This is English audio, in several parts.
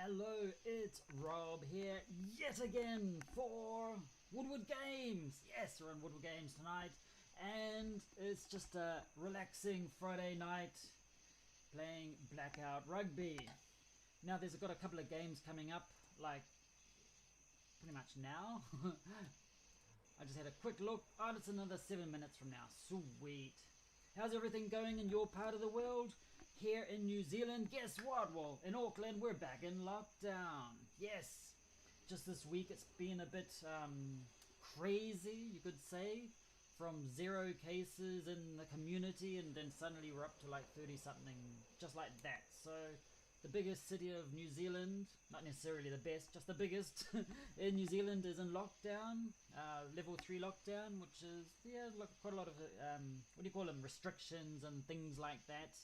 Hello, it's Rob here yet again for Woodward Games. Yes, we're on Woodward Games tonight, and it's just a relaxing Friday night playing Blackout Rugby. Now, there's got a couple of games coming up, like pretty much now. I just had a quick look. Oh, it's another 7 minutes from now. Sweet. How's everything going in your part of the world? Here in New Zealand, guess what? Well, in Auckland, we're back in lockdown. Yes. Just this week, it's been a bit crazy, you could say. From 0 cases in the community, and then suddenly we're up to like 30 something, just like that. So the biggest city of New Zealand, not necessarily the best, just the biggest in New Zealand, is in lockdown, level 3 lockdown, which is, quite a lot of, what do you call them, restrictions and things like that.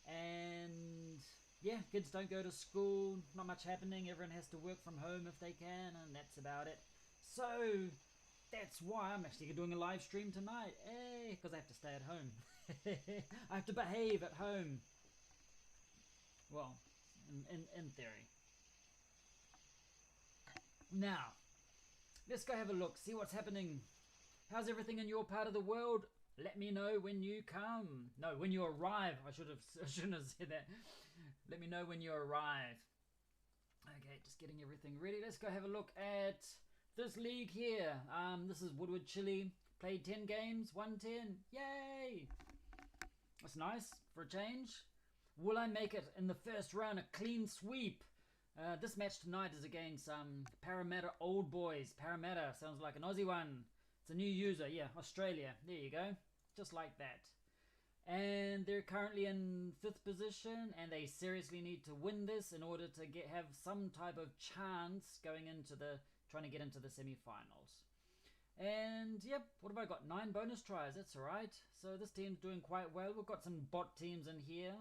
And yeah, kids don't go to school, not much happening, everyone has to work from home if they can, and that's about it. So that's why I'm actually doing a live stream tonight, because I have to stay at home. I have to behave at home. Well, in theory. Now, let's go have a look, see what's happening. How's everything in your part of the world? Let me know when you come. No, when you arrive. I shouldn't have said that. Let me know when you arrive. Okay, just getting everything ready. Let's go have a look at this league here. This is Woodward Chile. Played 10 games, won 10. Yay! That's nice for a change. Will I make it in the first round? A clean sweep. This match tonight is against Parramatta Old Boys. Parramatta sounds like an Aussie one. It's a new user, yeah, Australia. There you go, just like that. And they're currently in 5th position, and they seriously need to win this in order to have some type of chance going into trying to get into the semi-finals. And yep, what have I got? 9 bonus tries. That's all right. So this team's doing quite well. We've got some bot teams in here,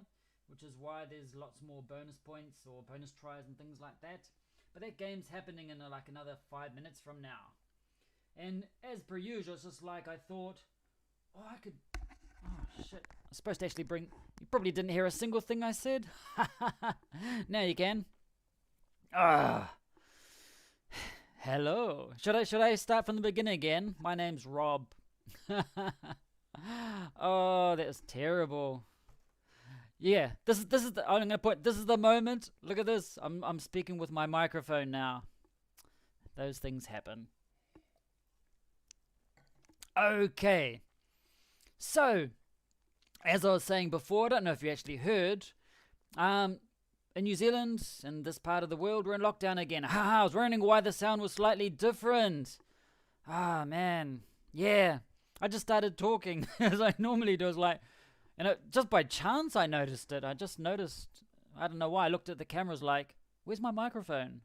which is why there's lots more bonus points or bonus tries and things like that. But that game's happening in like another 5 minutes from now. And as per usual, it's just like I thought, oh shit, I'm supposed to actually bring, you probably didn't hear a single thing I said. Now you can. Hello. Should I start from the beginning again? My name's Rob. Oh, that's terrible. Yeah, this is I'm gonna put, this is the moment. Look at this. I'm speaking with my microphone now. Those things happen. Okay, so as I was saying before, I don't know if you actually heard, in New Zealand, in this part of the world, we're in lockdown again. I was wondering why the sound was slightly different. Man, yeah, I just started talking as I normally do. It was like, just by chance I noticed it. I just noticed, I don't know why, I looked at the cameras like, where's my microphone?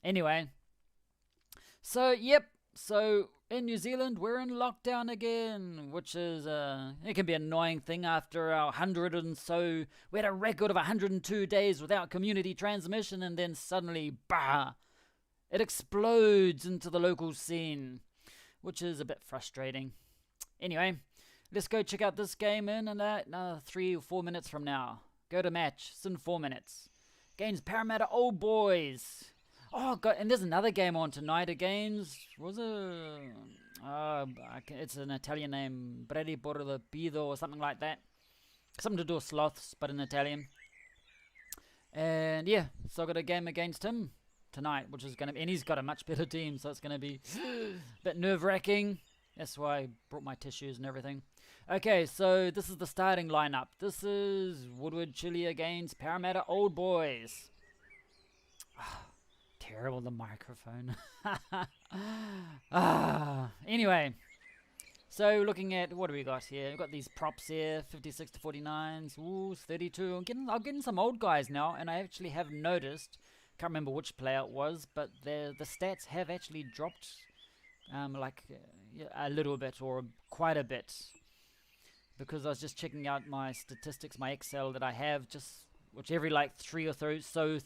Anyway, so yep. So in New Zealand, we're in lockdown again, which is, it can be an annoying thing after our 100 and so, we had a record of 102 days without community transmission, and then suddenly, it explodes into the local scene, which is a bit frustrating. Anyway, let's go check out this game in another 3 or 4 minutes from now. Go to match, it's in 4 minutes. Games Parramatta Old Boys. Oh god, and there's another game on tonight against, it's an Italian name, Bredi Pido or something like that. Something to do with sloths, but in Italian. And yeah, so I got a game against him tonight, which is going to be, and he's got a much better team, so it's going to be a bit nerve-wracking. That's why I brought my tissues and everything. Okay, so this is the starting lineup. This is Woodward Chile against Parramatta Old Boys. Terrible, the microphone. Anyway, so looking at, what do we got here? We've got these props here, 56 to 49s, ooh, 32. I'm getting some old guys now, and I actually have noticed, can't remember which player it was, but the stats have actually dropped a little bit, or quite a bit, because I was just checking out my statistics, my Excel that I have, which every like 3 or so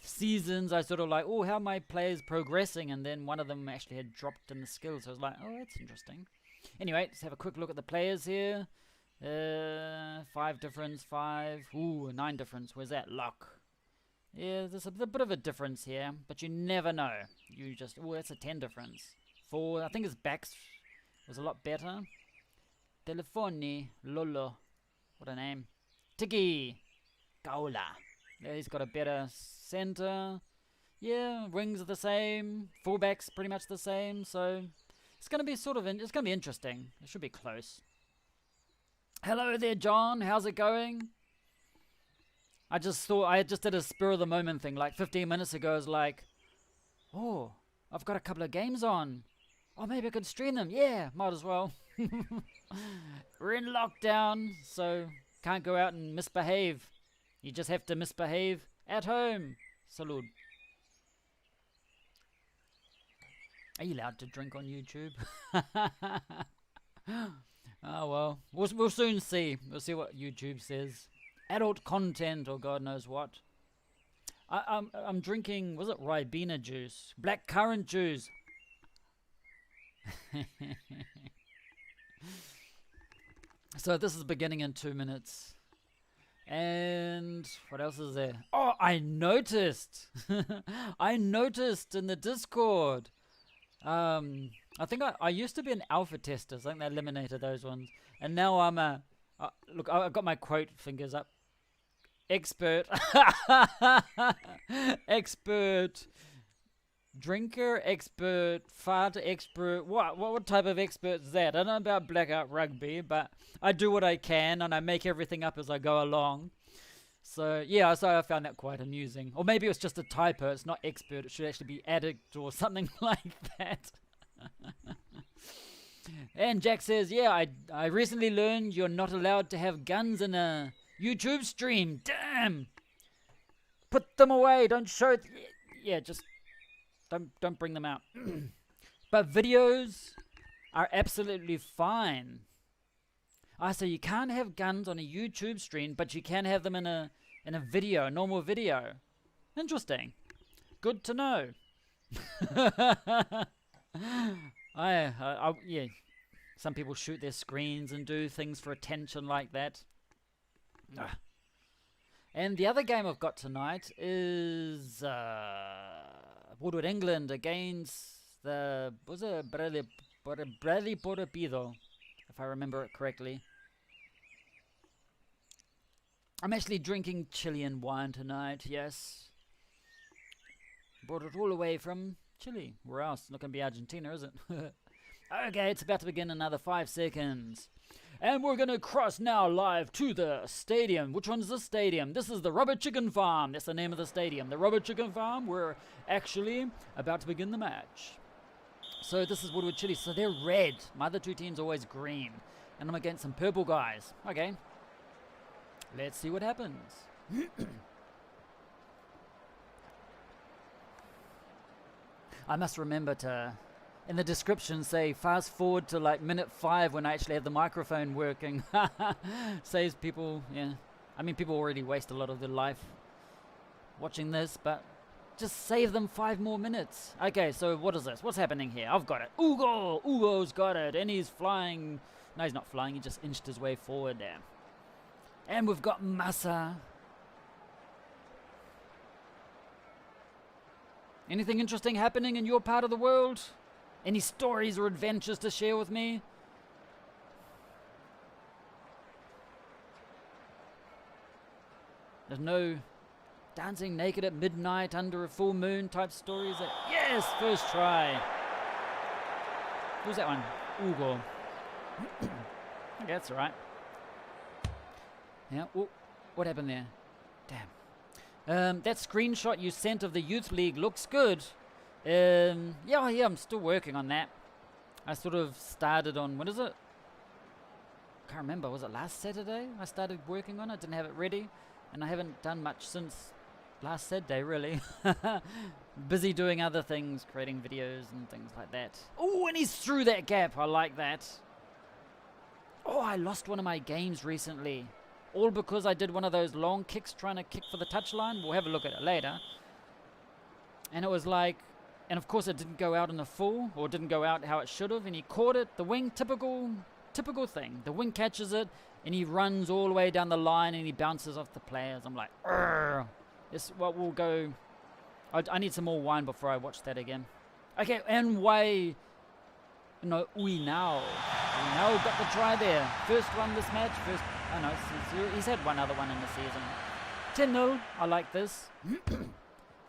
seasons I sort of like, oh, how are my players progressing? And then one of them actually had dropped in the skills, so I was like, oh, that's interesting. Anyway, let's have a quick look at the players here. 5 difference, 5, 9 difference. Where's that? Lock. Yeah, there's a bit of a difference here, but you never know. You just, oh, that's a 10 difference. 4, I think his backs was a lot better. Telefoni, Lolo, what a name. Tiki, Gaula. Yeah, he's got a better center. Yeah, wings are the same. Fullbacks pretty much the same, so it's going to be it's going to be interesting. It should be close. Hello there, John. How's it going? I just did a spur of the moment thing like 15 minutes ago. I was like, oh, I've got a couple of games on. Oh, maybe I could stream them. Yeah, might as well. We're in lockdown, so can't go out and misbehave. You just have to misbehave at home. Salud. Are you allowed to drink on YouTube? Oh well, we'll soon see. We'll see what YouTube says. Adult content or God knows what. I'm drinking, was it Ribena juice? Black currant juice. So this is beginning in 2 minutes. And what else is there? Oh, I noticed. I noticed in the Discord. I think I used to be an alpha tester. So I think they eliminated those ones. And now I'm a... look, I've got my quote fingers up. Expert. Expert drinker, expert fart, expert. What type of expert is that? I don't know about Blackout Rugby, but I do what I can and I make everything up as I go along. So yeah, so I found that quite amusing. Or maybe it was just a typo. It's not expert. It should actually be addict or something like that. And Jack says, yeah, I recently learned you're not allowed to have guns in a YouTube stream. Damn. Put them away. Don't show. Yeah, just don't bring them out. But videos are absolutely fine. So you can't have guns on a YouTube stream, but you can have them in a video, a normal video. Interesting. Good to know. Yeah. Some people shoot their screens and do things for attention like that. And the other game I've got tonight is Woodward, England against the Bradley Portapido, if I remember it correctly. I'm actually drinking Chilean wine tonight, yes. Brought it all the way from Chile. Where else? Not going to be Argentina, is it? Okay, it's about to begin another 5 seconds. And we're going to cross now live to the stadium. Which one's the stadium? This is the Rubber Chicken Farm. That's the name of the stadium. The Rubber Chicken Farm. We're actually about to begin the match. So this is Woodward, Chile. So they're red. My other two teams are always green. And I'm against some purple guys. Okay. Let's see what happens. I must remember to, in the description, say fast forward to like minute 5 when I actually have the microphone working. Saves people, yeah. I mean, people already waste a lot of their life watching this, but just save them 5 more minutes. Okay, so what is this? What's happening here? I've got it. Ugo's got it, and he's flying. No, he's not flying. He just inched his way forward there. And we've got Massa. Anything interesting happening in your part of the world? Any stories or adventures to share with me? There's no dancing naked at midnight under a full moon type stories. Yes, first try. Who's that one? Ugo. Okay, that's all right. Yeah. Oh, what happened there? Damn. That screenshot you sent of the youth league looks good. Yeah, I'm still working on that. I sort of started on, what is it? Can't remember. Was it last Saturday? I started working on it. Didn't have it ready, and I haven't done much since last Saturday, really. Busy doing other things, creating videos and things like that. Oh, and he's through that gap. I like that. Oh, I lost one of my games recently. All because I did one of those long kicks trying to kick for the touchline. We'll have a look at it later. And it was like, and of course it didn't go out in the full, or didn't go out how it should have, and he caught it. The wing, typical thing. The wing catches it, and he runs all the way down the line, and he bounces off the players. I'm like, This what we'll go. I need some more wine before I watch that again. Okay, and why? No, we now got the try there. First one this match. First, oh no, he's had one other one in the season. 10-0. I like this.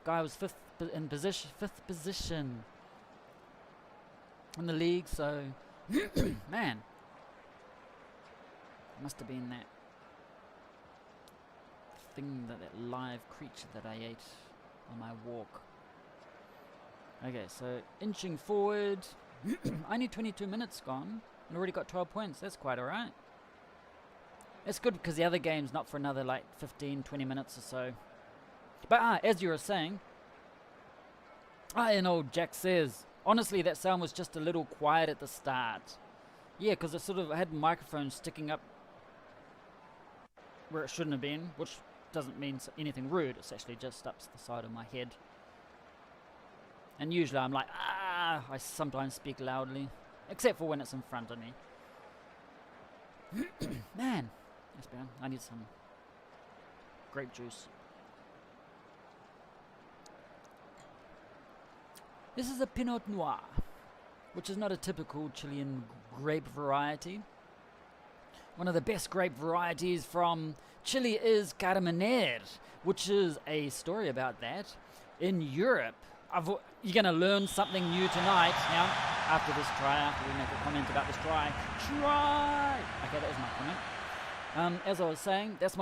Guy was fifth position in the league. So, man, must have been that thing, that live creature that I ate on my walk. Okay, so inching forward. Only 22 minutes gone and already got 12 points. That's quite alright. It's good because the other game's not for another like 15-20 minutes or so. But as you were saying, and old Jack says, honestly that sound was just a little quiet at the start. Yeah, because it sort of had microphones sticking up where it shouldn't have been, which doesn't mean anything rude. It's actually just up the side of my head. And usually I'm like, I sometimes speak loudly, except for when it's in front of me. Man, that's bad. I need some grape juice. This is a Pinot Noir, which is not a typical Chilean grape variety. One of the best grape varieties from Chile is Carmenere, which is a story about that in Europe. You're going to learn something new tonight. Now, after this try, after we make a comment about this try. Okay, that was my comment. As I was saying, that's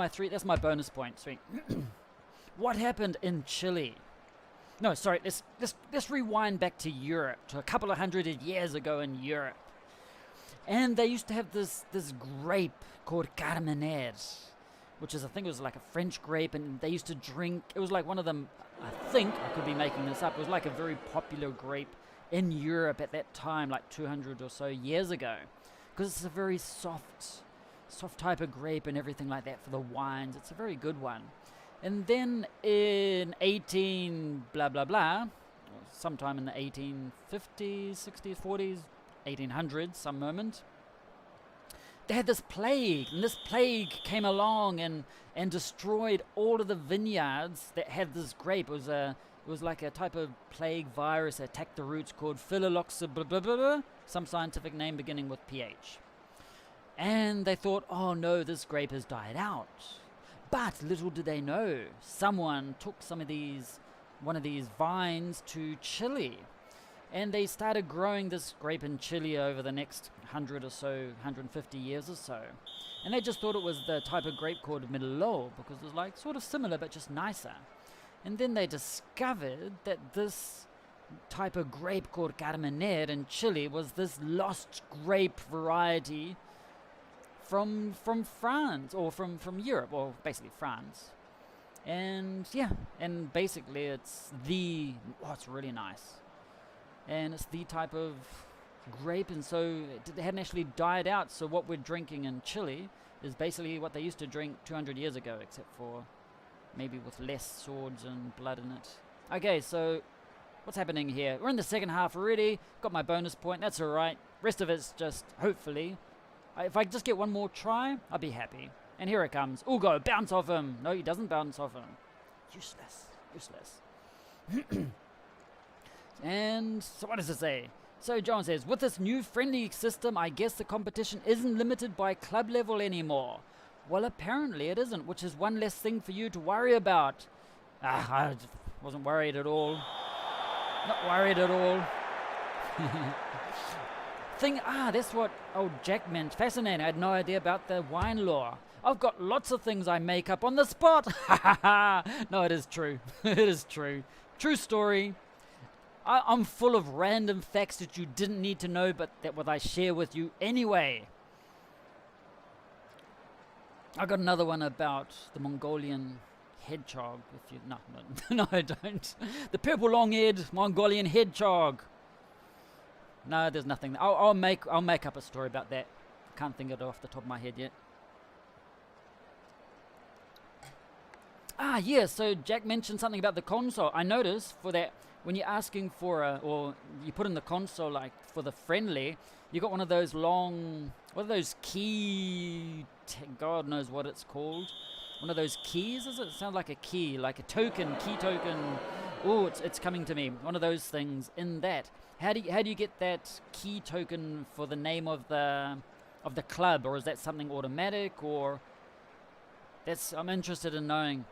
my bonus point. Sweet. What happened in Chile? No, sorry, let's rewind back to Europe, to a couple of 100 years ago in Europe. And they used to have this grape called Carmenere, which is, I think it was like a French grape, and they used to drink, it was like one of them, I think, I could be making this up, it was like a very popular grape in Europe at that time, like 200 or so years ago, because it's a very soft type of grape and everything like that for the wines. It's a very good one. And then in 18 blah blah blah, sometime in the 1850s, 60s, 40s, 1800s, some moment, they had this plague, and this plague came along and destroyed all of the vineyards that had this grape. It was like a type of plague virus that attacked the roots called Phylloxera, blah, blah, blah, blah, some scientific name beginning with PH. And they thought, oh no, this grape has died out. But little did they know, someone took one of these vines to Chile. And they started growing this grape in Chile over the next 100 or so, 150 years or so. And they just thought it was the type of grape called Merlot, because it was like sort of similar but just nicer. And then they discovered that this type of grape called Carmenere in Chile was this lost grape variety from France, or from Europe, or basically France. And yeah, and basically it's really nice. And it's the type of grape, and so it hadn't actually died out. So what we're drinking in Chile is basically what they used to drink 200 years ago, except for maybe with less swords and blood in it. Okay, so what's happening here? We're in the second half already. Got my bonus point. That's all right. Rest of it's just, hopefully, if I just get one more try, I'll be happy. And here it comes. Ugo, bounce off him. No, he doesn't bounce off him. Useless. And so what does it say? So John says, with this new friendly system, I guess the competition isn't limited by club level anymore. Well, apparently it isn't, which is one less thing for you to worry about. I wasn't worried at all. Not worried at all. That's what old Jack meant. Fascinating. I had no idea about the wine law. I've got lots of things I make up on the spot. No, it is true. It is true. True story. I'm full of random facts that you didn't need to know, but that what I share with you anyway. I got another one about the Mongolian hedgehog. No, I don't. The purple long-eared Mongolian hedgehog. No, there's nothing. I'll make up a story about that. I can't think of it off the top of my head yet. Yeah. So Jack mentioned something about the console. I noticed for that, when you're asking for or you put in the console, like for the friendly, you got one of those long, what are those God knows what it's called, one of those keys, is it? It sounds like a key, like a token, key token. Oh, it's coming to me. One of those things in that. How do you get that key token for the name of the club, or is that something automatic, or I'm interested in knowing,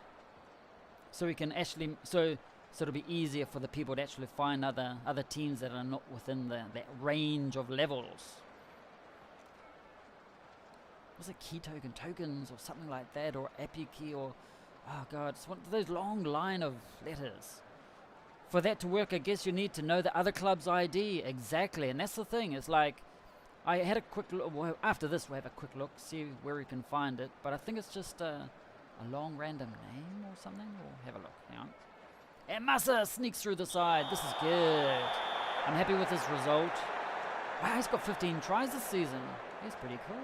so we can actually so it'll be easier for the people to actually find other teams that are not within that range of levels. Was it key tokens or something like that, or API key, or oh god, it's one of those long line of letters. For that to work, I guess you need to know the other club's ID. Exactly, and that's the thing. It's like, I had a quick look. Well, after this, we'll have a quick look, see where we can find it. But I think it's just a long random name or something. We'll have a look. Hang on. And Massa sneaks through the side. This is good. I'm happy with his result. Wow, he's got 15 tries this season. He's pretty cool.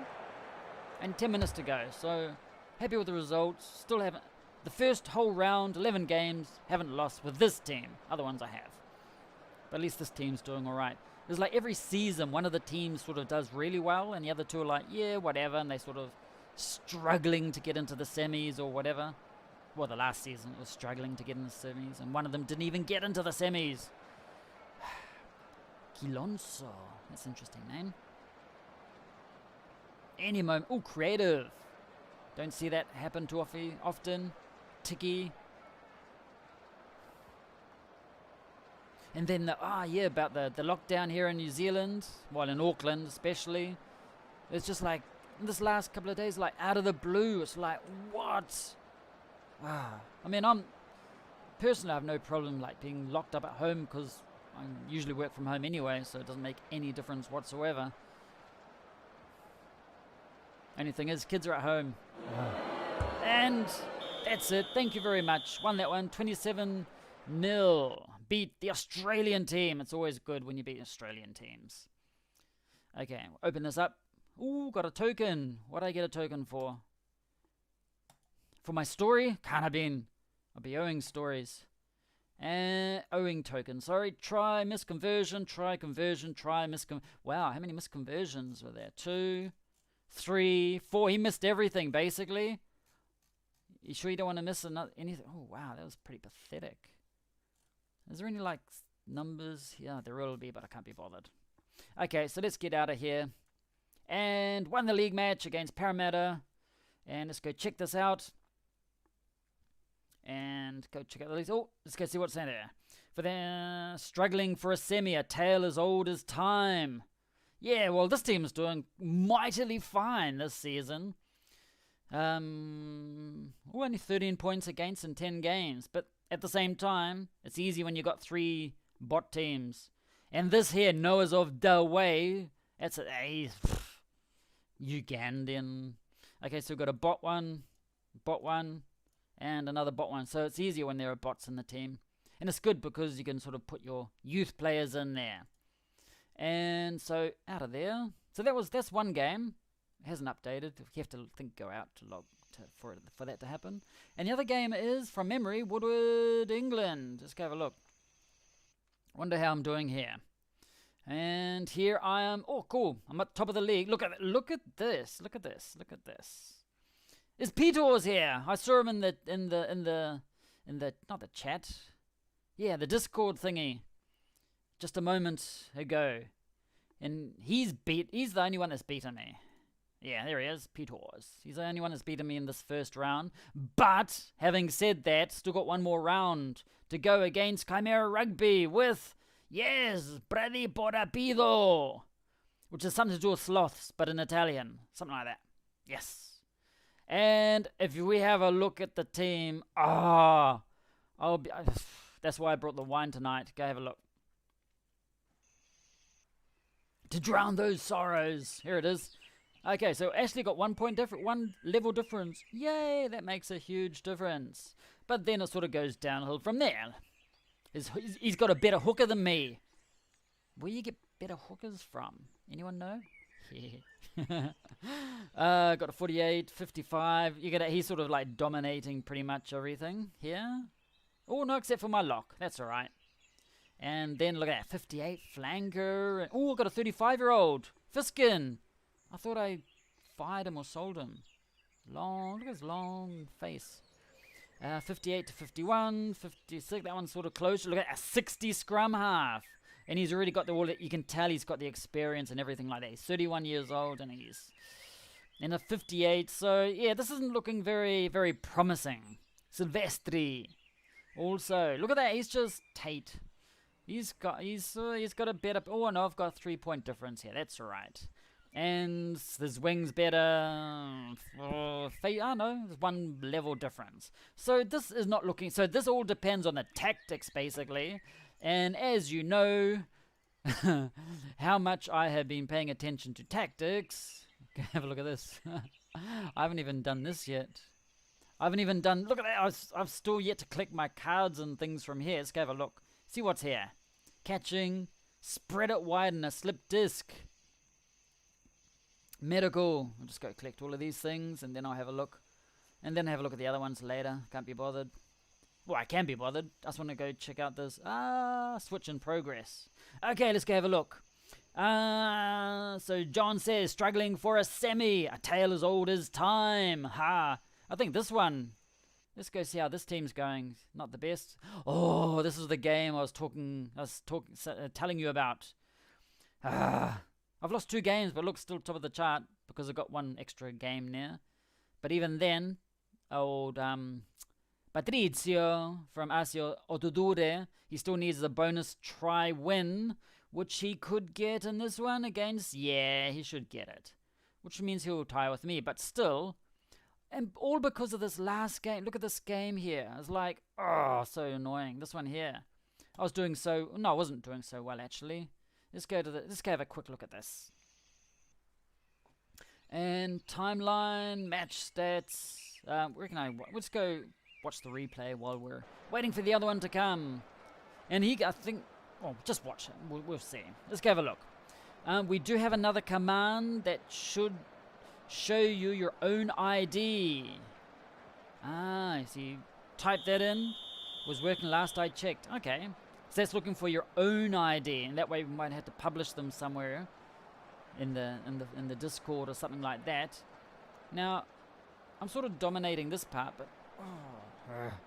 And 10 minutes to go. So, happy with the results. Still haven't... The first whole round, 11 games, haven't lost with this team. Other ones I have. But at least this team's doing alright. It's like every season, one of the teams sort of does really well, and the other two are like, yeah, whatever, and they sort of struggling to get into the semis or whatever. Well, the last season it was struggling to get in the semis, and one of them didn't even get into the semis. Quilonso. That's an interesting name. Any moment. Oh, creative. Don't see that happen too often. Tiki. And then about the lockdown here in New Zealand, well, in Auckland especially. It's just like, in this last couple of days, like out of the blue, it's like, what? I mean, personally, I have no problem like being locked up at home, because I usually work from home anyway, so it doesn't make any difference whatsoever. Only thing is, kids are at home. And that's it. Thank you very much. Won that one, 27-0. Beat the Australian team. It's always good when you beat Australian teams. Okay, open this up. Ooh, got a token. What do I get a token for? For my story? Can't have been. I'll be owing stories. Owing token. Sorry. Try misconversion. Try conversion. Try misconversion. Wow, how many misconversions were there? 2, 3, 4. He missed everything, basically. You sure you don't want to miss anything? Oh, wow, that was pretty pathetic. Is there any, like, numbers? Yeah, there will be, but I can't be bothered. Okay, so let's get out of here. And won the league match against Parramatta. And let's go check this out. And go check out the leagues. Oh, let's go see what's in there. For them struggling for a semi, a tale as old as time. Yeah, well, this team is doing mightily fine this season. Only 13 points against in 10 games. But at the same time, it's easy when you got 3 bot teams. And this here, Noah's of the Way, that's Ugandan. Okay, so we've got a bot one, and another bot one. So it's easier when there are bots in the team. And it's good because you can sort of put your youth players in there. And so out of there. So that's one game. It hasn't updated. You have to go out to log for that to happen. And the other game is, from memory, Woodward, England. Let's go have a look. Wonder how I'm doing here. And here I am. Oh, cool. I'm at top of the league. Look at this. Look at this. Is Peter's here? I saw him in the not the chat. Yeah, the Discord thingy. Just a moment ago. And he's the only one that's beaten me. Yeah, there he is, Peter's. He's the only one that's beaten me in this first round. But, having said that, still got one more round to go against Carmenere Rugby with, yes, Brady Porapido, which is something to do with sloths, but in Italian. Something like that. Yes. And if we have a look at the team, that's why I brought the wine tonight. Go have a look. To drown those sorrows. Here it is. Okay, so Ashley got 1 point difference, 1 level difference. Yay, that makes a huge difference. But then it sort of goes downhill from there. He's got a better hooker than me. Where you get better hookers from? Anyone know? Yeah. Got a 48, 55. He's sort of like dominating pretty much everything here. Oh, no, except for my lock. That's all right. And then look at that, 58 flanker. Oh, got a 35-year-old. Fiskin. I thought I fired him or sold him. Long, look at his long face. 58 to 51, 56, that one's sort of close. Look at a 60 scrum half. And he's already got you can tell he's got the experience and everything like that. He's 31 years old and he's in a 58. So, yeah, this isn't looking very, very promising. Silvestri. Also, look at that. He's just Tate. He's got a better... Oh, no, I've got a 3-point difference here. That's all right. And his wings better. Oh no, there's 1 level difference. So this is not looking... So this all depends on the tactics, basically. And as you know, how much I have been paying attention to tactics. Have a look at this. I haven't even done this yet. I haven't even done... Look at that. I've still yet to click my cards and things from here. Let's go have a look. See what's here. Catching. Spread it wide in a slip disc. Medical. I'll just go collect all of these things and then I'll have a look. And then have a look at the other ones later. Can't be bothered. Well, I can be bothered. I just want to go check out this. Switch in progress. Okay, let's go have a look. So John says, struggling for a semi. A tale as old as time. Ha. I think this one. Let's go see how this team's going. Not the best. Oh, this is the game I was telling you about. I've lost 2 games, but look, still top of the chart because I got 1 extra game now. But even then, old Patrizio from Asio Otudure, he still needs a bonus try win, which he could get in this one against. Yeah, he should get it, which means he'll tie with me. But still, and all because of this last game. Look at this game here. It's like, oh, so annoying. This one here, I wasn't doing so well actually. Let's go have a quick look at this. And timeline, match stats. Let's go watch the replay while we're waiting for the other one to come. And I think, well, just watch it. We'll see. Let's go have a look. We do have another command that should show you your own ID. I see. Type that in. Was working last I checked. Okay. So that's looking for your own ID, and that way we might have to publish them somewhere in the Discord or something like that. Now, I'm sort of dominating this part, but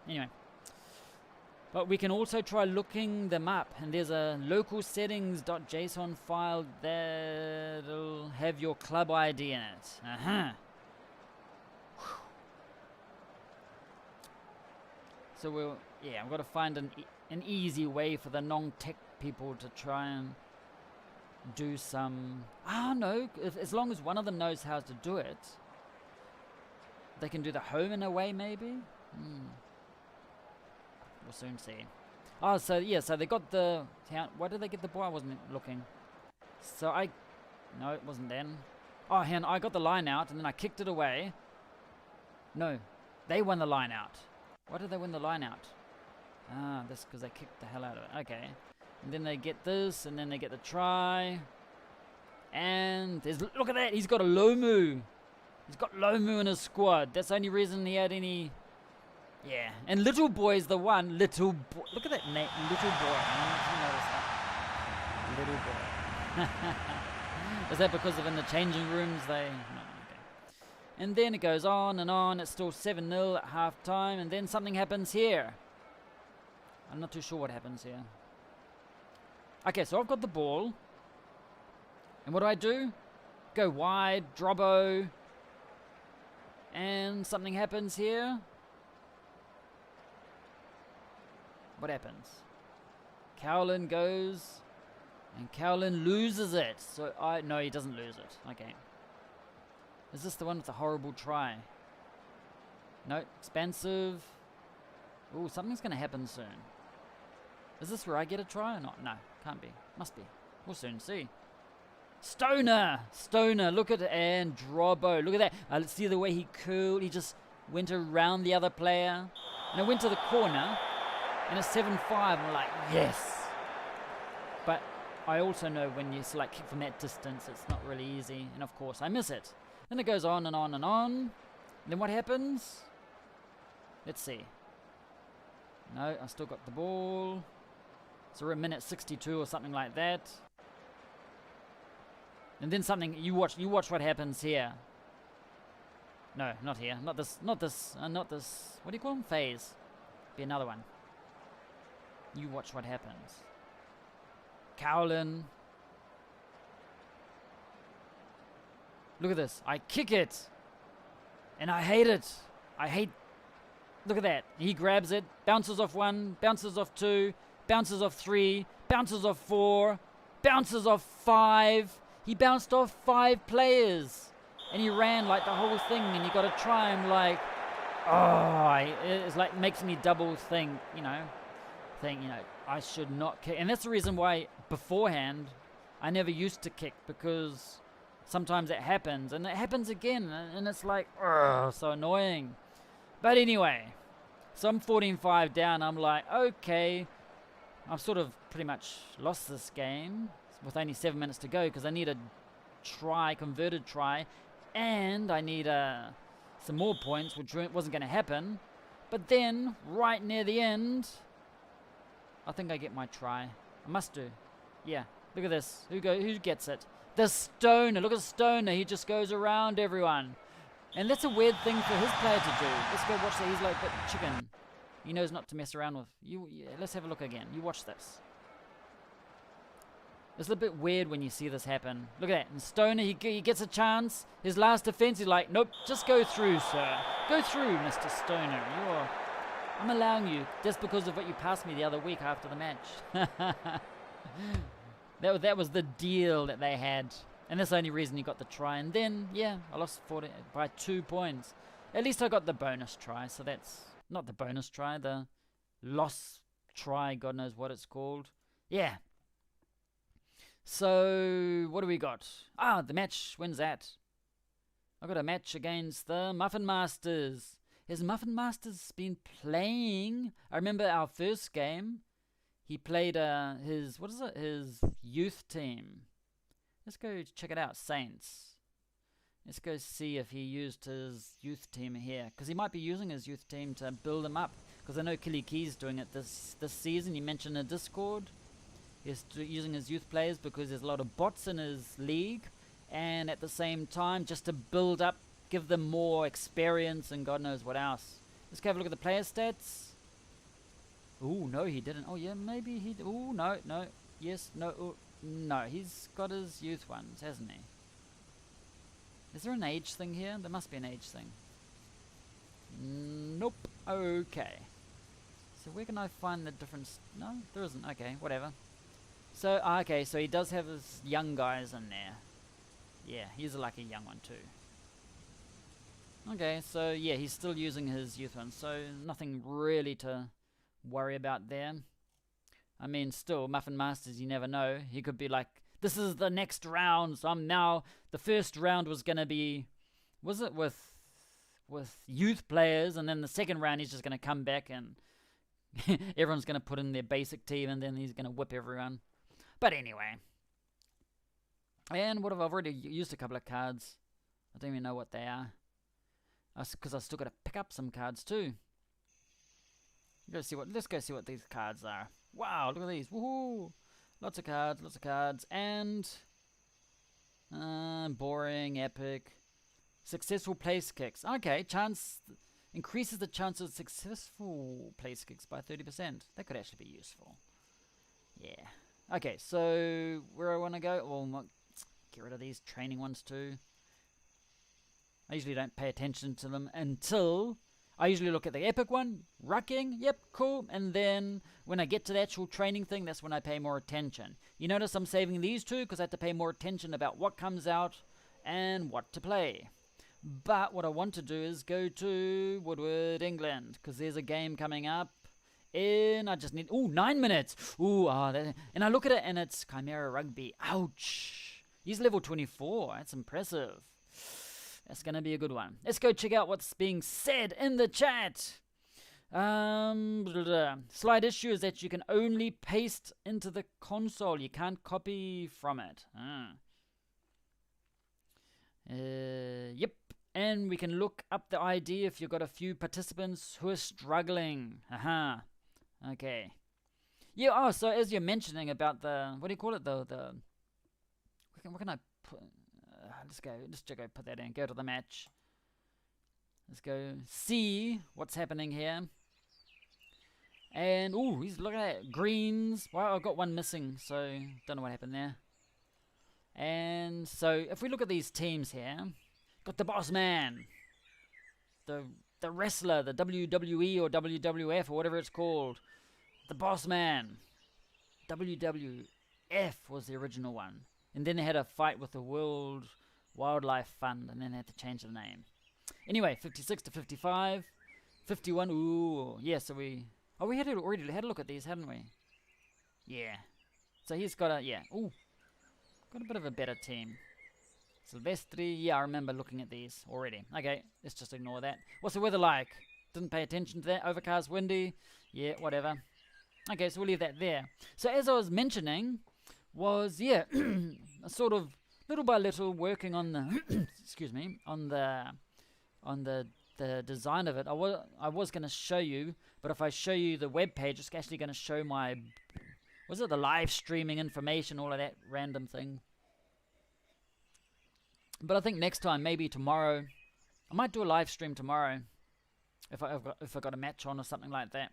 anyway. But we can also try looking them up, and there's a local settings.json file that'll have your club ID in it. So I've got to find an easy way for the non-tech people to try and do some... no, as long as one of them knows how to do it, they can do the home in a way, maybe? We'll soon see. So they got the... Why did they get the ball? I wasn't looking. No, it wasn't then. I got the line out, and then I kicked it away. No, they won the line out. Why did they win the line out? That's because they kicked the hell out of it. Okay. And then they get this, and then they get the try. And look at that, he's got a Lomu. He's got Lomu in his squad. That's the only reason he had any... Yeah. And Little Boy's the one. Little Boy. Look at that name. Little Boy. Little Boy. Is that because of in the changing rooms they... No, okay. And then it goes on and on. It's still 7-0 at half time. And then something happens here. I'm not too sure what happens here. Okay, so I've got the ball. And what do? Go wide, Drobbo. And something happens here. What happens? Cowlin goes. And Cowlin loses it. So no, he doesn't lose it. Okay. Is this the one with the horrible try? No, expensive. Ooh, something's going to happen soon. Is this where I get a try or not? No, can't be. Must be. We'll soon see. Stoner, look at it, and Drobbo, look at that. Let's see the way he curled. He just went around the other player, and it went to the corner, and it's 7-5. I'm like, yes. But I also know when you select kick from that distance, it's not really easy, and of course I miss it. Then it goes on and on and on. And then what happens? Let's see. No, I still got the ball. So we're at minute 62 or something like that. And then something, you watch what happens here. No, not here. Not this. Not this. Not this. What do you call them? Phase. Be another one. You watch what happens. Cowlin. Look at this. I kick it. And I hate it. I hate... Look at that. He grabs it. Bounces off 1. Bounces off 2. Bounces off 3. Bounces off 4. Bounces off 5. He bounced off 5 players. And he ran like the whole thing. And you got to try him like... Oh, it's like makes me double think, I should not kick. And that's the reason why beforehand I never used to kick, because sometimes it happens and it happens again, and it's like, so annoying. But anyway, so I'm 14-5 down. I'm like, okay, I've sort of pretty much lost this game with only 7 minutes to go, because I need a try, converted try, and I need some more points, which wasn't going to happen. But then, right near the end, I think I get my try. I must do. Yeah, look at this. Who gets it? The Stoner. Look at the Stoner. He just goes around everyone. And that's a weird thing for his player to do. Let's go watch that. He's like that chicken. He knows not to mess around with. Yeah, let's have a look again. You watch this. It's a little bit weird when you see this happen. Look at that. And Stoner, he gets a chance. His last defense, he's like, nope, just go through, sir. Go through, Mr. Stoner. I'm allowing you, just because of what you passed me the other week after the match. That was the deal that they had. And that's the only reason he got the try. And then, yeah, I lost 40 by 2 points. At least I got the bonus try. So that's not the bonus try, the loss try, God knows what it's called. Yeah. So, what do we got? The match. When's that? I got a match against the Muffin Masters. Has Muffin Masters been playing? I remember our first game. He played his youth team. Let's go check it out. Saints. Let's go see if he used his youth team here, because he might be using his youth team to build him up. Because I know Killy Key's doing it this season. You mentioned in Discord. He's using his youth players because there's a lot of bots in his league, and at the same time, just to build up, give them more experience and God knows what else. Let's go have a look at the player stats. Ooh, no, he didn't. Oh, yeah, maybe he... Ooh, no, yes, no, ooh, no. He's got his youth ones, hasn't he? Is there an age thing here? There must be an age thing. Nope. Okay. So where can I find the difference? No, there isn't. Okay, whatever. So, okay, so he does have his young guys in there. Yeah, he's like a young one too. Okay, so yeah, he's still using his youth ones, so nothing really to worry about there. I mean, still, Muffin Masters, you never know. He could be like, this is the next round, so I'm now... The first round was going to be... Was it with youth players, and then the second round he's just going to come back and... everyone's going to put in their basic team, and then he's going to whip everyone. But anyway. And what have I already used a couple of cards. I don't even know what they are. Because I still got to pick up some cards too. Let's go see what these cards are. Wow, look at these. Woohoo! Lots of cards. And boring, epic. Successful place kicks. Okay, increases the chance of successful place kicks by 30%. That could actually be useful. Yeah. Okay, so where I want to go? Well, get rid of these training ones too. I usually don't pay attention to them until I usually look at the epic one. Rucking, yep, cool. And then when I get to the actual training thing, that's when I pay more attention. You notice I'm saving these two because I have to pay more attention about what comes out and what to play. But what I want to do is go to Woodward, England, because there's a game coming up. I just need 9 minutes. And I look at it and it's Carmenere Rugby. Ouch. He's level 24. That's impressive. That's going to be a good one. Let's go check out what's being said in the chat. Slight issue is that you can only paste into the console. You can't copy from it. Yep. And we can look up the ID if you've got a few participants who are struggling. Okay. Yeah, so as you're mentioning about the... What do you call it, though? What can I put... Let's go put that in. Go to the match. Let's go see what's happening here. And, ooh, look at that. Greens. Well, I've got one missing, so don't know what happened there. And so, if we look at these teams here, got the boss man. The wrestler, the WWE or WWF or whatever it's called. The boss man. WWF was the original one. And then they had a fight with the World Wildlife Fund, and then they had to change the name. Anyway, 56 to 55. 51, ooh, yeah, so we had already had a look at these, hadn't we? Yeah. So he's got a, yeah, ooh, got a bit of a better team. Silvestri, yeah, I remember looking at these already. Okay, let's just ignore that. What's the weather like? Didn't pay attention to that. Overcast, windy. Yeah, whatever. Okay, so we'll leave that there. So as I was mentioning, was, yeah, sort of little by little working on the, excuse me, on the design of it. I was going to show you, but if I show you the web page, it's actually going to show my, was it the live streaming information, all of that random thing. But I think next time, maybe tomorrow, I might do a live stream tomorrow if I got a match on or something like that.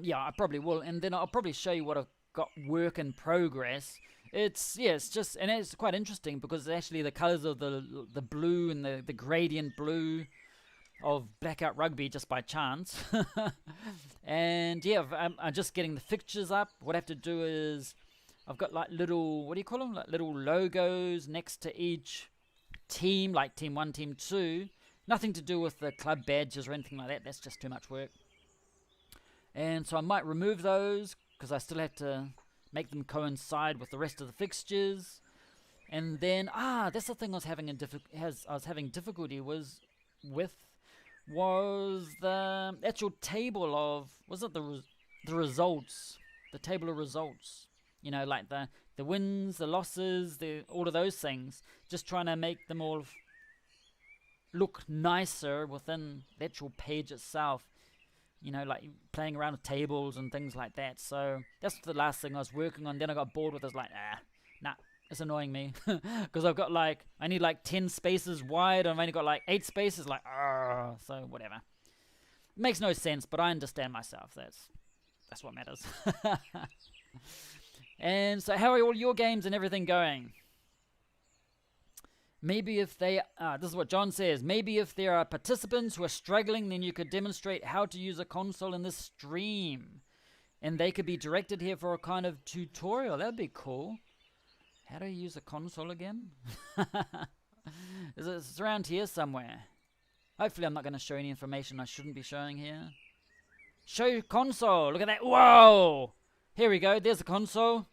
Yeah, I probably will, and then I'll probably show you what I've got work in progress. It's just, and it's quite interesting because it's actually the colors of the blue and the gradient blue of Blackout Rugby just by chance. And yeah, I'm just getting the fixtures up. What I have to do is I've got like little, what do you call them? Like little logos next to each team, like team 1, team 2. Nothing to do with the club badges or anything like that. That's just too much work. And so I might remove those because I still have to make them coincide with the rest of the fixtures. And then, that's the thing I was having difficulty with was the actual table of, was it the results, the table of results, you know, like the wins, the losses, all of those things, just trying to make them all look nicer within the actual page itself. You know, like playing around with tables and things like that. So that's the last thing I was working on. Then I got bored with it. I was like, nah, it's annoying me. Because I've got like, I need like 10 spaces wide. I've only got like 8 spaces. Like, so whatever. It makes no sense, but I understand myself. That's what matters. And so how are all your games and everything going? Maybe if they, this is what John says, maybe if there are participants who are struggling, then you could demonstrate how to use a console in this stream. And they could be directed here for a kind of tutorial. That'd be cool. How do I use a console again? It's around here somewhere. Hopefully I'm not going to show any information I shouldn't be showing here. Show console. Look at that. Whoa! Here we go. There's the console.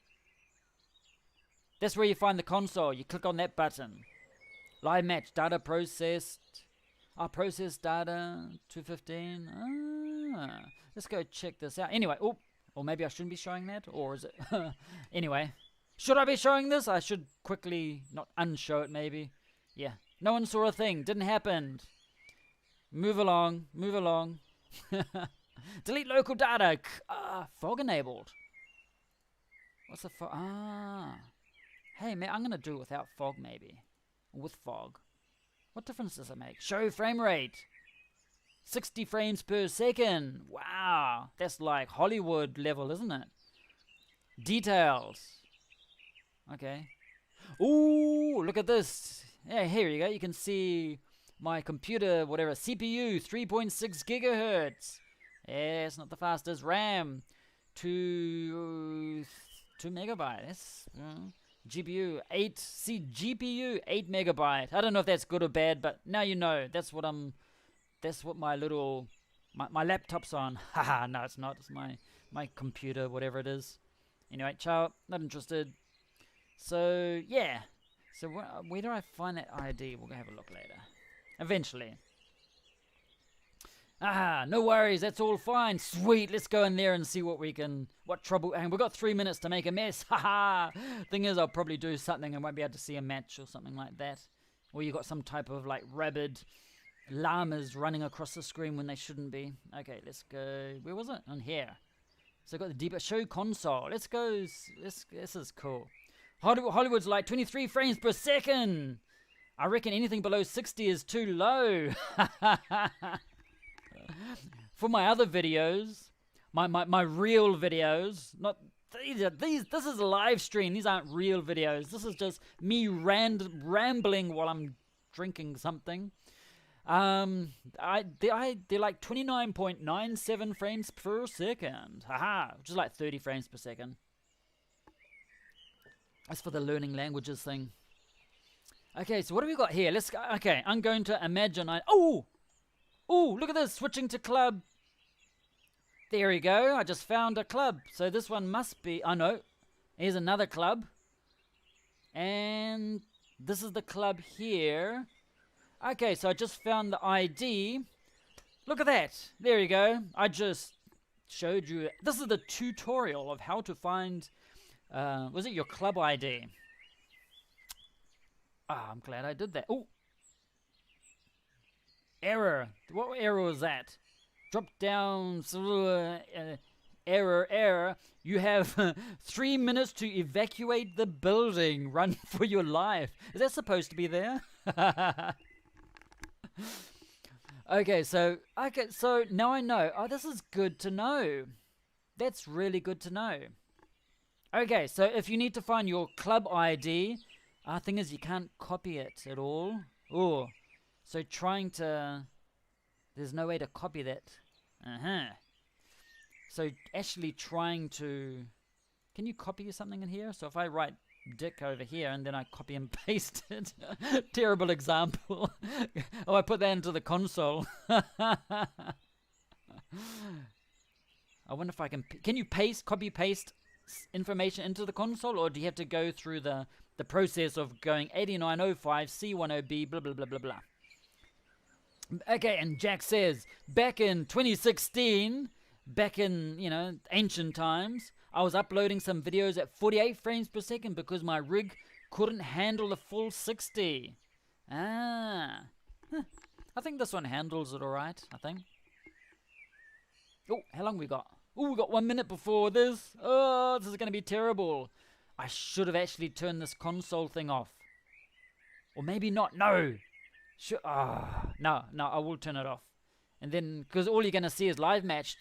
That's where you find the console. You click on that button. Live match, data processed. Processed data, 215. Let's go check this out. Anyway, or maybe I shouldn't be showing that, or is it? Anyway, should I be showing this? I should quickly not unshow it, maybe. Yeah, no one saw a thing. Didn't happen. Move along. Move along. Delete local data. Fog enabled. What's the fog? Hey, man, I'm gonna do it without fog, maybe. With fog. What difference does it make? Show frame rate. 60 frames per second. Wow. That's like Hollywood level, isn't it? Details. Okay. Ooh, look at this. Yeah, here you go. You can see my computer, whatever, CPU, 3.6 gigahertz. Yeah, it's not the fastest. RAM, 2 megabytes. GPU 8 megabyte. I don't know if that's good or bad, but now you know. That's what my little my laptop's on. Haha, no, it's not. It's my computer, whatever it is. Anyway, ciao. Not interested. So yeah. So where do I find that ID? We'll go have a look later. Eventually. No worries, that's all fine. Sweet, let's go in there and see what trouble, and we've got 3 minutes to make a mess. Haha. Thing is, I'll probably do something and won't be able to see a match or something like that. Or you got some type of like rabid llamas running across the screen when they shouldn't be. Okay, let's go. Where was it? On here. So I got the deeper show console. Let's go. This is cool. Hollywood's like 23 frames per second. I reckon anything below 60 is too low. For my other videos, my real videos, not these. This is a live stream. These aren't real videos. This is just me rambling while I'm drinking something. They're like 29.97 frames per second. Haha, which is like 30 frames per second. That's for the learning languages thing. Okay, so what have we got here? Let's go. Okay, I'm going to imagine oh, look at this, switching to club. There we go. I just found a club. So this one must be, oh no, here's another club. And this is the club here. Okay, so I just found the ID. Look at that. There you go. I just showed you. This is the tutorial of how to find, was it your club ID? Ah, I'm glad I did that. Oh, error. What error was that? Drop down, error. You have 3 minutes to evacuate the building. Run for your life. Is that supposed to be there? Okay, so now I know. Oh, this is good to know. That's really good to know. Okay, so if you need to find your club ID, thing is you can't copy it at all. Oh, so there's no way to copy that. So actually trying to, can you copy something in here? So if I write Dick over here and then I copy and paste it. Terrible example. Oh, I put that into the console. I wonder if I can you copy paste information into the console, or do you have to go through the process of going 8905 C10B blah blah blah blah blah. Okay, and Jack says, back in 2016, back in, ancient times, I was uploading some videos at 48 frames per second because my rig couldn't handle the full 60. I think this one handles it alright, I think. Oh, how long we got? Oh, we got 1 minute before this. Oh, this is going to be terrible. I should have actually turned this console thing off. Or maybe not. No. No, I will turn it off. And then, because all you're going to see is live match,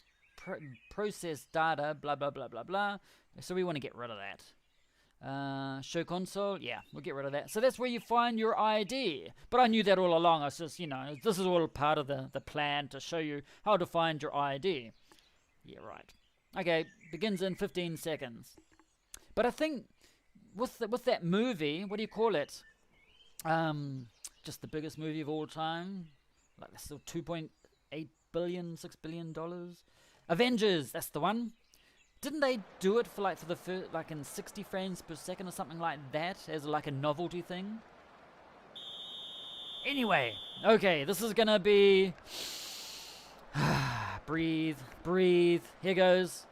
process data, blah, blah, blah, blah, blah. So we want to get rid of that. Show console, yeah, we'll get rid of that. So that's where you find your ID. But I knew that all along. I was just, this is all part of the plan to show you how to find your ID. Yeah, right. Okay, begins in 15 seconds. But I think with that movie, what do you call it? Just the biggest movie of all time. Like that's still $2.8 billion, $6 billion. Avengers, that's the one. Didn't they do it for the first, like in 60 frames per second or something like that, as like a novelty thing? Anyway, okay, this is gonna be breathe. Here goes.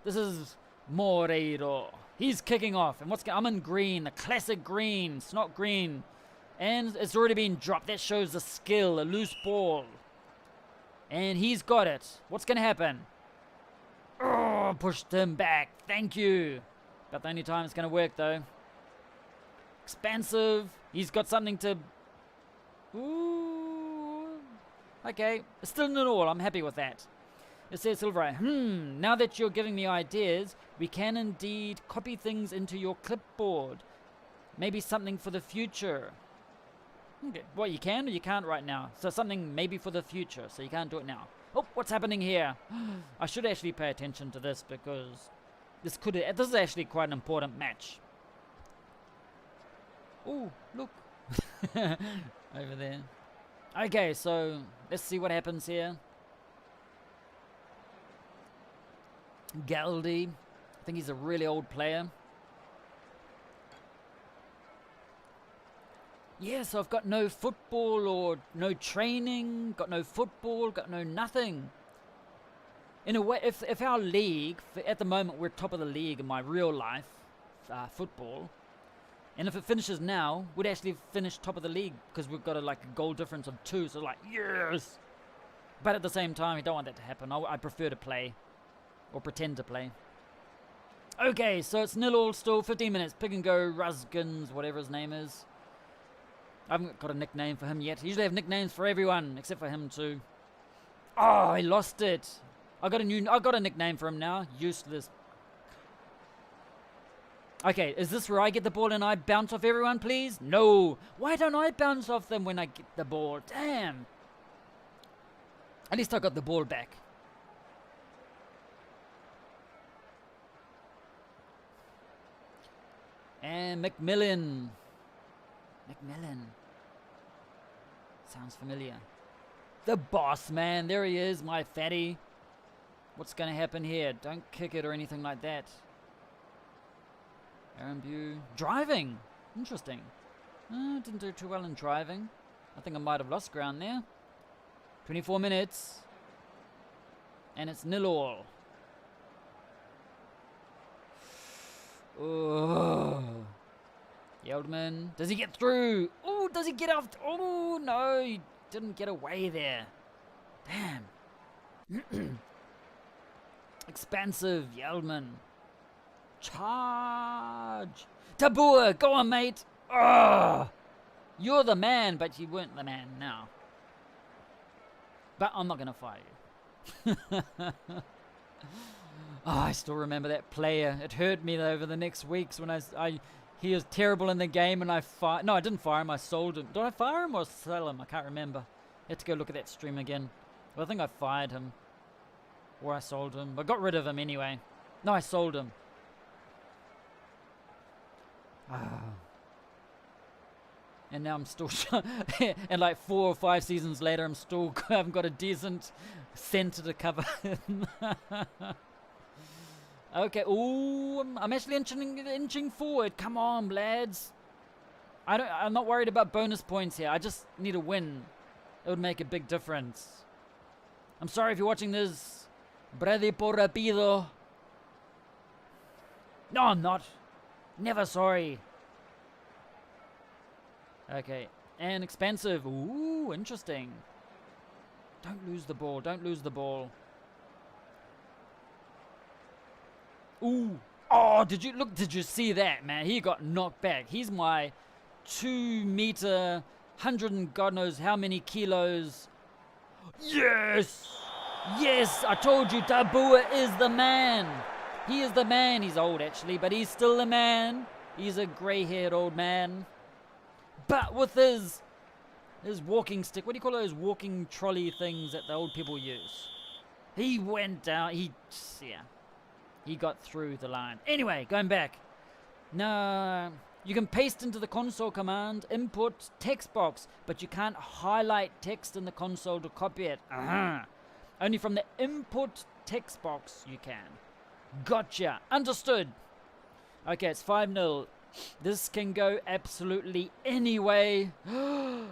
This is Moreiro. He's kicking off, and I'm in green, the classic green. It's not green. And it's already been dropped. That shows the skill, a loose ball. And he's got it. What's going to happen? Oh, pushed him back. Thank you. About the only time it's going to work, though. Expansive. He's got something to... Ooh. Okay. Still not all. I'm happy with that. It says Silver. Now that you're giving me ideas, we can indeed copy things into your clipboard. Maybe something for the future. Okay. Well, you can or you can't right now. So something maybe for the future. So you can't do it now. Oh, what's happening here? I should actually pay attention to this because this is actually quite an important match. Oh, look. Over there. Okay, so let's see what happens here. Galdi. I think he's a really old player. Yeah, so I've got no football or no training, got no football, got no nothing. In a way, if our league, at the moment we're top of the league in my real life, football, and if it finishes now, we'd actually finish top of the league because we've got a goal difference of 2, so yes! But at the same time, I don't want that to happen. I prefer to play, or pretend to play. Okay, so it's 0-0 still, 15 minutes, pick and go, Rusgans, whatever his name is. I haven't got a nickname for him yet. I usually have nicknames for everyone, except for him too. Oh, I lost it. I got a nickname for him now. Useless. Okay, is this where I get the ball and I bounce off everyone, please? No. Why don't I bounce off them when I get the ball? Damn. At least I got the ball back. And Macmillan. Sounds familiar. The boss, man. There he is, my fatty. What's going to happen here? Don't kick it or anything like that. Aaron Bew. Driving. Interesting. Didn't do too well in driving. I think I might have lost ground there. 24 minutes. And it's 0-all. Oh. Yeldman. Does he get through? Oh, does he get off? Oh, no. He didn't get away there. Damn. Expansive. Yeldman. Charge. Tabua. Go on, mate. Oh. You're the man, but you weren't the man now. But I'm not going to fire you. Oh, I still remember that player. It hurt me over the next weeks when he was terrible in the game and I fired. No, I didn't fire him. I sold him. Did I fire him or sell him? I can't remember. I had to go look at that stream again. But I think I fired him. Or I sold him. I got rid of him anyway. No, I sold him. And now I'm still and like 4 or 5 seasons later I'm still haven't got a decent center to cover. Okay, ooh, I'm actually inching forward. Come on, lads. I'm not worried about bonus points here. I just need a win. It would make a big difference. I'm sorry if you're watching this. Brady por rapido. No, I'm not. Never sorry. Okay, and expensive. Ooh, interesting. Don't lose the ball. Don't lose the ball. Ooh. Oh, did you see that, man? He got knocked back. He's my 2 meter, 100 and God knows how many kilos. Yes! Yes, I told you, Tabua is the man. He is the man. He's old, actually, but he's still the man. He's a grey-haired old man. But with his walking stick, what do you call those walking trolley things that the old people use? He went down. He got through the line. Anyway, going back. No, you can paste into the console command, input text box, but you can't highlight text in the console to copy it. Only from the input text box you can. Gotcha. Understood. Okay, it's 5-0. This can go absolutely any way. Come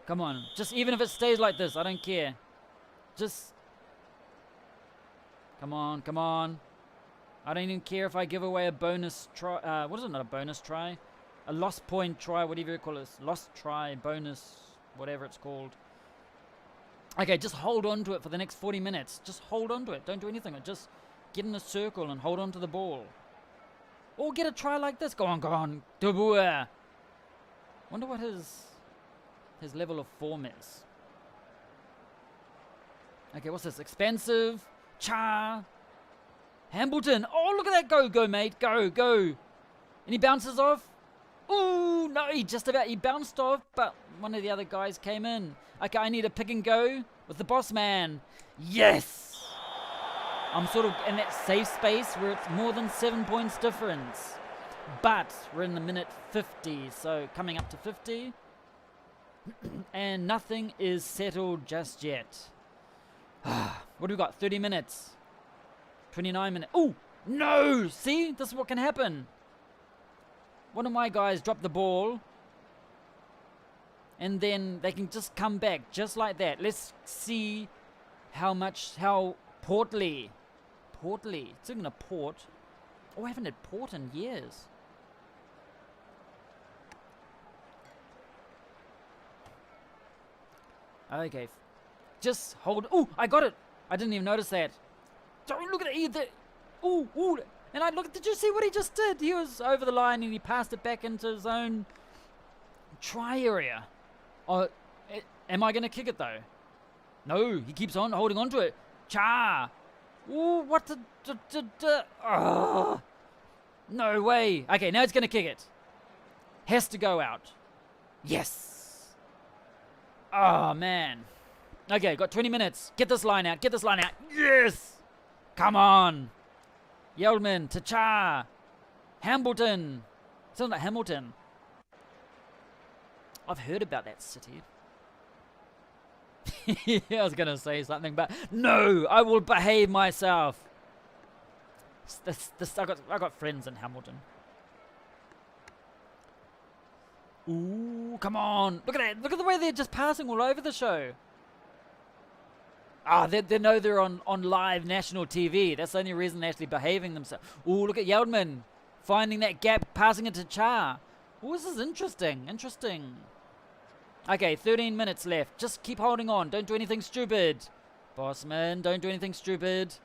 on. Just even if it stays like this, I don't care. Just... Come on, come on. I don't even care if I give away a bonus try. What is it? Not a bonus try? A lost point try, whatever you call it. Lost try, bonus, whatever it's called. Okay, just hold on to it for the next 40 minutes. Just hold on to it. Don't do anything. Just get in a circle and hold on to the ball. Or get a try like this. Go on, go on. Dubua. Wonder what his level of form is. Okay, what's this? Expensive. Cha. Hambleton. Oh, look at that. Go, go, mate. Go, go. And he bounces off. Ooh, no, he bounced off, but one of the other guys came in. Okay, I need a pick and go with the boss man. Yes! I'm sort of in that safe space where it's more than 7 points difference. But we're in the minute 50, so coming up to 50. And nothing is settled just yet. What do we got? 30 minutes. 29 minutes. Oh, no! See? This is what can happen. One of my guys dropped the ball. And then they can just come back just like that. Let's see how portly. Speaking of port. Oh, I haven't had port in years. Okay. Just hold. Oh, I got it. I didn't even notice that. Don't look at it either. Ooh. And did you see what he just did? He was over the line and he passed it back into his own Try area. Oh, am I going to kick it though? No, he keeps on holding on to it. Cha! Ooh, what the... No way. Okay, now it's going to kick it. Has to go out. Yes. Oh, man. Okay, got 20 minutes. Get this line out. Get this line out. Yes. Come on. Yeldman, Tacha. Hambleton. Sounds like Hamilton. I've heard about that city. I was going to say something, but no, I will behave myself. I got friends in Hamilton. Ooh, come on. Look at that. Look at the way they're just passing all over the show. Ah, they know they're on live national TV. That's the only reason they're actually behaving themselves. Ooh, look at Yeldman finding that gap, passing it to Cha. Ooh, this is interesting. Interesting. Okay, 13 minutes left. Just keep holding on. Don't do anything stupid. Bossman, don't do anything stupid.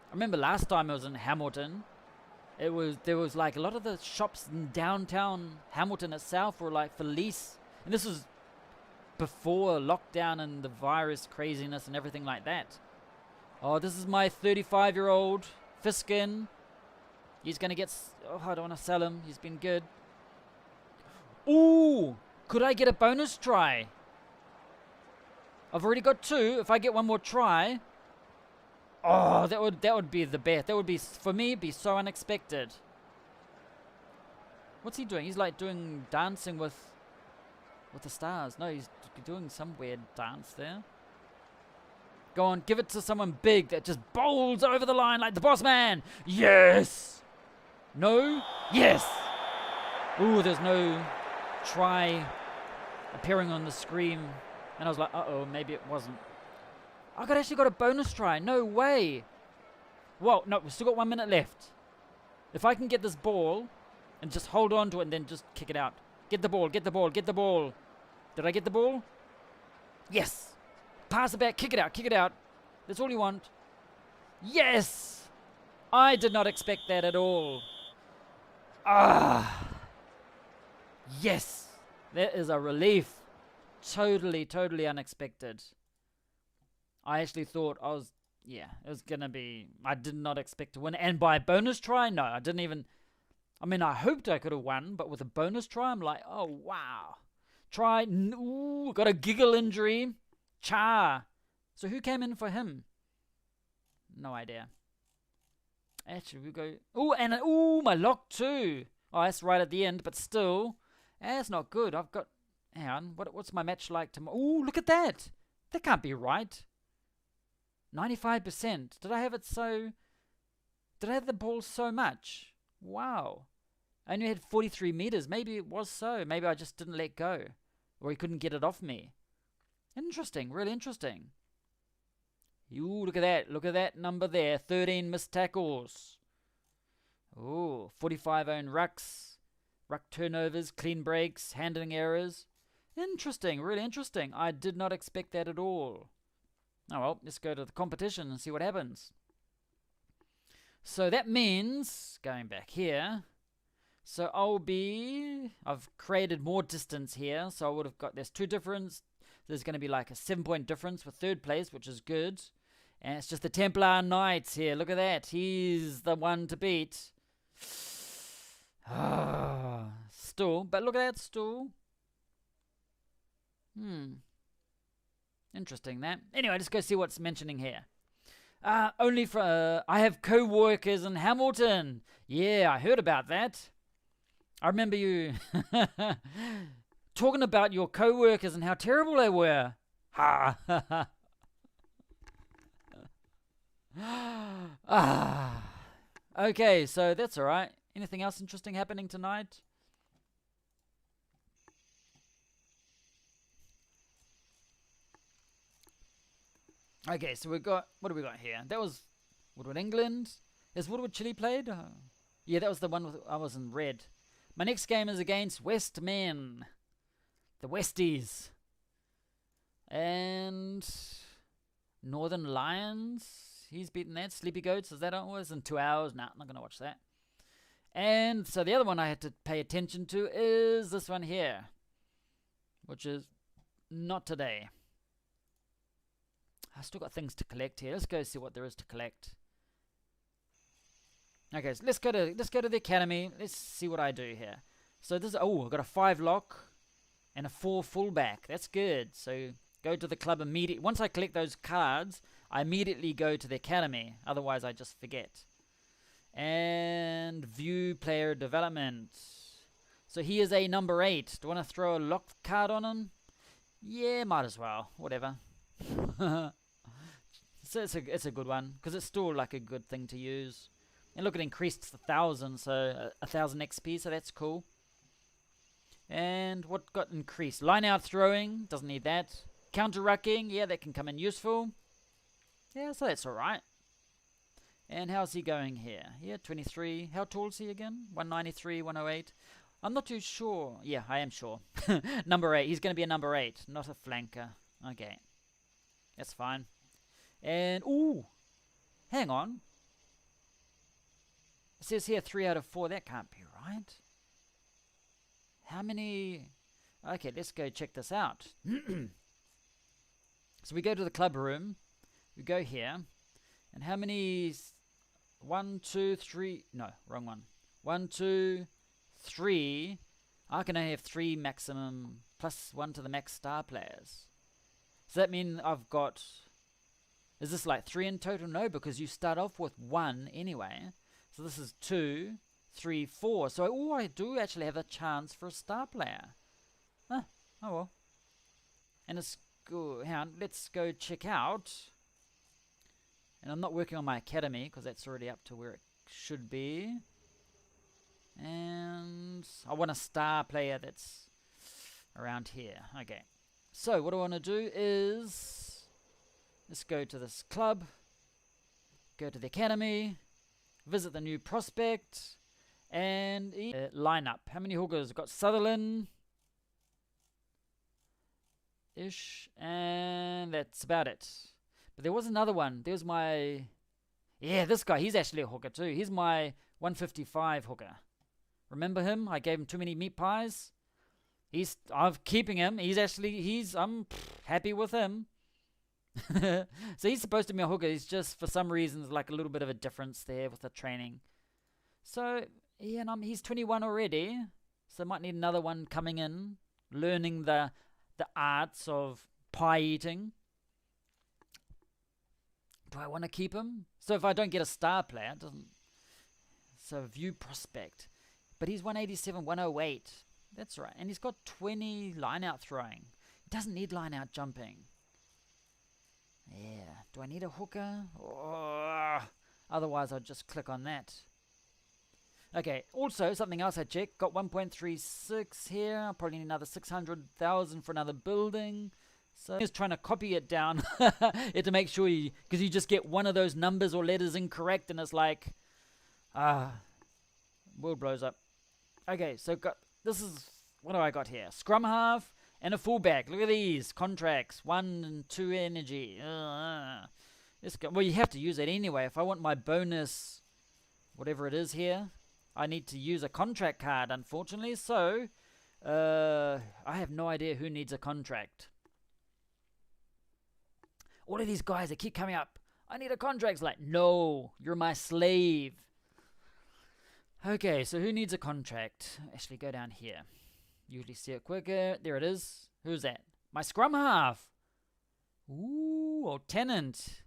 I remember last time I was in Hamilton. There was like a lot of the shops in downtown Hamilton itself were like for lease. And this was before lockdown and the virus craziness and everything like that. Oh, this is my 35-year-old Fiskin. He's going to get... Oh, I don't want to sell him. He's been good. Ooh! Could I get a bonus try? I've already got 2. If I get one more try... Oh, that would be the best. That would be, for me, be so unexpected. What's he doing? He's like doing dancing with the stars. No, he's doing some weird dance there. Go on, give it to someone big that just bowls over the line like the boss man. Yes! No? Yes! Ooh, there's no try appearing on the screen. And I was like, uh-oh, maybe it wasn't. I actually got a bonus try. No way. Well, no, we've still got 1 minute left. If I can get this ball and just hold on to it and then just kick it out. Get the ball, get the ball, get the ball. Did I get the ball? Yes. Pass it back, kick it out, kick it out. That's all you want. Yes. I did not expect that at all. Ah. Yes. That is a relief. Totally, totally unexpected. I actually thought it was going to be, I did not expect to win. And by bonus try, no, I didn't even, I hoped I could have won, but with a bonus try, I'm like, oh, wow. Try, ooh, got a giggle injury. Cha. So who came in for him? No idea. Actually, we go, my lock too. Oh, that's right at the end, but still, that's not good. I've got, hang on, what's my match like tomorrow? Ooh, look at that. That can't be right. 95%. Did I have the ball so much? Wow. I only had 43 meters. Maybe it was so. Maybe I just didn't let go. Or he couldn't get it off me. Interesting. Really interesting. Ooh, look at that. Look at that number there. 13 missed tackles. Ooh, 45 own rucks. Ruck turnovers, clean breaks, handling errors. Interesting. Really interesting. I did not expect that at all. Oh well, let's go to the competition and see what happens. So that means, going back here, so I've created more distance here, so I would have got, there's 2 difference. There's going to be like a 7-point difference for 3rd place, which is good. And it's just the Templar Knights here. Look at that. He's the one to beat. Still, but look at that still. Interesting that. Anyway, let's go see what's mentioning here. Only for I have co-workers in Hamilton. Yeah, I heard about that. I remember you talking about your co-workers and how terrible they were. Ha. Okay, so that's all right. Anything else interesting happening tonight? Okay, so we've got, what do we got here? That was Woodward, England. Is Woodward Chile played? Yeah, that was the one I was in red. My next game is against Westmen. The Westies. And Northern Lions. He's beaten that. Sleepy Goats, is that how it was? In 2 hours? Nah, I'm not going to watch that. And so the other one I had to pay attention to is this one here, which is not today. I still got things to collect here. Let's go see what there is to collect. Okay, so let's go to the academy. Let's see what I do here. So this, I've got a 5 lock and a 4 fullback. That's good. So go to the club immediately. Once I collect those cards, I immediately go to the academy. Otherwise, I just forget. And view player development. So he is a number 8. Do I want to throw a lock card on him? Yeah, might as well. Whatever. So it's a good one because it's still like a good thing to use. And look, it increased 1,000, so 1,000 XP, so that's cool. And what got increased? Line out throwing, doesn't need that. Counter rucking, yeah, that can come in useful. Yeah, so that's alright. And how's he going here? Yeah, 23. How tall is he again? 193, 108. I'm not too sure. Yeah, I am sure. Number 8. He's going to be a number 8, not a flanker. Okay. That's fine. And, hang on. It says here 3 out of 4. That can't be right. How many? Okay, let's go check this out. So we go to the club room. We go here. And how many? 1, 2, 3. No, wrong one. 1, 2, 3. I can only have 3 maximum plus 1 to the max star players. Does that mean I've got... Is this like 3 in total? No, because you start off with 1 anyway. So this is 2, 3, 4. So I do actually have a chance for a star player. Oh well. And it's good. Hang on, let's go check out. And I'm not working on my academy because that's already up to where it should be. And I want a star player that's around here. Okay. So what I want to do is let's go to this club, go to the academy, visit the new prospect, and line up. How many hookers? I've got Sutherland ish, and that's about it. But there was another one. There's my... Yeah, this guy. He's actually a hooker too. He's my 155 hooker. Remember him? I gave him too many meat pies. I'm keeping him. I'm happy with him. So he's supposed to be a hooker. He's just, for some reasons, like a little bit of a difference there with the training. So, yeah, and he's 21 already. So might need another one coming in, learning the arts of pie eating. Do I want to keep him? So if I don't get a star player, it doesn't... So view prospect. But he's 187, 108. That's right. And he's got 20 line-out throwing. He doesn't need line-out jumping. Yeah. Do I need a hooker? Otherwise, I'll just click on that. Okay. Also, something else I checked. Got 1.36 here. I'll probably need another 600,000 for another building. So just trying to copy it down to make sure because you just get one of those numbers or letters incorrect, and it's like, world blows up. Okay, so this is, what do I got here? Scrum half and a fullback. Look at these contracts, 1 and 2 energy. Well, you have to use it anyway. If I want my bonus, whatever it is here, I need to use a contract card, unfortunately. So I have no idea who needs a contract. All of these guys, they keep coming up. I need a contract. It's like, no, you're my slave. Okay, so who needs a contract? Actually, go down here. Usually see it quicker. There it is. Who's that? My scrum half. Ooh, Tenant.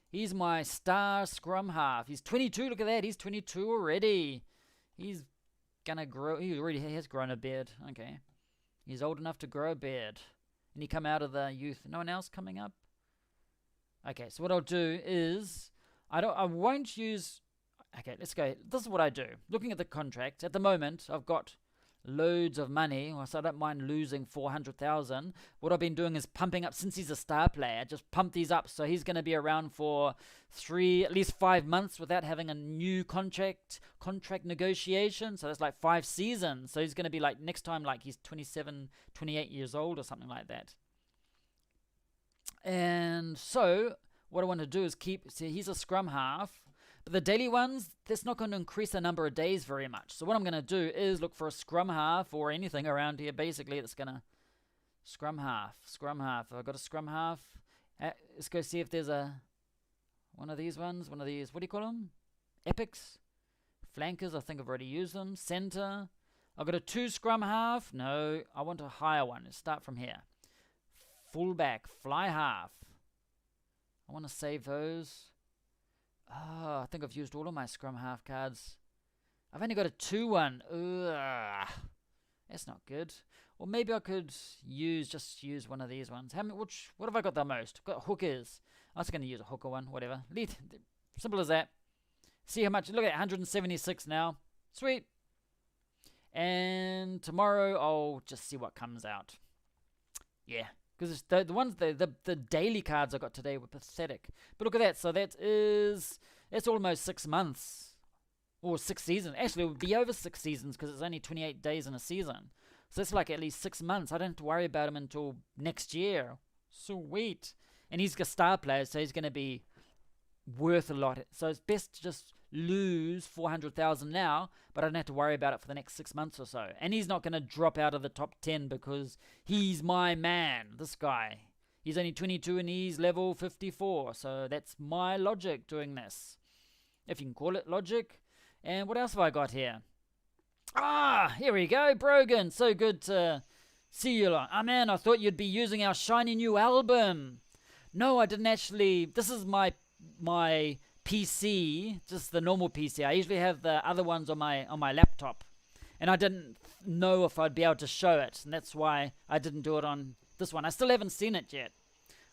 He's my star scrum half. He's 22. Look at that. He's 22 already. He's gonna grow. He already has grown a beard. Okay. He's old enough to grow a beard. And he come out of the youth. No one else coming up? Okay, so what I'll do is I won't use... Okay, let's go. This is what I do. Looking at the contract, at the moment, I've got loads of money, so I don't mind losing 400,000. What I've been doing is pumping up, since he's a star player, just pump these up, so he's going to be around for at least 5 months without having a new contract negotiation, so that's like 5 seasons. So he's going to be like, next time, like he's 27, 28 years old or something like that. And so, what I want to do is see, he's a scrum half. But the daily ones, that's not going to increase the number of days very much. So what I'm going to do is look for a scrum half or anything around here, basically, that's going to... Scrum half. I've got a scrum half. Let's go see if there's one of these ones. One of these, what do you call them? Epics? Flankers, I think I've already used them. Center. I've got a 2 scrum half. No, I want a higher one. Let's start from here. Fullback, fly half. I want to save those. Oh, I think I've used all of my scrum half cards. I've only got a 2-1. Ugh. That's not good. Or maybe I could just use one of these ones. What have I got the most? I've got hookers. I was going to use a hooker one, whatever. Simple as that. See how much. Look at that, 176 now. Sweet. And tomorrow I'll just see what comes out. Yeah. Because the ones, the daily cards I got today were pathetic. But look at that. So that's almost 6 months. Or 6 seasons. Actually, it would be over 6 seasons because it's only 28 days in a season. So that's like at least 6 months. I don't have to worry about him until next year. Sweet. And he's a star player, so he's going to be worth a lot. So it's best to just lose 400,000 now, but I don't have to worry about it for the next 6 months or so. And he's not going to drop out of the top 10 because he's my man, this guy. He's only 22 and he's level 54. So that's my logic doing this, if you can call it logic. And what else have I got here? Here we go, Brogan. So good to see you. Oh man, I thought you'd be using our shiny new album. No, I didn't actually. This is my PC, just the normal PC. I usually have the other ones on my laptop, and I didn't know if I'd be able to show it, and that's why I didn't do it on this one. I still haven't seen it yet.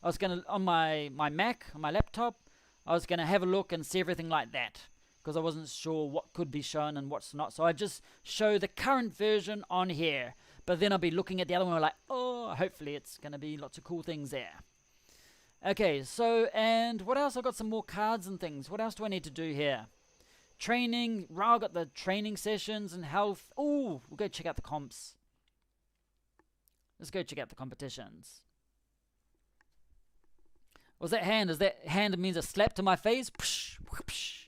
I was gonna on my Mac, on my laptop. I was gonna have a look and see everything like that, because I wasn't sure what could be shown and what's not. So I just show the current version on here. But then I'll be looking at the other one like, oh, hopefully it's going to be lots of cool things there. Okay, so, and what else? I've got some more cards and things. What else do I need to do here? Training. I've got the training sessions and health. Ooh, we'll go check out the comps. Let's go check out the competitions. What's that hand? Is that hand means a slap to my face? Psh, whoosh.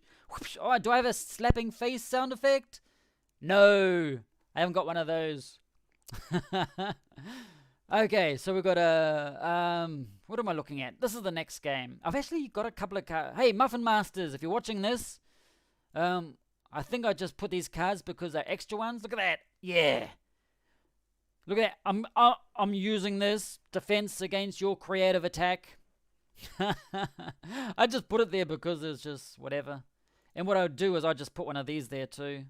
Oh, do I have a slapping face sound effect? No, I haven't got one of those. Okay, so we've got what am I looking at? This is the next game. I've actually got a couple of cards. Hey, Muffin Masters, if you're watching this, I think I just put these cards because they're extra ones. Look at that. Yeah. Look at that. I'm using this defense against your creative attack. I just put it there because it's just whatever. And what I would do is I just put one of these there too.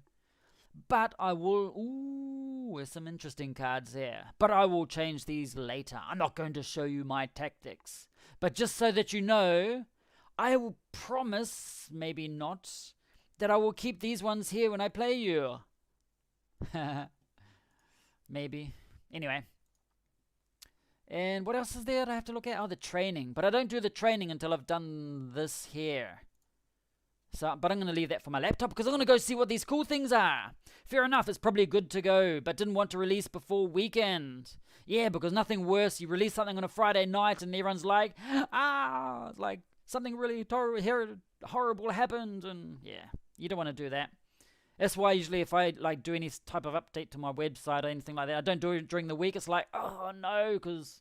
But I will... Ooh, there's some interesting cards there. But I will change these later. I'm not going to show you my tactics. But just so that you know, I will promise, maybe not, that I will keep these ones here when I play you. Maybe. Anyway. And what else is there that I have to look at? Oh, the training. But I don't do the training until I've done this here. So, but I'm going to leave that for my laptop because I'm going to go see what these cool things are. Fair enough, it's probably good to go, but didn't want to release before weekend. Yeah, because nothing worse. You release something on a Friday night and everyone's like, it's like something really horrible happened. And yeah, you don't want to do that. That's why usually if I like do any type of update to my website or anything like that, I don't do it during the week. It's like, oh no, because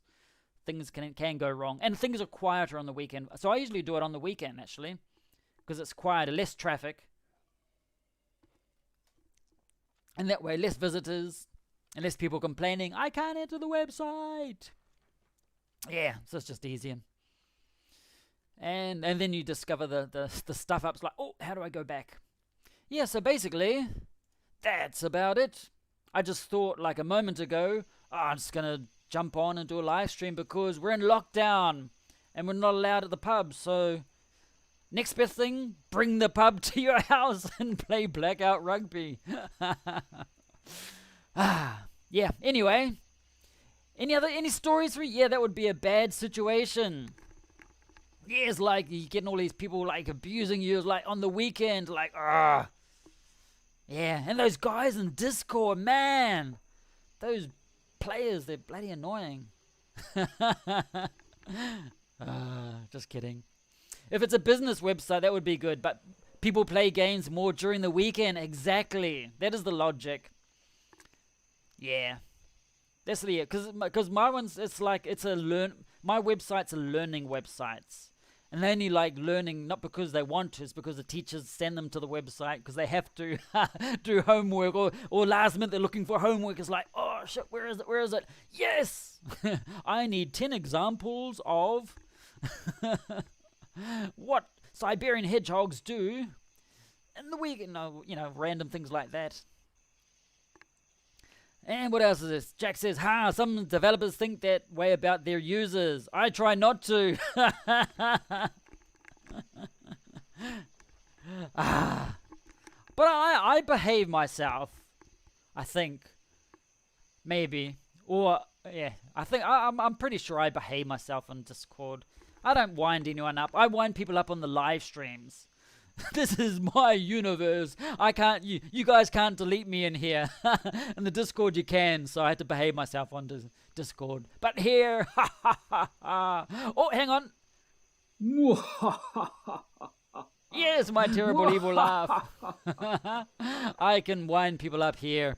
things can go wrong. And things are quieter on the weekend. So I usually do it on the weekend actually. Because it's quieter, less traffic. And that way, less visitors. And less people complaining, I can't enter the website. Yeah, so it's just easier. And then you discover the stuff up. It's like, oh, how do I go back? Yeah, so basically, that's about it. I just thought like a moment ago, I'm just going to jump on and do a live stream because we're in lockdown. And we're not allowed at the pub, so... Next best thing, bring the pub to your house and play Blackout Rugby. Yeah, anyway. Any stories for you? Yeah, that would be a bad situation. Yeah, it's like you're getting all these people like abusing you like on the weekend, like, Yeah, and those guys in Discord, man. Those players, they're bloody annoying. Just kidding. If it's a business website, that would be good. But People play games more during the weekend. Exactly. That is the logic. Yeah. That's the because my one's my website's a learning websites. And they only like learning not because they want to, it's because the teachers send them to the website because they have to do homework, or last minute they're looking for homework. It's like, oh shit, where is it? Yes! I need 10 examples of what Siberian hedgehogs do in the week. Random things like that. And what else is this? Jack says, some developers think that way about their users. I try not to. But I behave myself, I think. Maybe. Or, yeah, I think I'm pretty sure I behave myself on Discord. I don't wind anyone up. I wind people up on the live streams. This is my universe. You guys can't delete me in here. In the Discord you can, so I had to behave myself on Discord. But here, oh, hang on. Yes, my terrible evil laugh. I can wind people up here.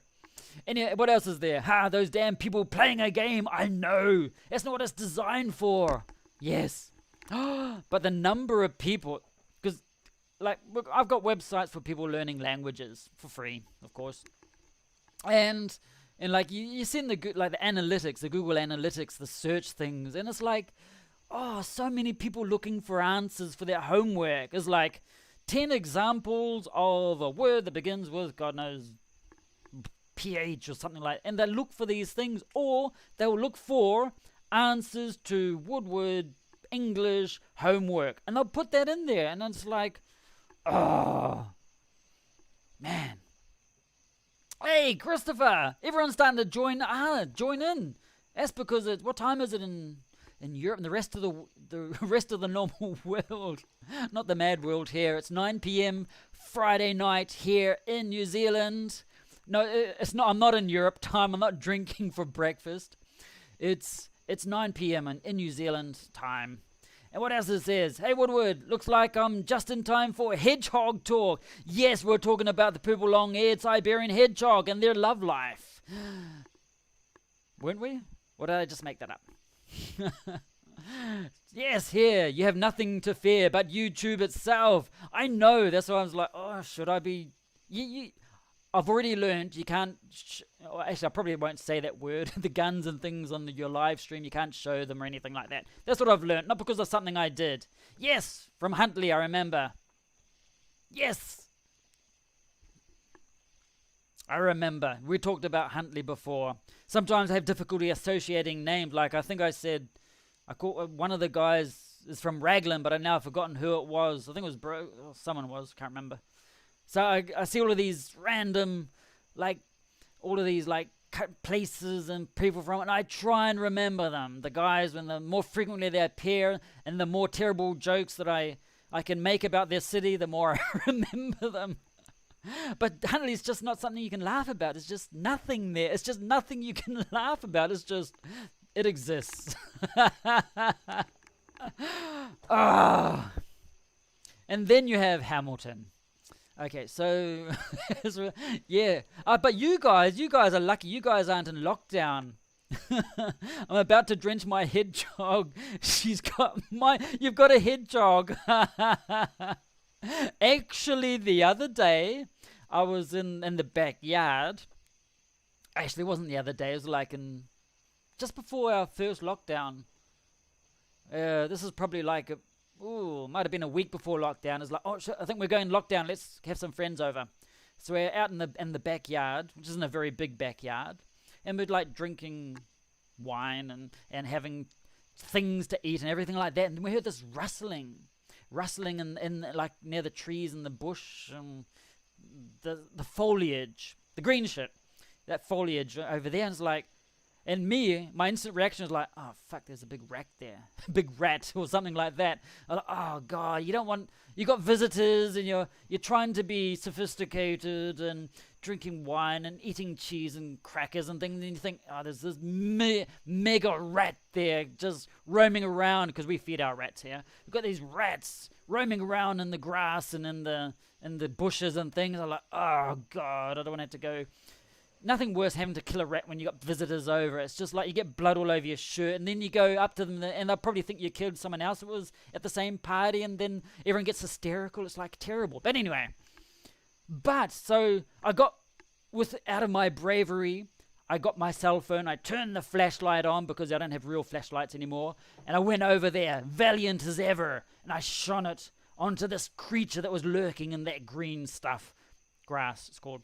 Anyway, what else is there? Those damn people playing a game. I know. That's not what it's designed for. Yes. But the number of people... Look, I've got websites for people learning languages for free, of course. And like you see in the analytics, the Google Analytics, the search things, and it's like, so many people looking for answers for their homework. It's like 10 examples of a word that begins with God knows PH or something like that. And they look for these things, or they'll look for answers to Woodward English homework, and they'll put that in there, and it's like, oh, man. Hey, Christopher! Everyone's starting to join in. That's because what time is it in Europe and the rest of the normal world? Not the mad world here. It's 9 p.m. Friday night here in New Zealand. No, it's not. I'm not in Europe time. I'm not drinking for breakfast. It's 9 p.m. in New Zealand time. And what else it says? Hey, Woodward, looks like I'm just in time for hedgehog talk. Yes, we're talking about the purple long-eared Siberian hedgehog and their love life. Weren't we? Or did I just make that up? Yes, here, you have nothing to fear but YouTube itself. I know, that's why I was like, should I be... I've already learned you can't... Actually, I probably won't say that word. The guns and things on your live stream, you can't show them or anything like that. That's what I've learned, not because of something I did. Yes, from Huntley, I remember. Yes! I remember. We talked about Huntley before. Sometimes I have difficulty associating names. Like, I think I said... I called one of the guys is from Raglan, but I've now forgotten who it was. I think it was someone was, can't remember. So I see all of these random, places and people from it, and I try and remember them. The guys, when the more frequently they appear, and the more terrible jokes that I can make about their city, the more I remember them. But Huntley's just not something you can laugh about. It's just nothing there. It's just nothing you can laugh about. It's just, it exists. And then you have Hamilton. Okay, so yeah, but you guys are lucky. You guys aren't in lockdown. I'm about to drench my hedgehog. You've got a hedgehog. Actually, the other day, I was in the backyard. Actually, it wasn't the other day. It was like just before our first lockdown. This is probably like might have been a week before lockdown. It's like, shit, I think we're going lockdown. Let's have some friends over. So we're out in the backyard, which isn't a very big backyard, and we're like drinking wine and having things to eat and everything like that. And we heard this rustling in like near the trees and the bush and the foliage, the green shit, that foliage over there. And it's like, and my instant reaction is like, oh fuck, there's a big rat there, big rat or something like that. I'm like, oh god, you got visitors and you're trying to be sophisticated and drinking wine and eating cheese and crackers and things, and then you think, oh, there's this mega rat there just roaming around, because we feed our rats here. We've got these rats roaming around in the grass and in the bushes and things. I'm like, oh God, I don't want to have to go. Nothing worse having to kill a rat when you got visitors over. It's just like you get blood all over your shirt, and then you go up to them and they'll probably think you killed someone else that was at the same party, and then everyone gets hysterical. It's like terrible. But anyway, so I got, out of my bravery, I got my cell phone, I turned the flashlight on because I don't have real flashlights anymore, and I went over there, valiant as ever, and I shone it onto this creature that was lurking in that green stuff. Grass, it's called.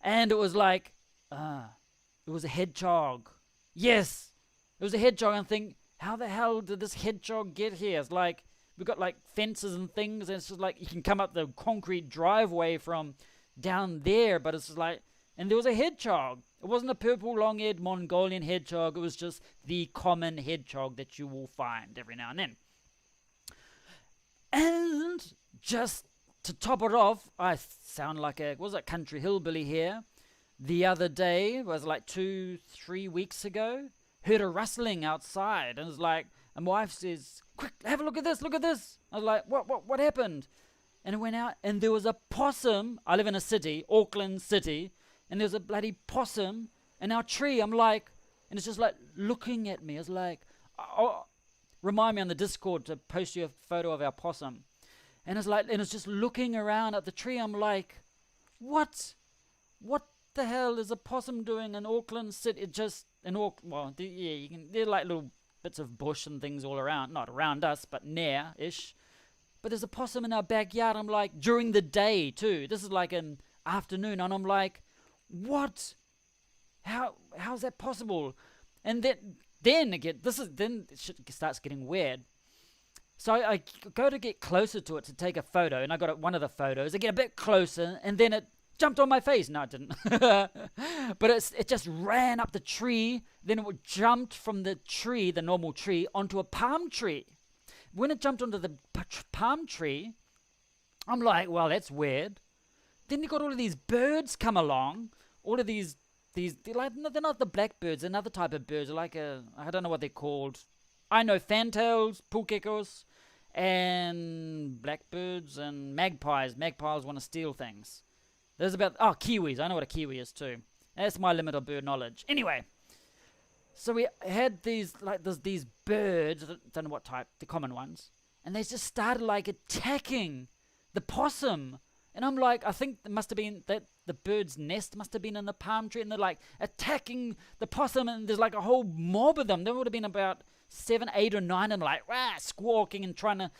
And it was like, it was a hedgehog. Yes, it was a hedgehog. And I think, how the hell did this hedgehog get here? It's like, we've got like fences and things, and it's just like you can come up the concrete driveway from down there, but it's just like, and there was a hedgehog. It wasn't a purple long-eared Mongolian hedgehog. It was just the common hedgehog that you will find every now and then. And just to top it off, I sound like a country hillbilly here. The other day, it was like 2-3 weeks ago, heard a rustling outside, and it was like, and my wife says, quick, have a look at this. I was like, what happened? And I went out, and there was a possum. I live in a city, Auckland City, and there was a bloody possum in our tree. I'm like, and it's just like looking at me. It's like, oh, remind me on the Discord to post you a photo of our possum. And it's like, and it's just looking around at the tree. I'm like, what the hell is a possum doing in Auckland City? It just, in Auckland, well, you can, they're like little bits of bush and things all around, not around us, but near-ish. But there's a possum in our backyard. I'm like, during the day too. This is like an afternoon, and I'm like, what? How's that possible? And then again, then shit starts getting weird. So I go to get closer to it to take a photo, and I got one of the photos. I get a bit closer, and then it jumped on my face. No, it didn't. But it just ran up the tree. Then it jumped from the tree, the normal tree, onto a palm tree. When it jumped onto the palm tree, I'm like, well, that's weird. Then you got all of these birds come along. All of these they're not the blackbirds. They're another type of birds. They're like I don't know what they're called. I know fantails, poolgeckos, and blackbirds and magpies. Magpies want to steal things. There's kiwis. I know what a kiwi is too. That's my limit of bird knowledge. Anyway, so we had these birds. I don't know what type, the common ones, and they just started like attacking the possum. And I'm like, I think it must have been that the bird's nest must have been in the palm tree, and they're like attacking the possum, and there's like a whole mob of them. There would have been about 7, 8, or 9, and like squawking and trying to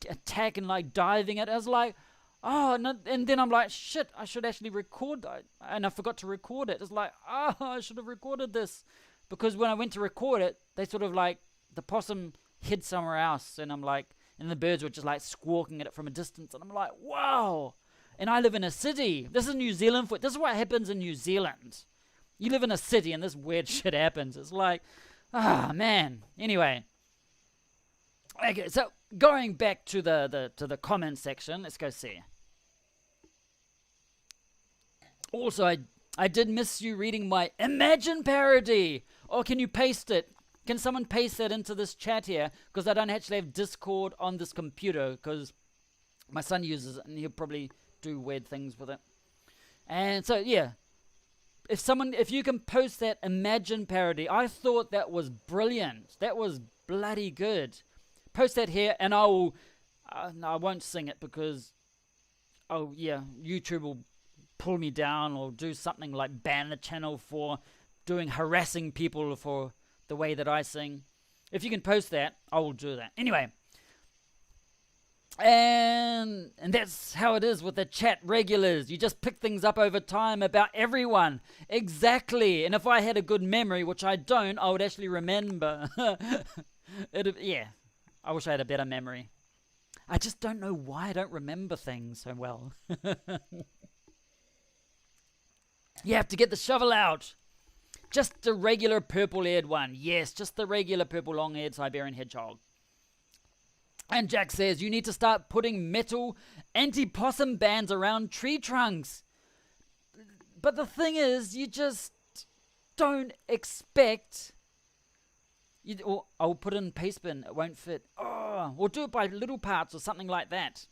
attack and like diving it. I was like, oh, no, and then I'm like, shit, I should actually record that, and I forgot to record it. It's like, oh, I should have recorded this, because when I went to record it, they sort of like, the possum hid somewhere else, and I'm like, and the birds were just like squawking at it from a distance, and I'm like, wow. And I live in a city. This is New Zealand. This is what happens in New Zealand. You live in a city and this weird shit happens. It's like, man. Anyway. Okay, so going back to the comment section, let's go see. Also, I did miss you reading my Imagine parody. Or can you paste it? Can someone paste that into this chat here? Because I don't actually have Discord on this computer, because my son uses it and he'll probably do weird things with it. And so yeah, if you can post that Imagine parody, I thought that was brilliant. That was bloody good. Post that here, and I will no, I won't sing it, because YouTube will pull me down or do something like ban the channel for doing harassing people for the way that I sing. If you can post that, I will do that. Anyway, and that's how it is with the chat regulars. You just pick things up over time about everyone. Exactly. And if I had a good memory, which I don't, I would actually remember. I wish I had a better memory. I just don't know why I don't remember things so well. You have to get the shovel out. Just the regular purple-eared one. Yes, just the regular purple long-eared Siberian Hedgehog. And Jack says, you need to start putting metal anti-possum bands around tree trunks. But the thing is, you just don't expect. Or I'll put in pastebin, it won't fit. Oh, or do it by little parts or something like that.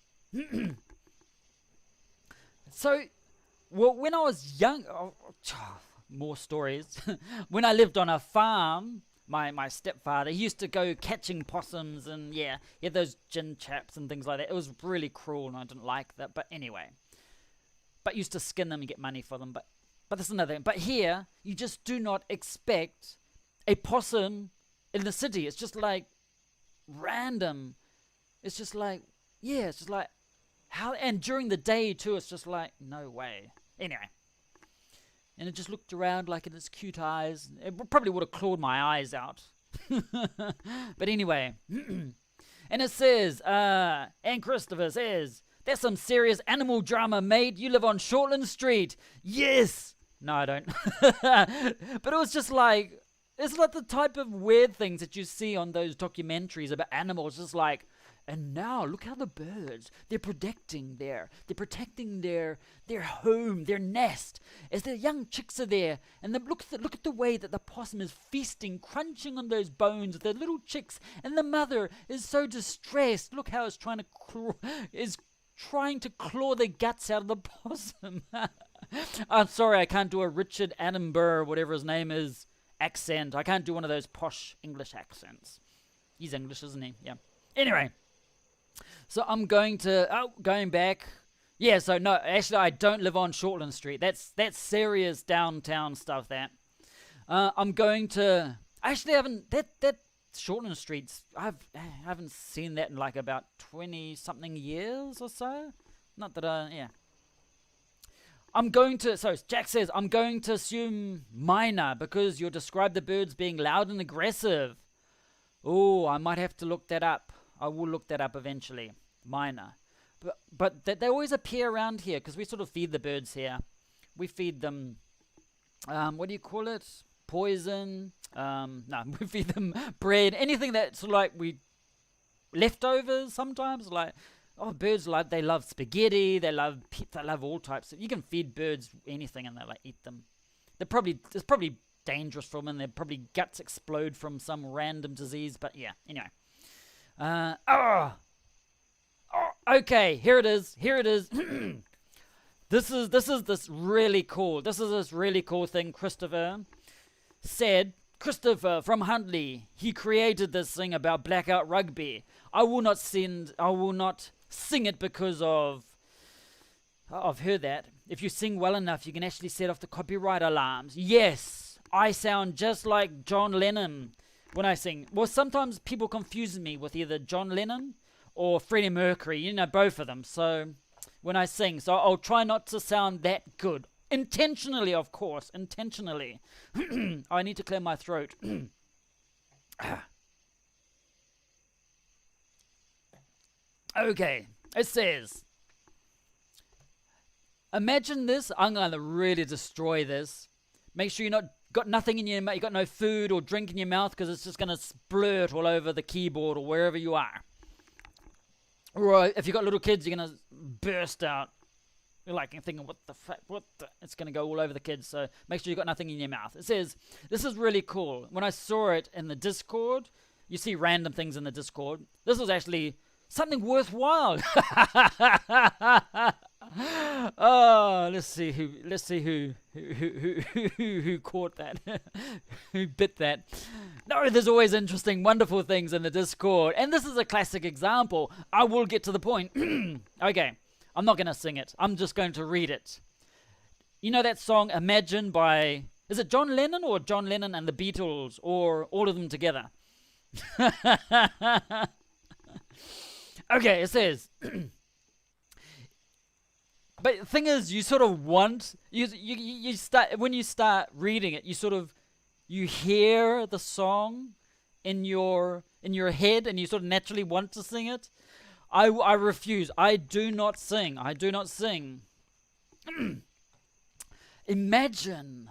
So, well, when I was young, more stories. When I lived on a farm, my stepfather, he used to go catching possums and he had those gin chaps and things like that. It was really cruel and I didn't like that. But anyway, used to skin them and get money for them. But that's another thing. But here, you just do not expect a possum in the city. It's just like random. It's just like, it's just like, how? And during the day too, it's just like, no way. Anyway. And it just looked around like in its cute eyes. It probably would have clawed my eyes out. But anyway. And it says, and Christopher says, there's some serious animal drama, mate. You live on Shortland Street. Yes. No, I don't. But it was just like, it's like the type of weird things that you see on those documentaries about animals. Just like, and now look how the birds, they're protecting their home, their nest, as their young chicks are there. And look at the way that the possum is feasting, crunching on those bones of their little chicks. And the mother is so distressed. Look how it's trying to claw the guts out of the possum. I'm sorry, I can't do a Richard Attenborough, whatever his name is, accent. I can't do one of those posh English accents. He's English, isn't he? Yeah. Anyway. So I'm going back. Yeah, so no, actually I don't live on Shortland Street. That's serious downtown stuff, that. I'm going to, actually I haven't, that Shortland Street, I haven't seen that in like about 20 something years or so. Not that I'm going to, so Jack says, I'm going to assume minor because you described the birds being loud and aggressive. Oh, I might have to look that up. I will look that up eventually. Minor. But they always appear around here because we sort of feed the birds here. We feed them, what do you call it? Poison. No, we feed them bread. Anything that's like leftovers sometimes. Like, birds they love spaghetti. They love all types. You can feed birds anything and they eat them. It's probably dangerous for them and their probably guts explode from some random disease. But yeah, anyway. Okay, here it is. This is this really cool thing Christopher said. Christopher from Huntley, he created this thing about Blackout Rugby. I will not sing it because I've heard that. If you sing well enough, you can actually set off the copyright alarms. Yes, I sound just like John Lennon when I sing. Well, sometimes people confuse me with either John Lennon or Freddie Mercury, both of them. So when I sing, so I'll try not to sound that good. Intentionally, of course, intentionally. I need to clear my throat. Okay, it says, imagine this. I'm going to really destroy this. Make sure you're not got nothing in your mouth, you got no food or drink in your mouth because it's just going to splurt all over the keyboard or wherever you are. Or if you've got little kids, you're going to burst out. You're like thinking, what the fuck, it's going to go all over the kids. So make sure you've got nothing in your mouth. It says, this is really cool. When I saw it in the Discord, you see random things in the Discord. This was actually something worthwhile. Oh, let's see who caught that, who bit that. No, there's always interesting, wonderful things in the Discord, and this is a classic example. I will get to the point. Okay, I'm not going to sing it. I'm just going to read it. You know that song Imagine by, is it John Lennon or John Lennon and the Beatles, or all of them together? Okay, it says, but the thing is, you sort of want, you start, when you start reading it, you hear the song in your head, and you sort of naturally want to sing it. I refuse. I do not sing. Imagine.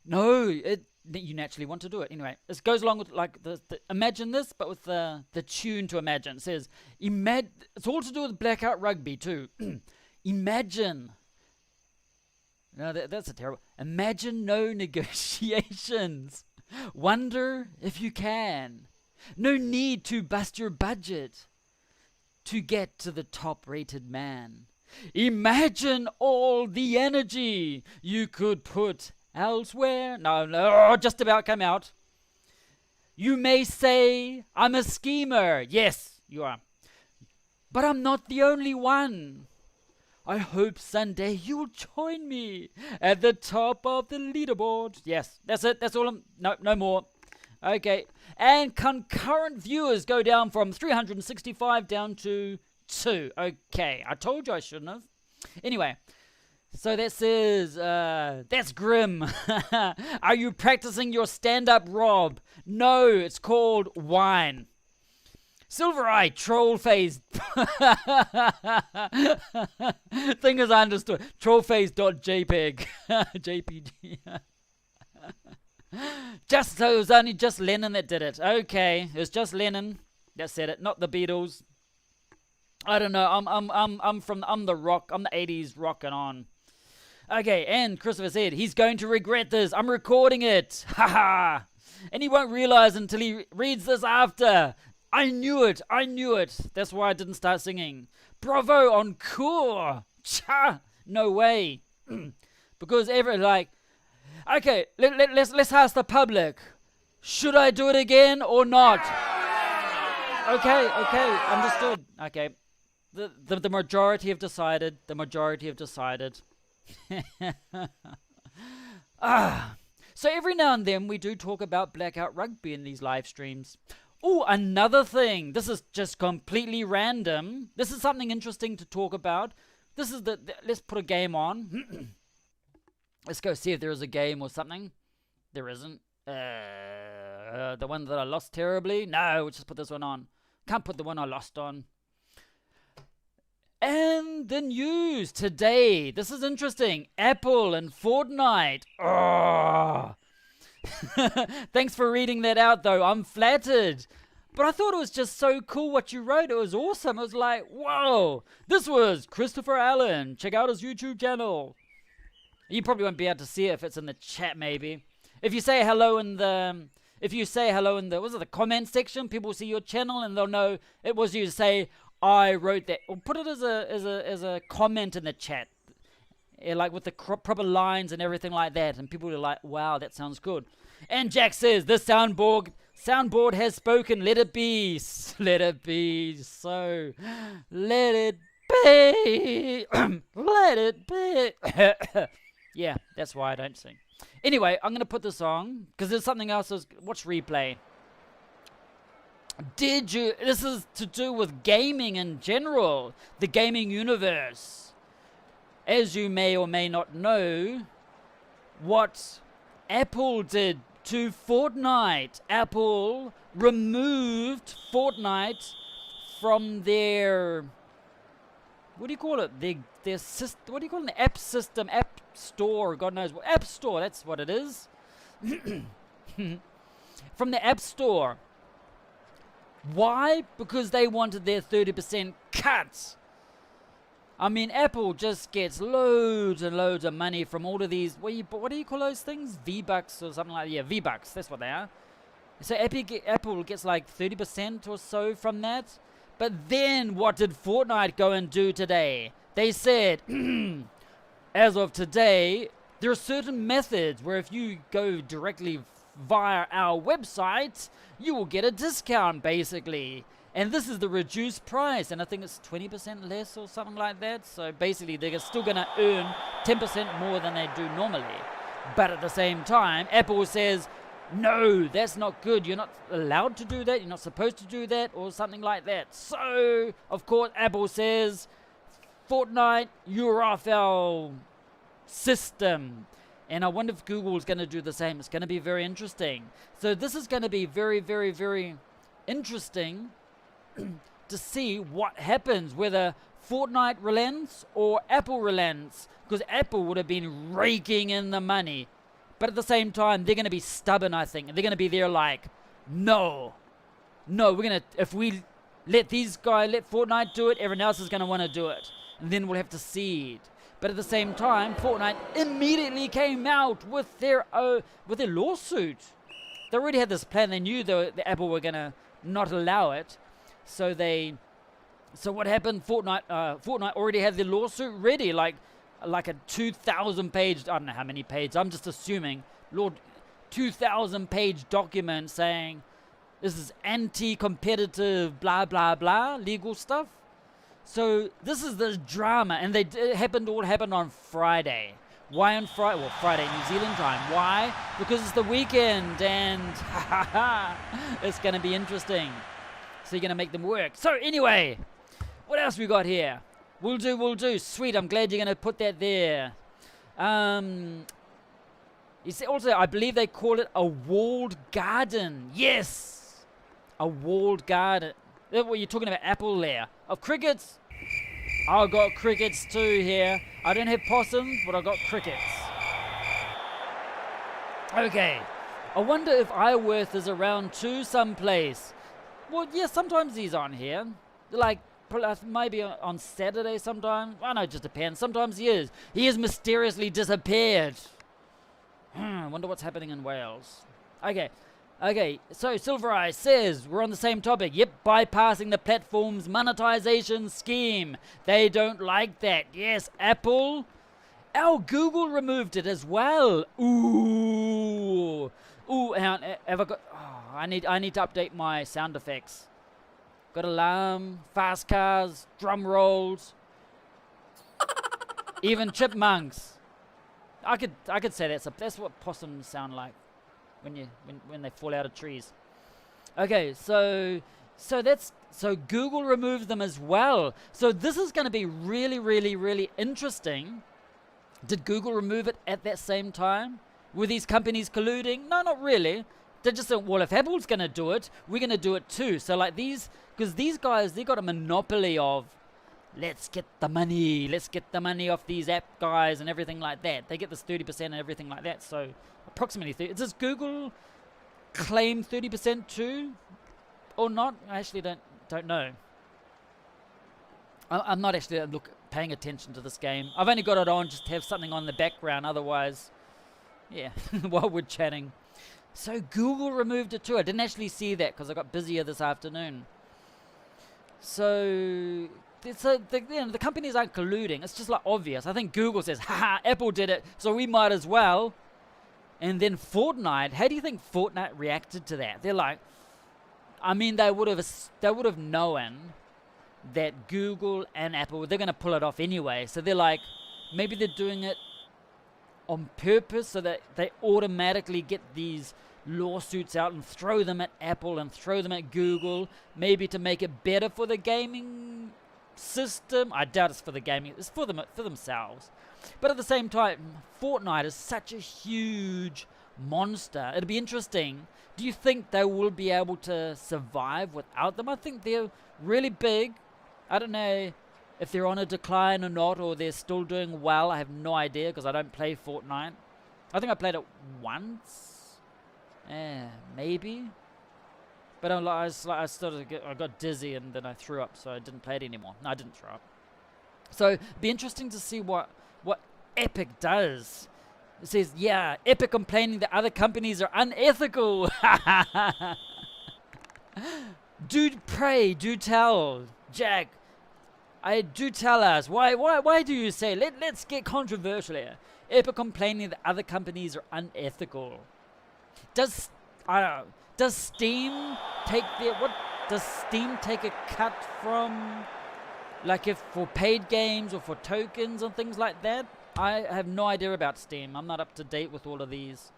No, you naturally want to do it. Anyway, this goes along with like the imagine this, but with the tune to imagine. It says, it's all to do with Blackout Rugby too. Imagine No, that's a terrible. Imagine no negotiations. Wonder if you can. No need to bust your budget to get to the top-rated man. Imagine all the energy you could put elsewhere. No, just about came out. You may say I'm a schemer. Yes, you are. But I'm not the only one. I hope someday you'll join me at the top of the leaderboard. Yes, that's it. That's all. No more. Okay. And concurrent viewers go down from 365 down to 2. Okay. I told you I shouldn't have. Anyway. So that says, that's grim. Are you practicing your stand-up, Rob? No, it's called wine. Silver Eye Trollface. Thing is, I understood. Trollface.jpg. JPG. So it was only just Lennon that did it. Okay, it was just Lennon that said it, not the Beatles. I don't know. I'm the rock. I'm the 80s rocking on. Okay, and Christopher said he's going to regret this. I'm recording it. Haha. And he won't realize until he reads this after. I knew it. That's why I didn't start singing. Bravo, encore. Cha. No way. Because okay, let's ask the public. Should I do it again or not? Okay, understood. Okay. The majority have decided. So every now and then we do talk about Blackout Rugby in these live streams. Oh, another thing. This is just completely random. This is something interesting to talk about. This is let's put a game on. Let's go see if there is a game or something. There isn't. The one that I lost terribly. No, we'll just put this one on. Can't put the one I lost on. And the news today. This is interesting. Apple and Fortnite. Oh. Thanks for reading that out, though. I'm flattered. But I thought it was just so cool what you wrote. It was awesome. It was like, whoa. This was Christopher Allen. Check out his YouTube channel. You probably won't be able to see it if it's in the chat, maybe. If you say hello in the... the comment section, people will see your channel and they'll know it was you to say, I wrote that. Or put it as a comment in the chat. Like with the proper lines and everything like that. And people are like, wow, that sounds good. And Jack says, the soundboard has spoken. Let it be. Let it be. So, let it be. Let it be. Yeah, that's why I don't sing. Anyway, I'm going to put this on. Because there's something else. Watch replay. This is to do with gaming in general. The gaming universe. As you may or may not know, what Apple did to Fortnite. Apple removed Fortnite from their, what do you call it? Their system, what do you call it? The app system, app store, God knows what. App store, that's what it is. From the app store. Why? Because they wanted their 30% cut. I mean, Apple just gets loads and loads of money from all of these, what do you call those things? V-Bucks or something like that. Yeah, V-Bucks, that's what they are. So Apple gets like 30% or so from that. But then what did Fortnite go and do today? They said, as of today, there are certain methods where if you go directly via our website, you will get a discount, basically. And this is the reduced price, and I think it's 20% less or something like that. So basically, they're still going to earn 10% more than they do normally. But at the same time, Apple says, no, that's not good. You're not allowed to do that. You're not supposed to do that, or something like that. So, of course, Apple says, Fortnite, you're off our system. And I wonder if Google's going to do the same. It's going to be very interesting. So this is going to be very, very, very interesting to see what happens, whether Fortnite relents or Apple relents, because Apple would have been raking in the money, but at the same time they're going to be stubborn, I think, and they're going to be there like, no, we're going to, if we let Fortnite do it, everyone else is going to want to do it, and then we'll have to cede. But at the same time, Fortnite immediately came out with their lawsuit. They already had this plan. They knew the Apple were gonna not allow it. So what happened? Fortnite already had the lawsuit ready, like a 2,000 page. I don't know how many pages. I'm just assuming. 2,000 page document saying this is anti-competitive, blah blah blah, legal stuff. So this is the drama, and all happened on Friday. Why on Friday? Well, Friday New Zealand time. Why? Because it's the weekend, and it's gonna be interesting. So you're gonna make them work. So anyway, what else we got here? Will do. Sweet. I'm glad you're gonna put that there. You see, also, I believe they call it a walled garden. Yes, a walled garden. What you're talking about, Apple there. Of crickets. I've got crickets too here. I don't have possums, but I've got crickets. Okay. I wonder if Iworth is around too someplace. Well, yeah, sometimes he's on here. Like, maybe on Saturday sometime. I know, it just depends. Sometimes he is. He has mysteriously disappeared. I wonder what's happening in Wales. Okay, so Silver Eye says, we're on the same topic. Yep, bypassing the platform's monetization scheme. They don't like that. Yes, Apple. Google removed it as well. Ooh, hang on, have I got... Oh, I need to update my sound effects. Got alarm, fast cars, drum rolls, even chipmunks. I could say that's what possums sound like when they fall out of trees. Okay, so Google removes them as well. So this is going to be really, really, really interesting. Did Google remove it at that same time? Were these companies colluding? No, not really. They just said, well, if Apple's going to do it, we're going to do it too. So like because these guys, they got a monopoly of, let's get the money off these app guys and everything like that. They get this 30% and everything like that. So approximately 30. Does Google claim 30% too, or not? I actually don't know. I'm not actually paying attention to this game. I've only got it on just to have something on the background. Otherwise, yeah, while we're chatting. So Google removed it too. I didn't actually see that because I got busier this afternoon. So the companies aren't colluding. It's just like obvious. I think Google says, haha, Apple did it, so we might as well. And then Fortnite, how do you think Fortnite reacted to that? They're like, I mean, they would have known that Google and Apple, they're going to pull it off anyway. So they're like, maybe they're doing it on purpose so that they automatically get these lawsuits out and throw them at Apple and throw them at Google, maybe to make it better for the gaming system. I doubt it's for the gaming. It's for themselves. But at the same time, Fortnite is such a huge monster. It'll be interesting. Do you think they will be able to survive without them? I think they're really big. I don't know if they're on a decline or not, or they're still doing well. I have no idea because I don't play Fortnite. I think I played it once. Maybe. But I got dizzy and then I threw up, so I didn't play it anymore. No, I didn't throw up. So it'd be interesting to see what Epic does. It says, yeah, Epic complaining that other companies are unethical. Do tell, Jack. Do tell us. Why do you say, let's get controversial here. Epic complaining that other companies are unethical. Does Steam take a cut from, like, if for paid games or for tokens and things like that? I have no idea about Steam. I'm not up to date with all of these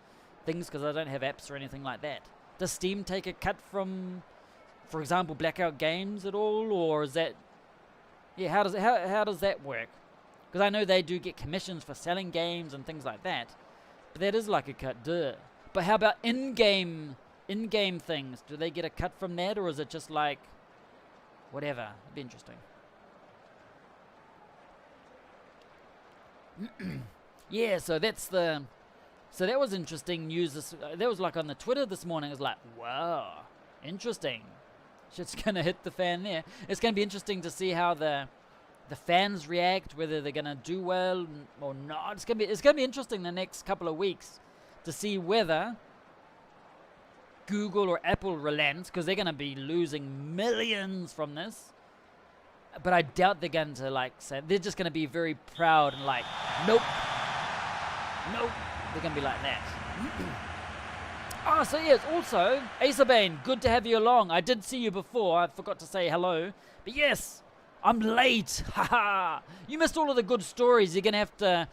things because I don't have apps or anything like that. Does Steam take a cut from, for example, Blackout games at all, or is that? Yeah, how does that work? Because I know they do get commissions for selling games and things like that, but that is like a cut, duh. But how about in-game things? Do they get a cut from that, or is it just like whatever? It'd be interesting. Yeah, so that was interesting news. That was like on the Twitter this morning. It was like, wow, interesting. Shit's gonna hit the fan there. It's gonna be interesting to see how the the fans react, whether they're gonna do well or not. It's gonna be interesting the next couple of weeks to see whether Google or Apple relents, because they're gonna be losing millions from this. But I doubt they're going to like say, they're just gonna be very proud and like, nope. They're gonna be like that. So yes, also, Acebane, good to have you along. I did see you before, I forgot to say hello. But yes, I'm late. Haha. You missed all of the good stories. You're gonna have to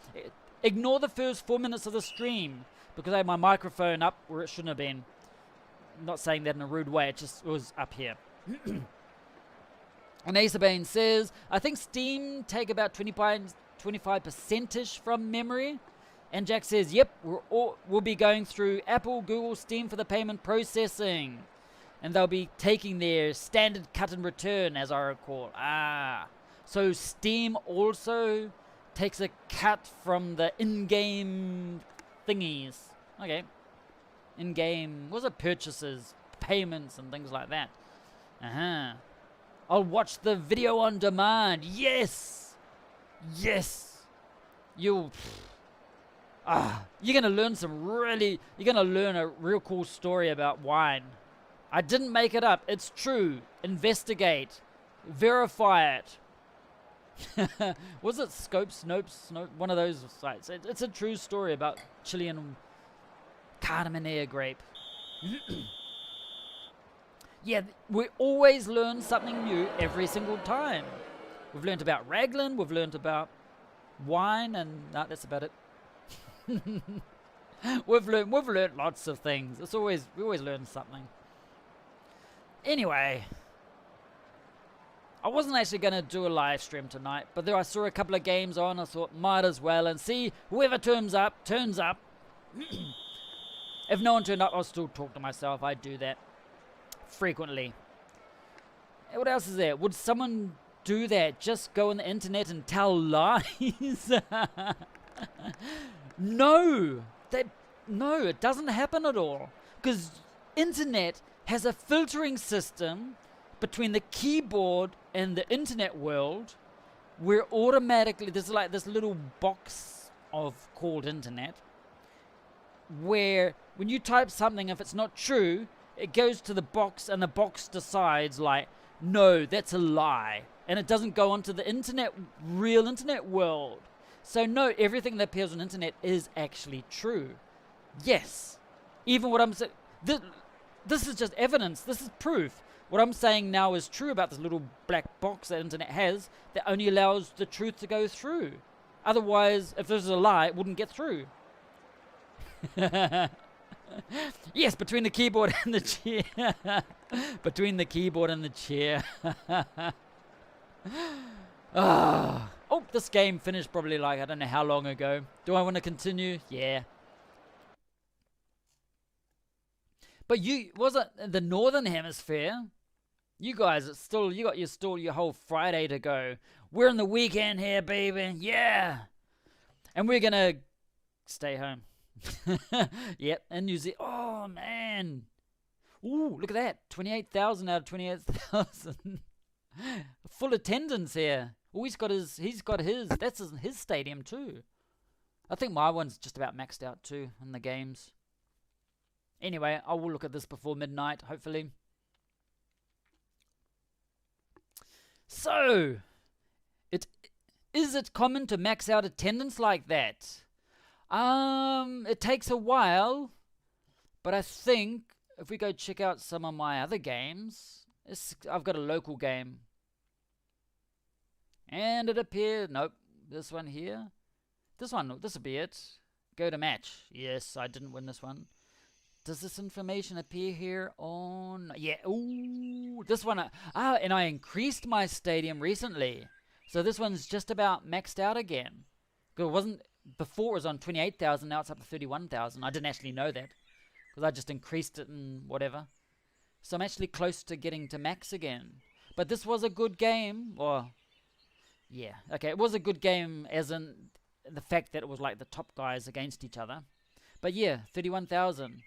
ignore the first 4 minutes of the stream because I had my microphone up where it shouldn't have been. I'm not saying that in a rude way, it was up here. And Acebane says, I think Steam take about 25%ish from memory. And Jack says, yep, we'll be going through Apple, Google, Steam for the payment processing. And they'll be taking their standard cut and return, as I recall. So Steam also takes a cut from the in-game thingies. Okay. In-game, what's it, purchases, payments, and things like that. I'll watch the video on demand. Yes! You're gonna learn you're gonna learn a real cool story about wine. I didn't make it up. It's true. Investigate. Verify it. Was it Snope? One of those sites. It's a true story about Chilean Carmenere grape. Yeah, we always learn something new every single time. We've learned about Raglan, we've learned about wine, and that's about it. We've learned lots of things. We always learn something. Anyway, I wasn't actually going to do a live stream tonight, but there I saw a couple of games on. I thought might as well and see whoever turns up. If no one turned up, I'll still talk to myself. I do that frequently. What else is there? Would someone do that? Just go on the internet and tell lies? No, it doesn't happen at all. Because internet has a filtering system between the keyboard and the internet world, where automatically there's like this little box called internet, where when you type something, if it's not true, it goes to the box, and the box decides like, no, that's a lie, and it doesn't go onto the real internet world. So no, everything that appears on internet is actually true. Yes. Even what I'm saying, this is just evidence. This is proof. What I'm saying now is true about this little black box that internet has that only allows the truth to go through. Otherwise, if this is a lie, it wouldn't get through. Yes, between the keyboard and the chair. Between the keyboard and the chair. Oh, this game finished probably like, I don't know how long ago. Do I want to continue? Yeah. But was it the Northern Hemisphere? You guys, you got your whole Friday to go. We're in the weekend here, baby. Yeah. And we're going to stay home. Yep, in New Zealand. Oh, man. Ooh, look at that. 28,000 out of 28,000. Full attendance here. Oh, he's got his, that's his stadium too. I think my one's just about maxed out too in the games. Anyway, I will look at this before midnight, hopefully. So, is it common to max out attendance like that? It takes a while, but I think if we go check out some of my other games, I've got a local game. And it appeared, nope, this one here. This will be it. Go to match. Yes, I didn't win this one. Does this information appear here on? Yeah, ooh, this one. And I increased my stadium recently. So this one's just about maxed out again. It wasn't, before it was on 28,000, now it's up to 31,000. I didn't actually know that because I just increased it and whatever. So I'm actually close to getting to max again. But this was a good game. Well, yeah, okay, it was a good game as in the fact that it was like the top guys against each other. But yeah, 31,000.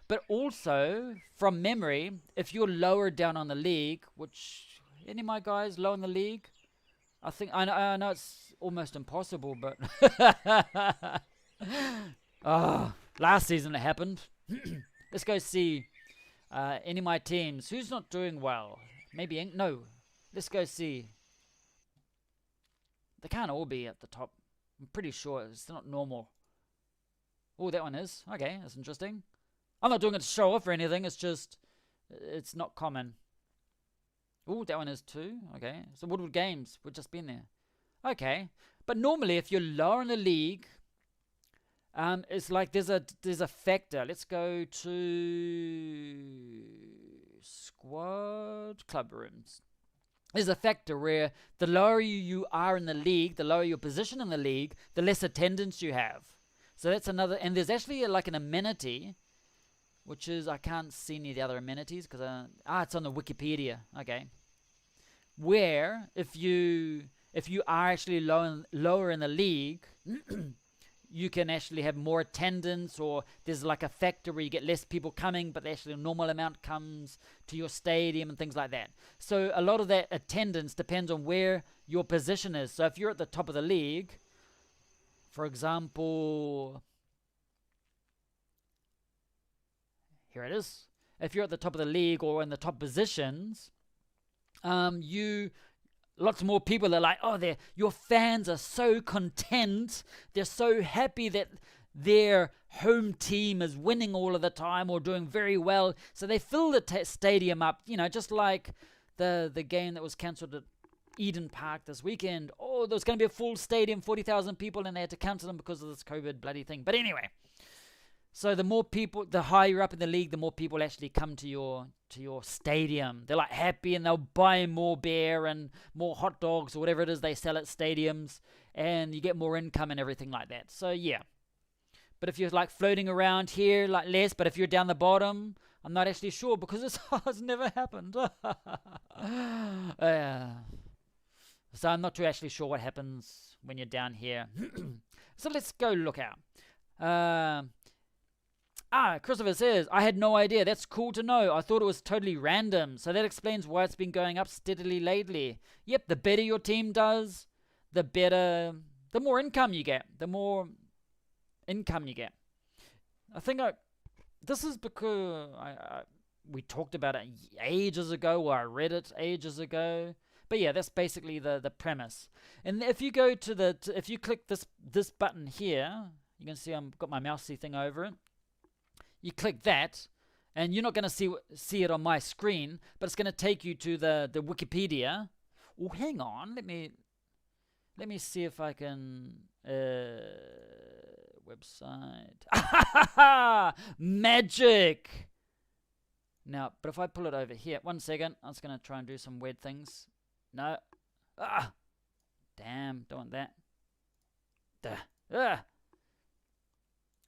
But also, from memory, if you're lower down on the league, which, any of my guys low in the league? I know it's almost impossible, but last season it happened. Let's go see any of my teams. Who's not doing well? Maybe no. Let's go see. They can't all be at the top. I'm pretty sure it's not normal. Oh, that one is. Okay, that's interesting. I'm not doing it to show off or anything. It's just, it's not common. Oh, that one is too. Okay, so Woodward Games. We've just been there. Okay, but normally if you're lower in the league, it's like there's a factor. Let's go to squad club rooms. There's a factor where the lower you are in the league, the lower your position in the league, the less attendance you have. So that's another, and there's actually like an amenity, which is, I can't see any of the other amenities because it's on the Wikipedia. Okay, where if you are actually lower in the league, you can actually have more attendance, or there's like a factor where you get less people coming, but actually a normal amount comes to your stadium and things like that. So a lot of that attendance depends on where your position is. So if you're at the top of the league, for example, here it is. If you're at the top of the league or in the top positions, lots more people are like, your fans are so content. They're so happy that their home team is winning all of the time or doing very well. So they fill the stadium up, just like the game that was cancelled at Eden Park this weekend. Oh, there was going to be a full stadium, 40,000 people, and they had to cancel them because of this COVID bloody thing. But anyway, so the more people, the higher you're up in the league, the more people actually come to your stadium. They're like happy, and they'll buy more beer and more hot dogs or whatever it is they sell at stadiums, and you get more income and everything like that. So yeah. But if you're like floating around here, like less, but if you're down the bottom, I'm not actually sure because it's never happened. So I'm not too actually sure what happens when you're down here. So let's go look out. Christopher says, I had no idea. That's cool to know. I thought it was totally random. So that explains why it's been going up steadily lately. Yep, the better your team does, the more income you get. The more income you get. I think this is because we talked about it ages ago, or I read it ages ago. But yeah, that's basically the premise. And if you go to if you click this button here, you can see I've got my mousey thing over it. You click that, and you're not going to see it on my screen, but it's going to take you to the Wikipedia. Oh, hang on, let me see if I can website. Magic. Now, but if I pull it over here, 1 second, I'm just going to try and do some weird things. No. Damn, don't want that.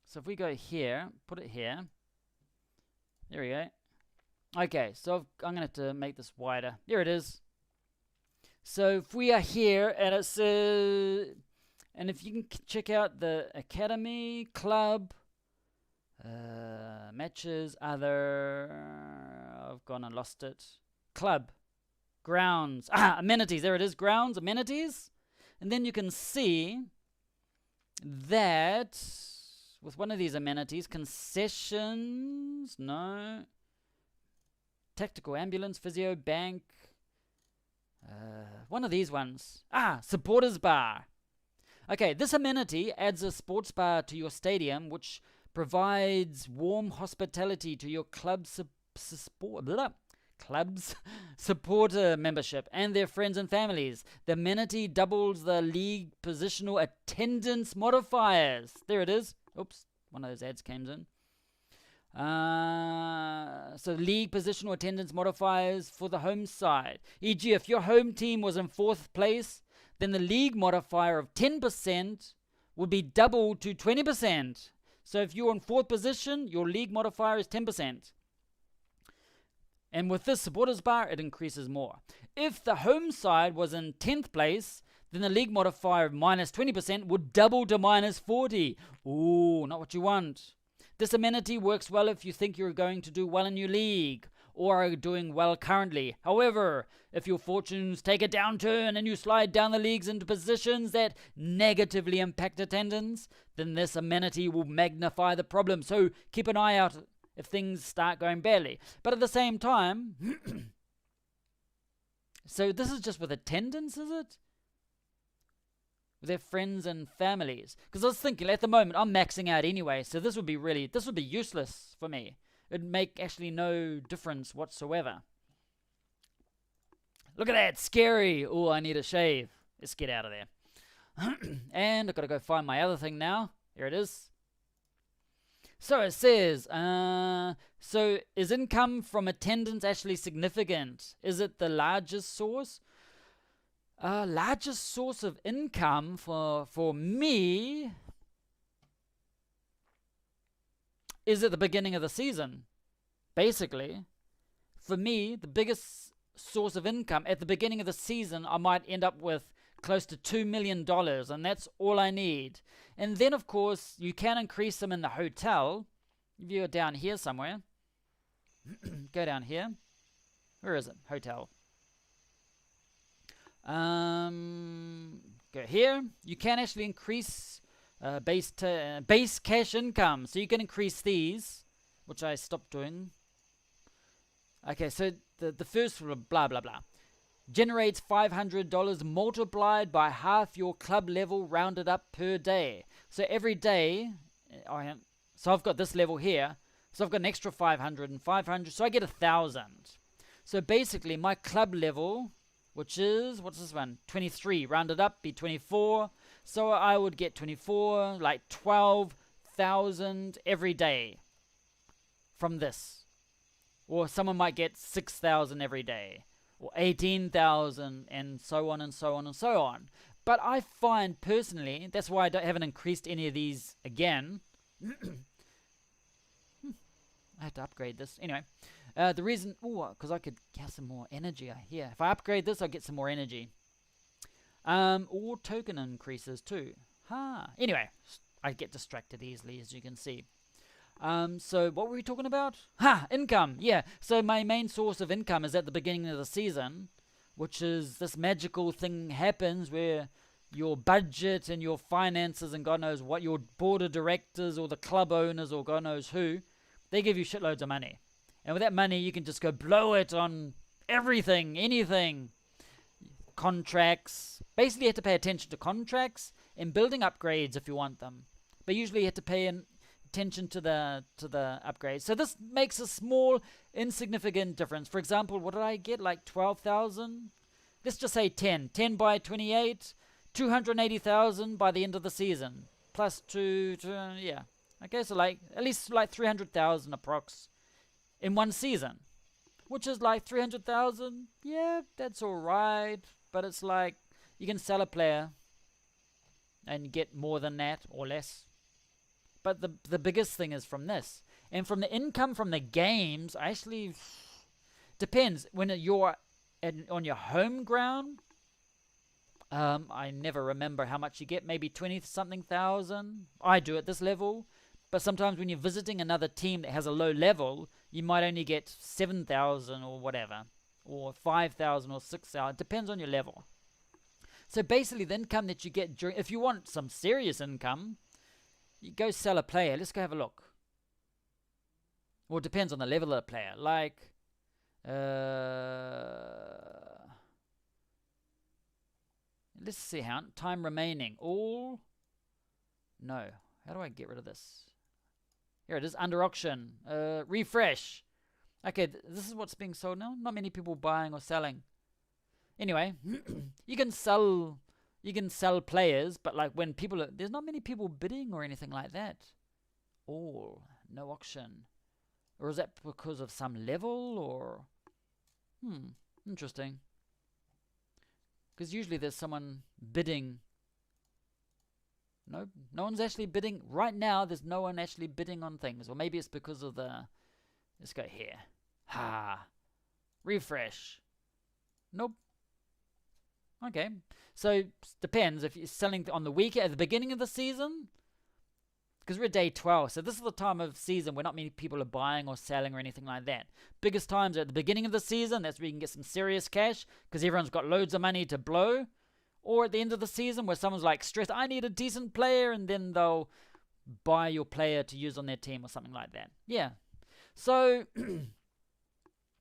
So if we go here, put it here. There we go. Okay, so I'm going to have to make this wider. Here it is. So if we are here, and it says, and if you can check out the academy, club, matches, other, I've gone and lost it. Club, grounds, amenities, there it is, grounds, amenities. And then you can see that with one of these amenities, concessions, no, tactical ambulance, physio, bank, one of these ones, supporters bar. Okay, this amenity adds a sports bar to your stadium, which provides warm hospitality to your club's supporter membership and their friends and families. The amenity doubles the league positional attendance modifiers. There it is. Oops, one of those ads came in. So league positional attendance modifiers for the home side. E.g., if your home team was in 4th place, then the league modifier of 10% would be doubled to 20%. So if you're in 4th position, your league modifier is 10%. And with this supporters bar, it increases more. If the home side was in 10th place, then the league modifier of minus 20% would double to minus 40. Ooh, not what you want. This amenity works well if you think you're going to do well in your league, or are doing well currently. However, if your fortunes take a downturn and you slide down the leagues into positions that negatively impact attendance, then this amenity will magnify the problem. So keep an eye out if things start going badly. But at the same time, so this is just with attendance, is it? With their friends and families. Because I was thinking, at the moment, I'm maxing out anyway, so this would be useless for me. It'd make actually no difference whatsoever. Look at that, scary. Oh, I need a shave. Let's get out of there. And I've got to go find my other thing now. Here it is. So it says, so is income from attendance actually significant? Is it the largest source? Largest source of income for me is at the beginning of the season. Basically, for me, the biggest source of income at the beginning of the season, I might end up with close to $2 million, and that's all I need. And then, of course, you can increase them in the hotel. If you're down here somewhere, go down here. Where is it? Hotel. Go here. You can actually increase base cash income. So you can increase these, which I stopped doing. Okay, so the first blah, blah, blah. Generates $500 multiplied by half your club level rounded up per day. So every day, so I've got this level here. So I've got an extra 500 and 500. So I get 1,000. So basically my club level, which is, what's this one? 23. Rounded up, be 24. So I would get 24, like 12,000 every day from this. Or someone might get 6,000 every day. Or 18,000, and so on and so on and so on. But I find personally, that's why I haven't increased any of these again. I have to upgrade this. Anyway, the reason, because I could get some more energy here. If I upgrade this, I'll get some more energy. Or token increases too. Anyway, I get distracted easily, as you can see. So what were we talking about? Income. Yeah. So my main source of income is at the beginning of the season, which is this magical thing happens where your budget and your finances and God knows what, your board of directors or the club owners or God knows who, they give you shitloads of money. And with that money, you can just go blow it on everything, anything. Contracts. Basically, you have to pay attention to contracts and building upgrades if you want them. But usually you have to pay attention to the upgrades. So this makes a small, insignificant difference. For example, what did I get? Like 12,000? Let's just say 10. 10 by 28, 280,000 by the end of the season. Plus yeah. Okay, so like at least like 300,000 approx in one season. Which is like 300,000. Yeah, that's alright. But it's like you can sell a player and get more than that or less. But the biggest thing is from this. And from the income from the games, actually depends. When you're on your home ground, I never remember how much you get. Maybe 20-something thousand. I do at this level. But sometimes when you're visiting another team that has a low level, you might only get 7,000 or whatever. Or 5,000 or 6,000. Depends on your level. So basically the income that you get during, if you want some serious income, you go sell a player. Let's go have a look. Well, it depends on the level of the player. Like, let's see how time remaining. All, no. How do I get rid of this? Here it is, under auction. Refresh. Okay, this is what's being sold now. Not many people buying or selling. Anyway, you can sell players, but like when people there's not many people bidding or anything like that. Oh, no auction. Or is that because of some level or interesting. Because usually there's someone bidding. No one's actually bidding right now. There's no one actually bidding on things, or maybe it's because of the. Let's go here. Refresh. Nope. Okay, so depends if you're selling on the weekend at the beginning of the season. because we're at day 12, so this is the time of season where not many people are buying or selling or anything like that. Biggest times are at the beginning of the season. That's where you can get some serious cash because everyone's got loads of money to blow. Or at the end of the season where someone's like stressed, I need a decent player, and then they'll buy your player to use on their team or something like that. Yeah. So,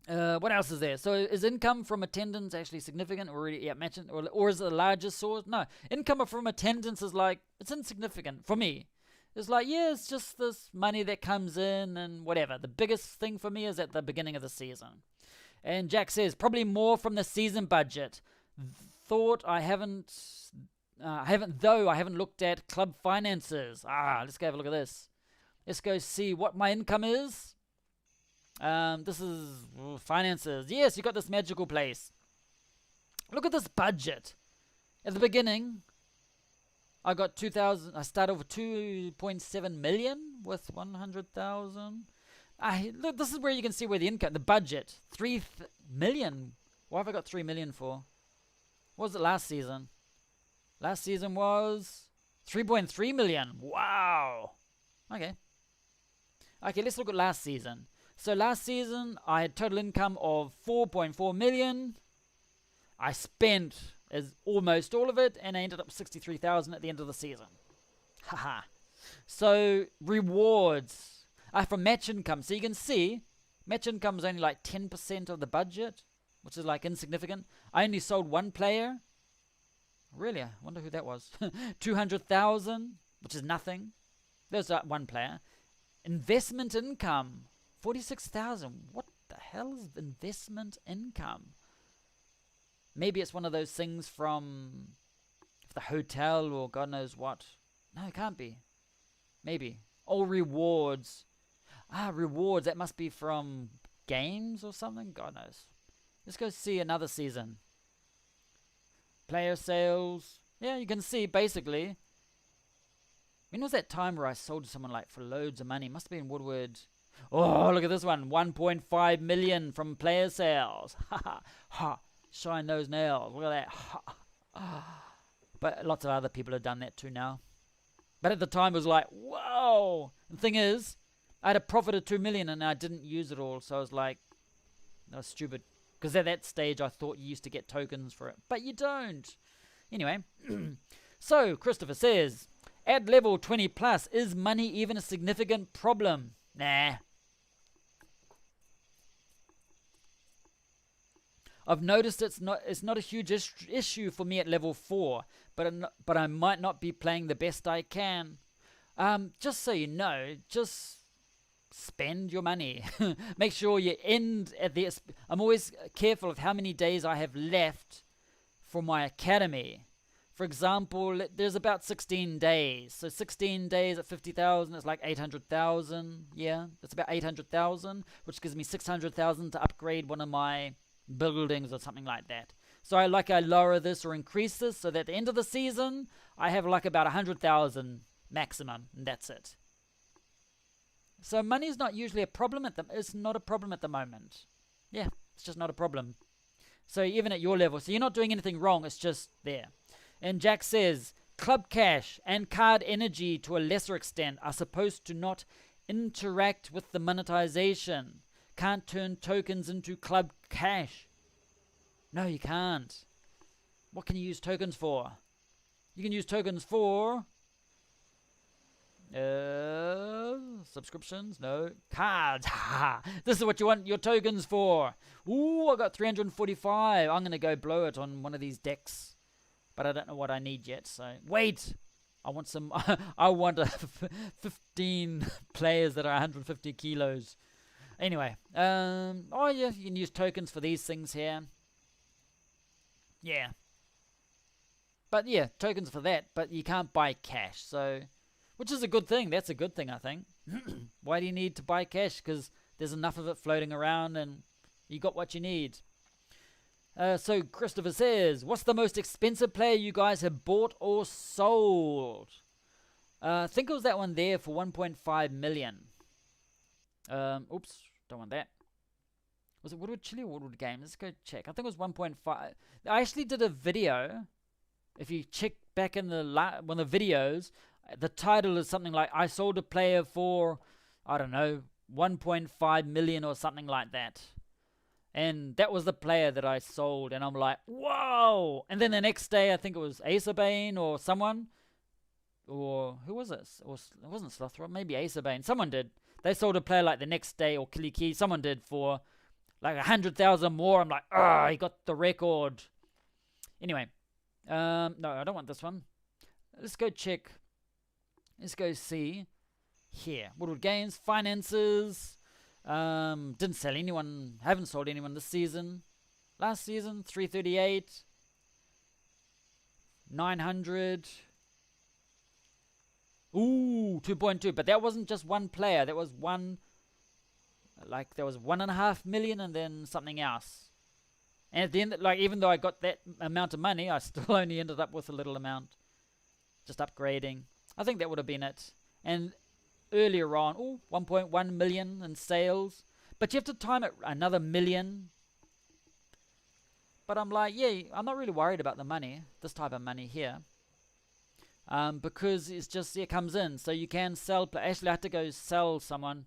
what else is there? So, is income from attendance actually significant? Already, mentioned. Or is it the largest source? No. Income from attendance is like, it's insignificant for me. It's like, yeah, it's just this money that comes in and whatever. The biggest thing for me is at the beginning of the season. And Jack says, probably more from the season budget. I haven't looked at club finances. Let's go have a look at this. Let's go see what my income is. This is finances. Yes, you got this magical place. Look at this budget. At the beginning, I got 2,000. I started with 2.7 million with 100,000. Look, this is where you can see where the income, the budget, 3 million. Why have I got 3 million for? What was it last season? Last season was 3.3 million. Wow. Okay, let's look at last season. So last season, I had total income of 4.4 million. I spent almost all of it, and I ended up 63,000 at the end of the season. Haha. So rewards from match income. So you can see match income is only like 10% of the budget, which is like insignificant. I only sold one player. Really? I wonder who that was. 200,000, which is nothing. There's one player. Investment income, 46,000. What the hell is investment income? Maybe it's one of those things from the hotel or God knows what. No, it can't be. Maybe. Oh, rewards. Rewards. That must be from games or something. God knows. Let's go see another season. Player sales. Yeah, you can see basically. When was that time where I sold to someone like for loads of money? Must have been Woodward. Oh, look at this one. 1.5 million from player sales. Ha. Shine those nails. Look at that. But lots of other people have done that too now. But at the time it was like, whoa. The thing is, I had a profit of 2 million and I didn't use it all. So I was like, that was stupid. Because at that stage I thought you used to get tokens for it. But you don't. Anyway. So Christopher says, at level 20 plus, is money even a significant problem? Nah. I've noticed it's not a huge issue for me at level 4, but I might not be playing the best I can. Just so you know, just spend your money. Make sure you end at the... I'm always careful of how many days I have left for my academy. For example, there's about 16 days. So 16 days at 50,000 is like 800,000. Yeah, that's about 800,000, which gives me 600,000 to upgrade one of my buildings or something like that. So I lower this or increase this so that at the end of the season I have like about 100,000 maximum, and that's it. So money is not usually a problem it's not a problem at the moment. Yeah, it's just not a problem. So even at your level, so you're not doing anything wrong, it's just there. And Jack says, club cash and card energy to a lesser extent are supposed to not interact with the monetization. Can't turn tokens into club cash. No, you can't. What can you use tokens for? You can use tokens for subscriptions. No, cards. This is what you want your tokens for. Ooh, I got 345. I'm gonna go blow it on one of these decks, but I don't know what I need yet. So wait. I want some. I want 15 players that are 150 kilos. Anyway, oh yeah, you can use tokens for these things here. Yeah. But yeah, tokens for that, but you can't buy cash, so, which is a good thing. That's a good thing, I think. Why do you need to buy cash? Because there's enough of it floating around and you got what you need. So Christopher says, what's the most expensive player you guys have bought or sold? I think it was that one there for 1.5 million. Oops, don't want that. Was it Woodward Chili or Woodward Game? Let's go check. I think it was 1.5. I actually did a video. If you check back in one of the videos, The title is something like, I sold a player for, I don't know, 1.5 million or something like that. And that was the player that I sold. And I'm like, whoa. And then the next day, I think it was Acerbane or someone. Or who was it? Or it wasn't Slothrop, maybe Acerbane. Someone did. They sold a player like the next day, or Kiliki. Someone did for like 100,000 more. I'm like, he got the record. Anyway, no, I don't want this one. Let's go check. Let's go see here. Woodward Games, finances. Didn't sell anyone. Haven't sold anyone this season. Last season, 338. 900. Ooh, 2.2. But that wasn't just one player. That was one. Like, there was 1.5 million and then something else. And at the end, like, even though I got that amount of money, I still only ended up with a little amount. Just upgrading. I think that would have been it. And earlier on, 1.1 million in sales. But you have to time it another million. But I'm like, yeah, I'm not really worried about the money. This type of money here. Because it's just, it comes in. So you can sell. Actually, I have to go sell someone.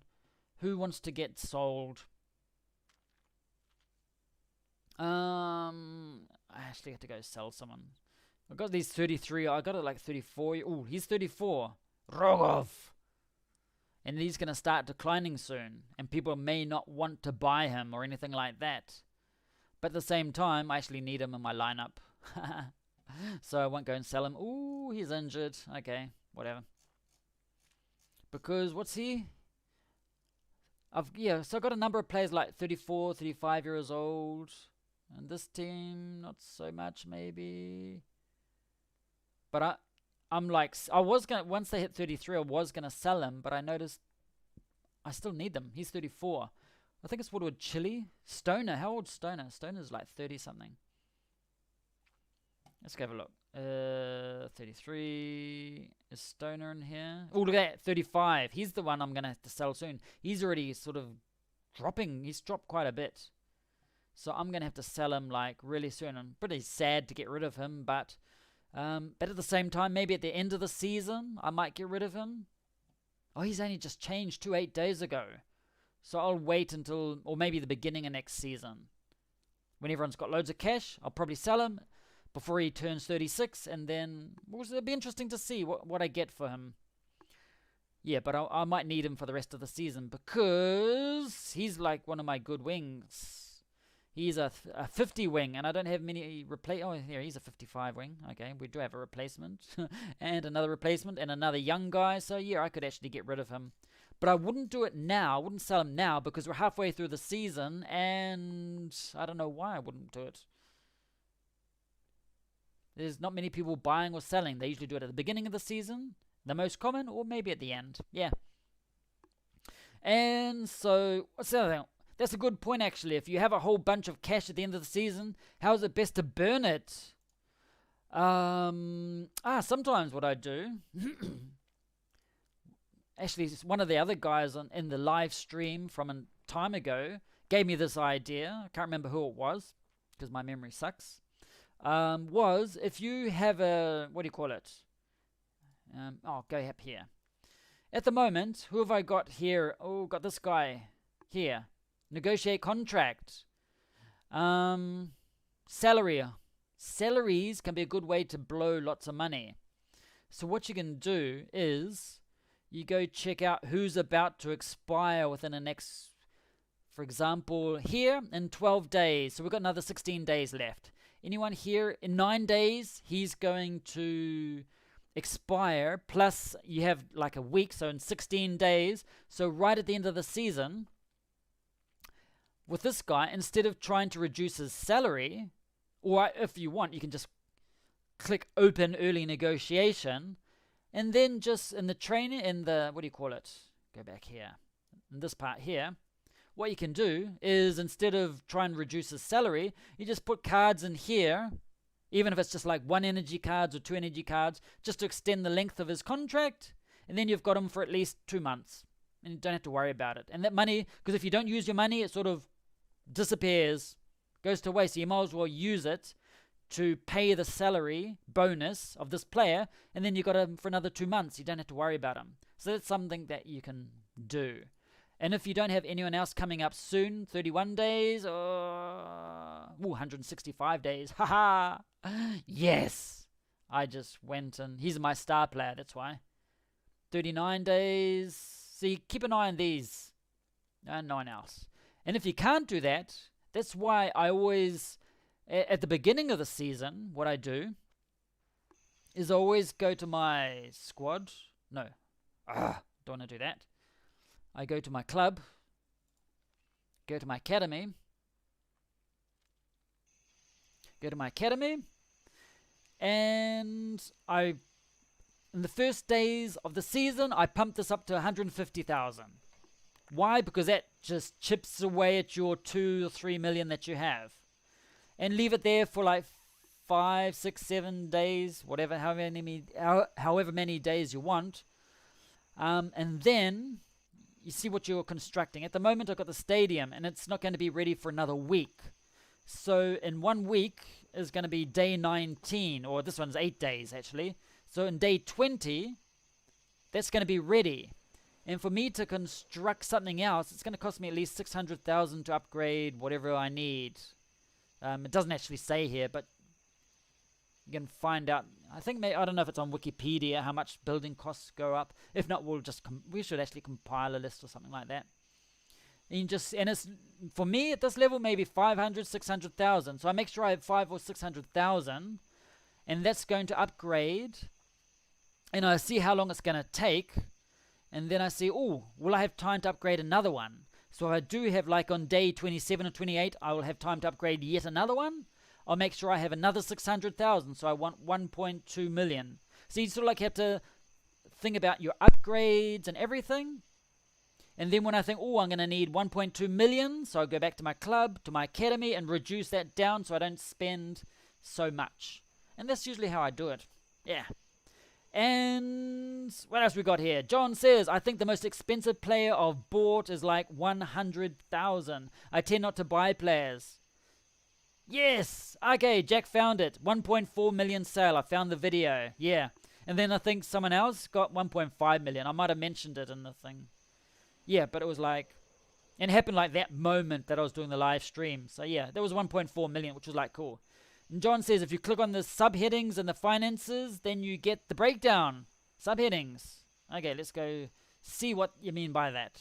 Who wants to get sold? I actually have to go sell someone. I got these 33. I got it like 34. Oh, he's 34. Rogov. And he's going to start declining soon. And people may not want to buy him or anything like that. But at the same time, I actually need him in my lineup. So I won't go and sell him. Ooh, he's injured. Okay, whatever. Because, what's he? So I've got a number of players like 34, 35 years old. And this team, not so much maybe. But I'm like, once they hit 33, I was going to sell him. But I noticed I still need them. He's 34. I think it's Woodward Chile. Stoner, how old's Stoner? Stoner's like 30 something. Let's go have a look. 33. Is Stoner in here? Oh, look at that. 35. He's the one I'm going to have to sell soon. He's already sort of dropping. He's dropped quite a bit. So I'm going to have to sell him like really soon. I'm pretty sad to get rid of him. But at the same time, maybe at the end of the season, I might get rid of him. Oh, he's only just changed 8 days ago. So I'll wait until, or maybe the beginning of next season. When everyone's got loads of cash, I'll probably sell him before he turns 36, and then it'll be interesting to see what I get for him. Yeah, but I might need him for the rest of the season because he's like one of my good wings. He's a 50 wing, and I don't have many Oh, here, he's a 55 wing. Okay, we do have a replacement, and another replacement, and another young guy. So yeah, I could actually get rid of him. But I wouldn't do it now. I wouldn't sell him now because we're halfway through the season, and I don't know why I wouldn't do it. There's not many people buying or selling. They usually do it at the beginning of the season, the most common, or maybe at the end. Yeah. And so, what's the other thing? That's a good point, actually. If you have a whole bunch of cash at the end of the season, how is it best to burn it? Sometimes what I do... Actually, one of the other guys in the live stream from a time ago gave me this idea. I can't remember who it was because my memory sucks. Was if you have a, what do you call it? Go up here. At the moment, who have I got here? Oh, got this guy here. Negotiate contract. Salary. Salaries can be a good way to blow lots of money. So what you can do is you go check out who's about to expire within the next, for example, here in 12 days. So we've got another 16 days left. Anyone here in 9 days, he's going to expire. Plus, you have like a week, so in 16 days. So right at the end of the season, with this guy, instead of trying to reduce his salary, or if you want, you can just click open early negotiation, and then just in the training, in the, what do you call it? Go back here. In this part here, what you can do is instead of trying to reduce his salary, you just put cards in here, even if it's just like 1 energy cards or 2 energy cards, just to extend the length of his contract, and then you've got him for at least 2 months, and you don't have to worry about it. And that money, because if you don't use your money, it sort of disappears, goes to waste, so you might as well use it to pay the salary bonus of this player, and then you got him for another 2 months. You don't have to worry about him. So that's something that you can do. And if you don't have anyone else coming up soon, 31 days, 165 days, haha, yes, I just went and he's my star player, that's why. 39 days, see, keep an eye on these, and no one else. And if you can't do that, that's why I always, at the beginning of the season, what I do is always go to my squad. No, don't want to do that. I go to my club, go to my academy, and in the first days of the season, I pump this up to 150,000. Why? Because that just chips away at your 2 or 3 million that you have. And leave it there for like 5, 6, 7 days, whatever, however many days you want. And then you see what you're constructing. At the moment, I've got the stadium, and it's not going to be ready for another week. So in 1 week is going to be day 19, or this one's 8 days, actually. So in day 20, that's going to be ready. And for me to construct something else, it's going to cost me at least 600,000 to upgrade whatever I need. It doesn't actually say here, but you can find out. I think I don't know if it's on Wikipedia how much building costs go up. If not, we should actually compile a list or something like that. And it's for me at this level maybe 500, 600,000. So I make sure I have 500 or 600,000, and that's going to upgrade. And I see how long it's going to take, and then I see, will I have time to upgrade another one? So if I do have, like on day 27 or 28, I will have time to upgrade yet another one. I'll make sure I have another 600,000, so I want 1.2 million. So you sort of like have to think about your upgrades and everything. And then when I think, I'm going to need 1.2 million, so I go back to my club, to my academy, and reduce that down so I don't spend so much. And that's usually how I do it. Yeah. And what else we got here? John says, I think the most expensive player I've bought is like 100,000. I tend not to buy players. Yes! Okay, Jack found it. 1.4 million sale. I found the video. Yeah. And then I think someone else got 1.5 million. I might have mentioned it in the thing. Yeah, but it was like, it happened like that moment that I was doing the live stream. So yeah, there was 1.4 million, which was like cool. And John says, if you click on the subheadings and the finances, then you get the breakdown. Subheadings. Okay, let's go see what you mean by that.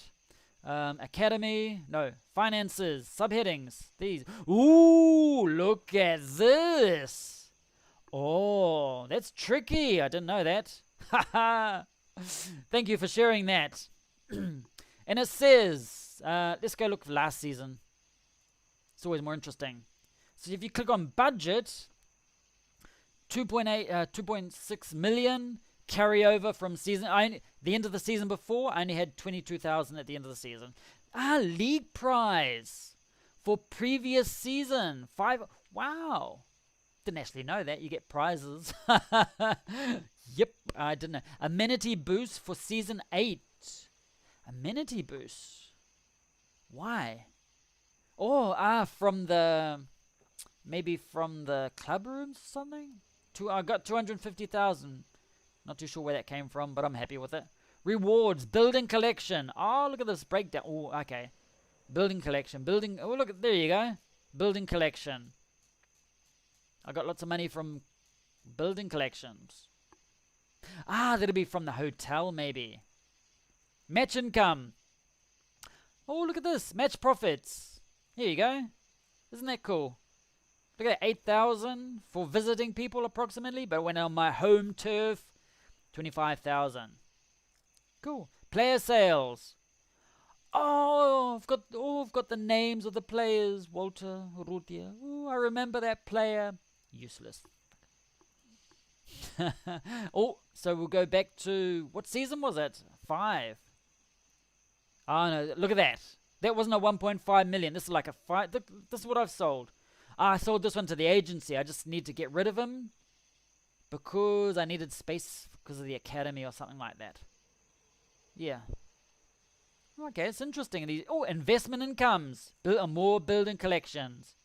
Academy, no, finances, subheadings, these. Ooh, look at this. Oh, that's tricky. I didn't know that. Haha. Thank you for sharing that. And it says, let's go look for last season. It's always more interesting. So if you click on budget, 2.6 million carryover from season. The end of the season before, I only had 22,000 at the end of the season. League prize for previous season. 5. Wow. Didn't actually know that. You get prizes. Yep, I didn't know. Amenity boost for season 8. Amenity boost. Why? From the... Maybe from the club rooms or something? I got 250,000. Not too sure where that came from, but I'm happy with it. Rewards, building collection. Oh, look at this breakdown. Oh, okay. Building collection. Oh, look, there you go. Building collection. I got lots of money from building collections. That'll be from the hotel, maybe. Match income. Oh, look at this. Match profits. Here you go. Isn't that cool? Look at that, 8,000 for visiting people approximately, but when on my home turf, 25,000. Cool. Player sales. I've got the names of the players. Walter, Rutia. I remember that player. Useless. So we'll go back to, what season was it? 5. Oh no, look at that. That wasn't a 1.5 million. This is like a 5. This is what I've sold. I sold this one to the agency. I just need to get rid of him because I needed space because of the academy or something like that. Yeah. Okay, it's interesting. Investment incomes. More building collections.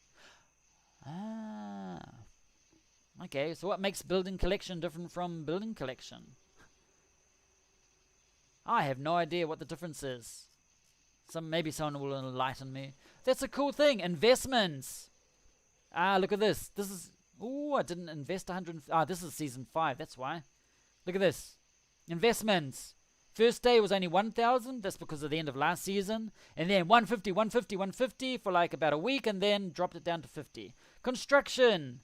Okay, so what makes building collection different from building collection? I have no idea what the difference is. Maybe someone will enlighten me. That's a cool thing. Investments. Look at this. This is... I didn't invest 100... this is season 5. That's why. Look at this. Investments. First day was only 1,000. That's because of the end of last season. And then 150, 150, 150 for like about a week, and then dropped it down to 50. Construction.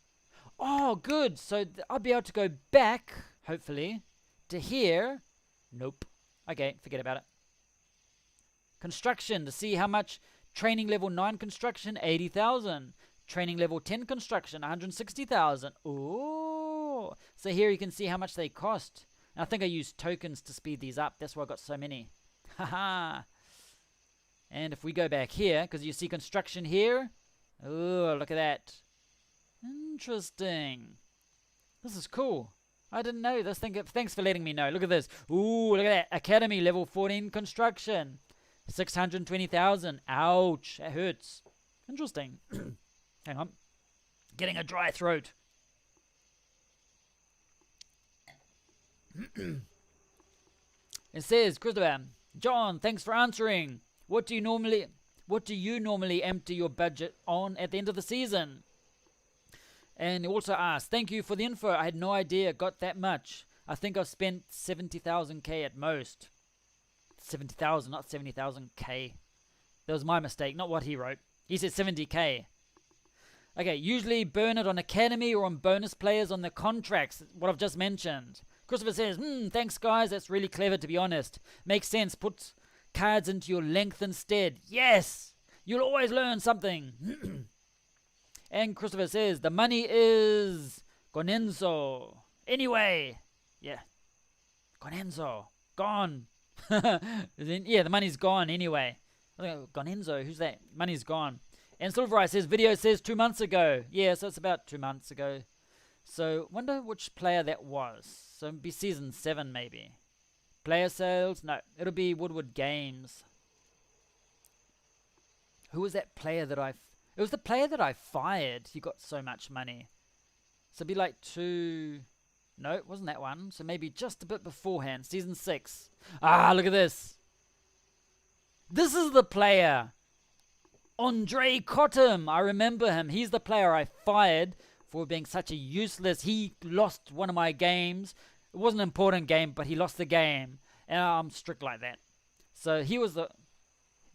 Oh, good. So I'll be able to go back, hopefully, to here. Nope. Okay, forget about it. Construction, to see how much. Training level 9 construction, 80,000. Training level 10 construction, 160,000. Ooh. So here you can see how much they cost. And I think I used tokens to speed these up. That's why I got so many. Haha. And if we go back here, because you see construction here. Oh, look at that. Interesting. This is cool. I didn't know this. Thanks for letting me know. Look at this. Ooh, look at that. Academy level 14 construction. 620,000. Ouch. That hurts. Interesting. Hang on. Getting a dry throat. It says, Christopher, John, thanks for answering. What do you normally empty your budget on at the end of the season? And he also asked, thank you for the info. I had no idea it got that much. I think I've spent 70,000 K at most. 70,000, not 70,000 K. That was my mistake, not what he wrote. He said 70K. Okay, usually burn it on Academy or on bonus players on the contracts, what I've just mentioned. Christopher says, thanks guys, that's really clever to be honest. Makes sense, put cards into your length instead. Yes! You'll always learn something. And Christopher says, the money is Gonenzo. Anyway, yeah. Gonenzo. Gone. Yeah, the money's gone anyway. Gonenzo, who's that? Money's gone. And Silvereye says, video says 2 months ago. Yeah, so it's about 2 months ago. So, wonder which player that was. So, it'd be season 7 maybe. Player sales? No, it'll be Woodward Games. Who was that player that it was the player that I fired. He got so much money. So, it'd be like 2... No, it wasn't that one. So, maybe just a bit beforehand. Season 6. Look at this. This is the player. Andre Cottam. I remember him. He's the player I fired for being such a useless... He lost one of my games. It wasn't an important game, but he lost the game. And I'm strict like that. So he was the...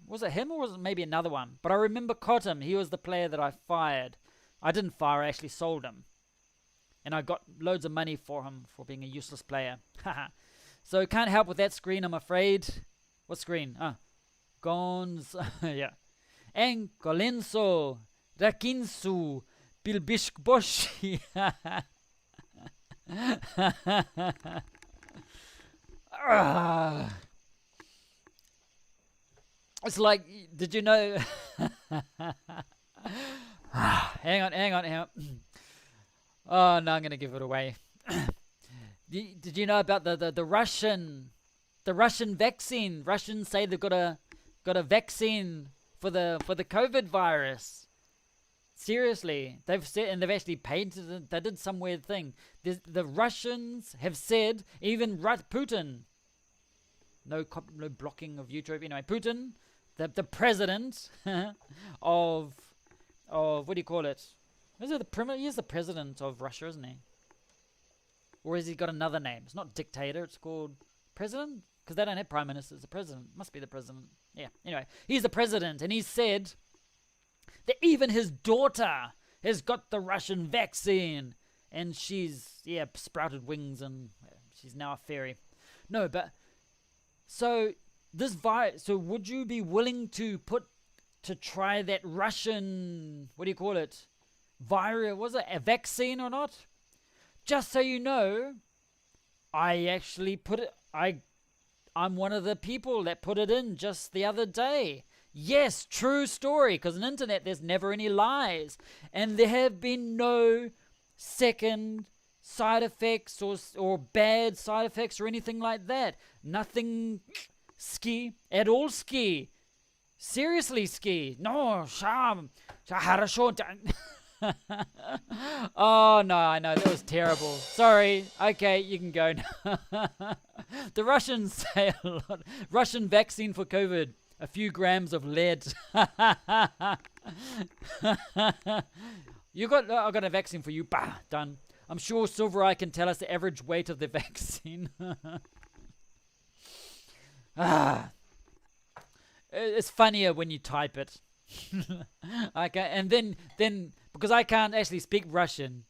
Was it him or was it maybe another one? But I remember Cottam. He was the player that I fired. I didn't fire. I actually sold him. And I got loads of money for him for being a useless player. So can't help with that screen, I'm afraid. What screen? Gons. Yeah. En Colenso. Rakinsu. Bilbishkboshi. It's like, did you know? Hang on. Oh no, I'm gonna give it away. Did you know about the Russian vaccine? Russians say they've got a vaccine for the COVID virus. Seriously, they've said, and they've actually patented it. They did some weird thing. The Russians have said, even Putin. No blocking of YouTube. Anyway, Putin, the president of what do you call it? He's the president of Russia, isn't he? Or has he got another name? It's not dictator. It's called president, because they don't have prime ministers. The president must be the president. Yeah. Anyway, he's the president, and he said that even his daughter has got the Russian vaccine, and she's sprouted wings, and she's now a fairy. No, but so so would you be willing to try that Russian, what do you call it, virus? Was it a vaccine or not? Just so you know, I actually I'm one of the people that put it in just the other day. Yes, true story, because on the internet there's never any lies. And there have been no second side effects or bad side effects or anything like that. Nothing at all. Seriously, No, хорошо. Oh, no, I know. That was terrible. Sorry. Okay, you can go now. The Russians say a lot. Russian vaccine for COVID. A few grams of lead. I got a vaccine for you. Bah, done. I'm sure Silver Eye can tell us the average weight of the vaccine. It's funnier when you type it. Okay, and then because I can't actually speak Russian.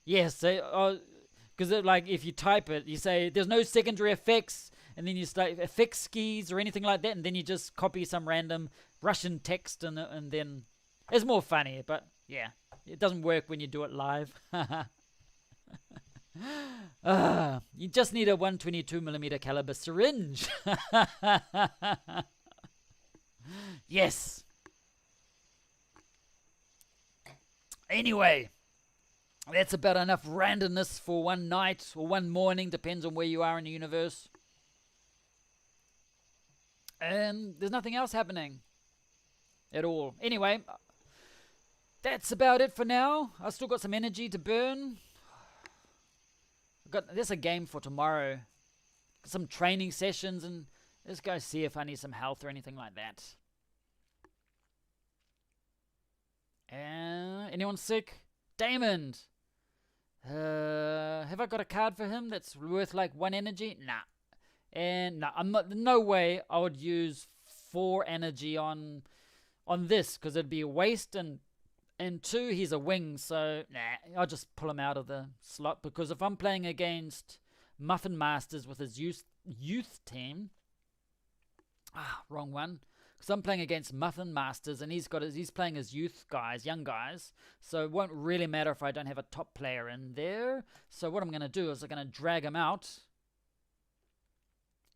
Yes, because like if you type it, you say there's no secondary effects, and then you start effects skis or anything like that, and then you just copy some random Russian text, and then it's more funny. But yeah, it doesn't work when you do it live. You just need a 122mm caliber syringe. Yes. Anyway, that's about enough randomness for one night or one morning, depends on where you are in the universe. And there's nothing else happening at all. Anyway, that's about it for now. I've still got some energy to burn. There's a game for tomorrow. Some training sessions, and let's go see if I need some health or anything like that. Anyone sick? Damon! Have I got a card for him that's worth like 1 energy? Nah. And no, no way I would use 4 energy on this, because it'd be a waste, and 2, he's a wing, so nah, I'll just pull him out of the slot, because if I'm playing against Muffin Masters with his youth team, wrong one. Because I'm playing against Muffin Masters, and he's playing his youth guys, young guys. So it won't really matter if I don't have a top player in there. So what I'm going to do is I'm going to drag him out,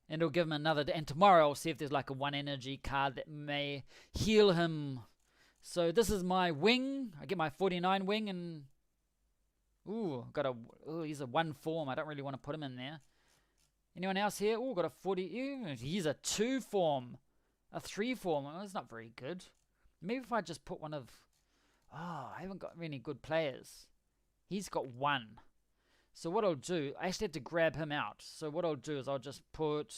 and it'll give him another. And tomorrow I'll see if there's like a 1 energy card that may heal him. So this is my wing. I get my 49 wing, and he's a 1 form. I don't really want to put him in there. Anyone else here? Got a 40. He's a 2 form. A 3 form. That's not very good. Maybe if I just put one of... I haven't got any good players. He's got 1. So what I'll do... I actually had to grab him out. So what I'll do is I'll just put...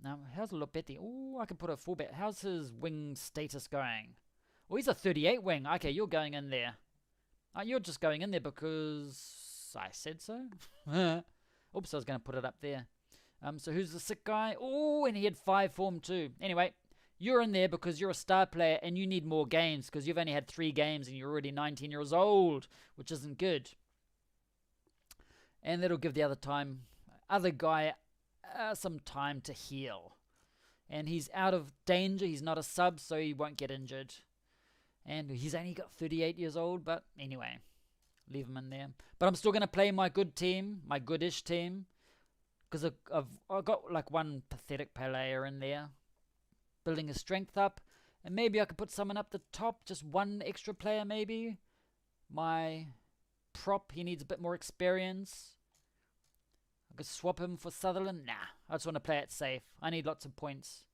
Now, how's Lopetti? I can put a fullback. How's his wing status going? He's a 38 wing. Okay, you're going in there. You're just going in there because I said so. Oops, I was going to put it up there. So who's the sick guy? And he had 5 form too. Anyway, you're in there because you're a star player and you need more games, because you've only had 3 games and you're already 19 years old, which isn't good. And that'll give the other guy some time to heal. And he's out of danger. He's not a sub, so he won't get injured. And he's only got 38 years old, but anyway, leave him in there. But I'm still going to play my good team, my goodish team. Because I've got like 1 pathetic player in there, building his strength up, and maybe I could put someone up the top, just 1 extra player maybe. My prop, he needs a bit more experience. I could swap him for Sutherland. Nah, I just want to play it safe. I need lots of points.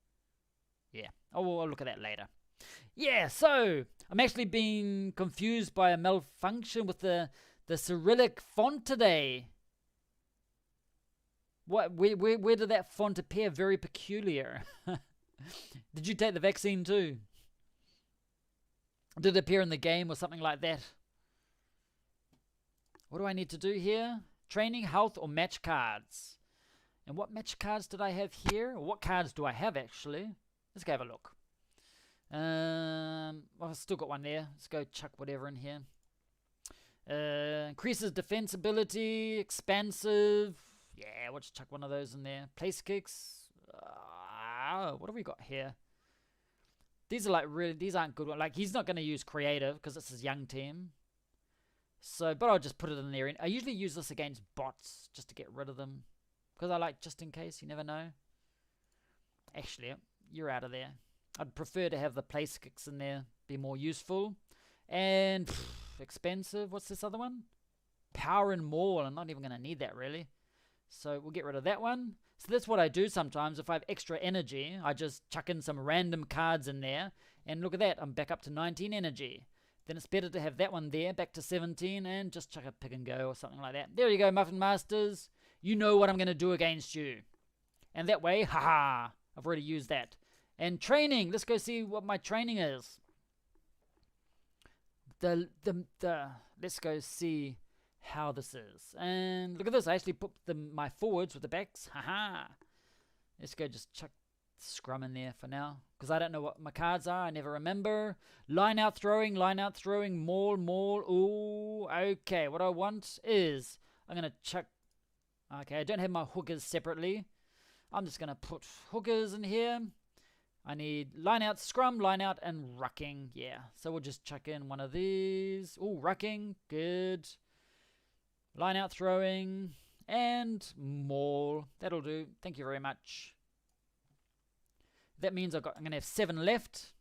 Yeah, I'll look at that later. Yeah, so I'm actually being confused by a malfunction with the Cyrillic font today. What? Where did that font appear? Very peculiar. Did you take the vaccine too? Did it appear in the game or something like that? What do I need to do here? Training, health, or match cards? And what match cards did I have here? Or what cards do I have actually? Let's go have a look. I've still got one there. Let's go chuck whatever in here. Increases defense ability, expansive. Yeah, we'll just chuck one of those in there. Place kicks. What have we got here? These are these aren't good. Like, he's not going to use creative because it's his young team. So, but I'll just put it in there. I usually use this against bots just to get rid of them, because I like just in case. You never know. Actually, you're out of there. I'd prefer to have the place kicks in there. Be more useful. And expensive. What's this other one? Power and Maul. I'm not even going to need that really. So we'll get rid of that one. So that's what I do sometimes. If I have extra energy, I just chuck in some random cards in there. And look at that. I'm back up to 19 energy. then it's better to have that one there, back to 17, and just chuck a pick and go or something like that. There you go, Muffin Masters. You know what I'm going to do against you. And that way, haha, I've already used that. And training, let's go see what my training is. Let's go see how this is. And look at this, I actually put my forwards with the backs, haha. Let's go just chuck scrum in there for now, because I don't know what my cards are. I never remember. Line out throwing, maul. Ooh, okay. What I want is I'm gonna chuck. Okay, I don't have my hookers separately. I'm just gonna put hookers in here. I need line out, scrum, line out, and rucking. Yeah, so we'll just chuck in one of these. Ooh, rucking, good. Line out throwing and maul. That'll do. Thank you very much. That means I'm going to have 7 left.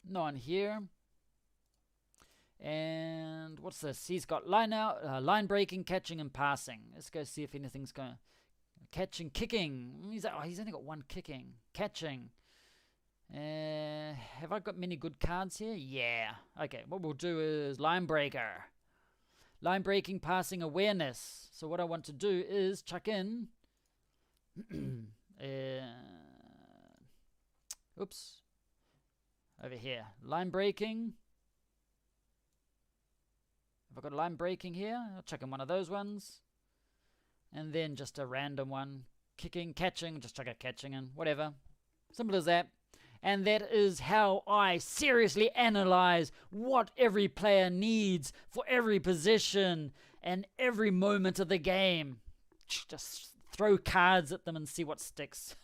No one here. And what's this? He's got line out, line breaking, catching, and passing. Let's go see if anything's going to... Catching, kicking. He's only got 1 kicking. Catching. Have I got many good cards here? Yeah. Okay, what we'll do is line breaker. Line breaking, passing, awareness. So what I want to do is chuck in... oops. Over here. Line breaking. Have I got a line breaking here? I'll chuck in one of those ones. And then just a random one. Kicking, catching. Just chuck a catching in. Whatever. Simple as that. And that is how I seriously analyze what every player needs for every position and every moment of the game. Just throw cards at them and see what sticks.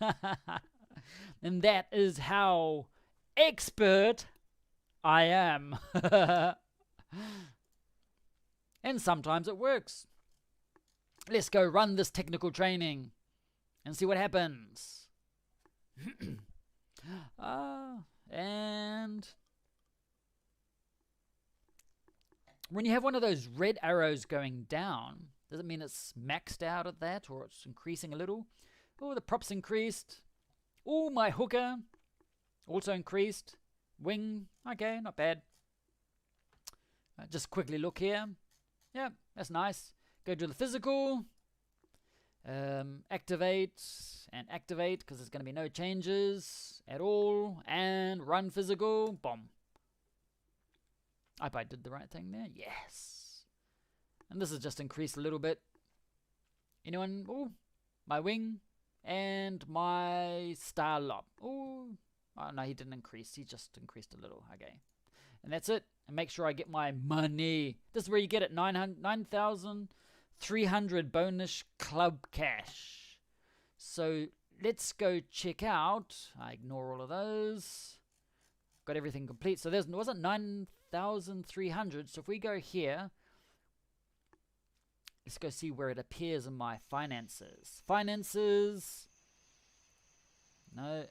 And that is how expert I am. And sometimes it works. Let's go run this technical training and see what happens. And when you have one of those red arrows going down, does it mean it's maxed out at that, or it's increasing a little? Oh, the prop's increased. Oh, my hooker also increased. Wing, okay, not bad. Just quickly look here. Yeah, that's nice. Go to the physical. Activate and activate, because there's going to be no changes at all. And run physical. Boom. I hope I did the right thing there. Yes. And this has just increased a little bit. Anyone? Oh, my wing and my star lob. Oh, no, he didn't increase. He just increased a little. Okay. And that's it. And make sure I get my money. This is where you get it. 9,300 bonus club cash. So let's go check out. I ignore all of those. Got everything complete. So there wasn't 9,300. So if we go here, let's go see where it appears in my finances. Finances. No.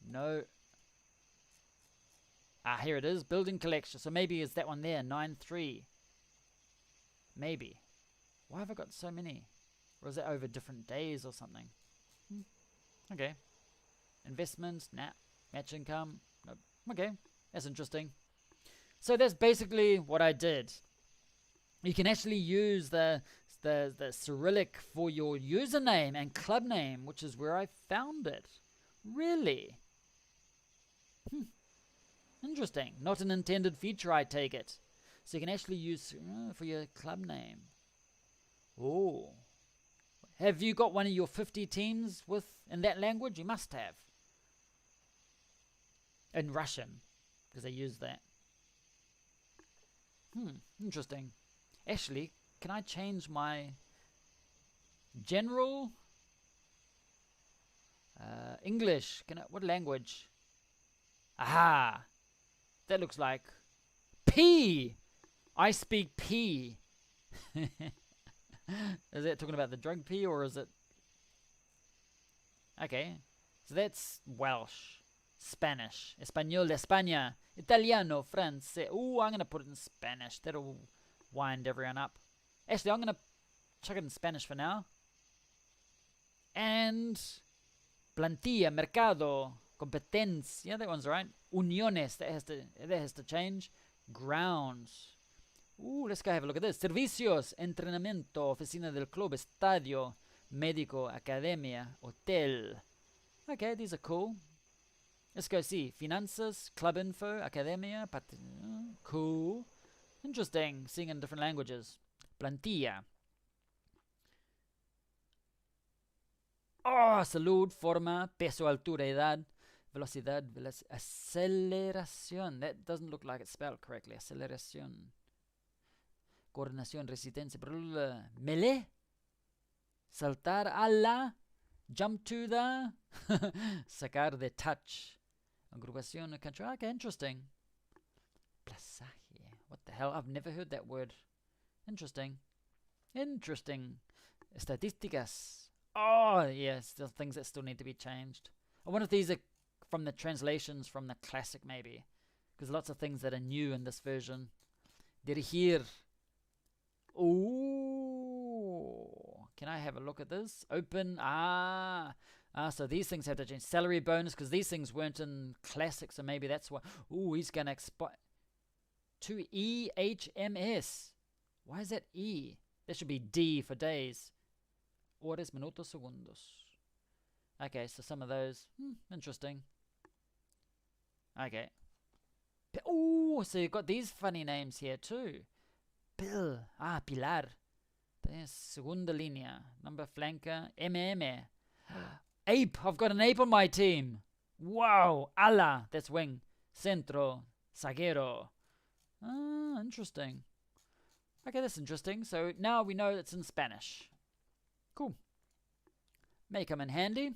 No. Ah, here it is. Building collection. So maybe it's that one there. 9,300. Maybe. Why have I got so many? Or is it over different days or something? Okay. Investments. Nah. Match income. Nope. Okay. That's interesting. So that's basically what I did. You can actually use the Cyrillic for your username and club name, which is where I found it. Really? Interesting. Not an intended feature, I take it. So you can actually use for your club name. Oh. Have you got one of your 50 teams in that language? You must have. In Russian, because they use that. Interesting. Actually, can I change my general English? What language? Aha! That looks like P. I speak P. Is that talking about the drug P, or is it? Okay, so that's Welsh, Spanish, Español de España, Italiano, Francés. Ooh, I'm gonna put it in Spanish. That'll wind everyone up. Actually, I'm gonna chuck it in Spanish for now. And plantilla, mercado. Competencia, yeah, that one's right. Uniones, that has to change. Grounds. Let's go have a look at this. Servicios, entrenamiento, oficina del club, estadio, médico, academia, hotel. Okay, these are cool. Let's go see. Finanzas, club info, academia, cool. Interesting, seeing in different languages. Plantilla. Salud, forma, peso, altura, edad, velocidad, aceleración. That doesn't look like it's spelled correctly. Aceleración. Coordinación, resistencia. Melee. Saltar a la. Jump to the. Sacar de touch. Agrupación, control. Okay, interesting. Plazaje. What the hell? I've never heard that word. Interesting. Estadísticas. Yeah, still things that still need to be changed. I wonder if these are from the translations from the classic, maybe. Because lots of things that are new in this version. Dirigir. Can I have a look at this? Open. So these things have to change. Salary bonus, because these things weren't in classic, so maybe that's why. He's going to expire. To EHMS. Why is that E? That should be D for days. Horas, minutos, segundos. Okay, so some of those. Interesting. Okay. So you've got these funny names here too. Pilar. There's segunda línea. Number flanker. Ape. I've got an ape on my team. Wow. Ala. That's wing. Centro. Zaguero. Interesting. Okay, that's interesting. So now we know it's in Spanish. Cool. May come in handy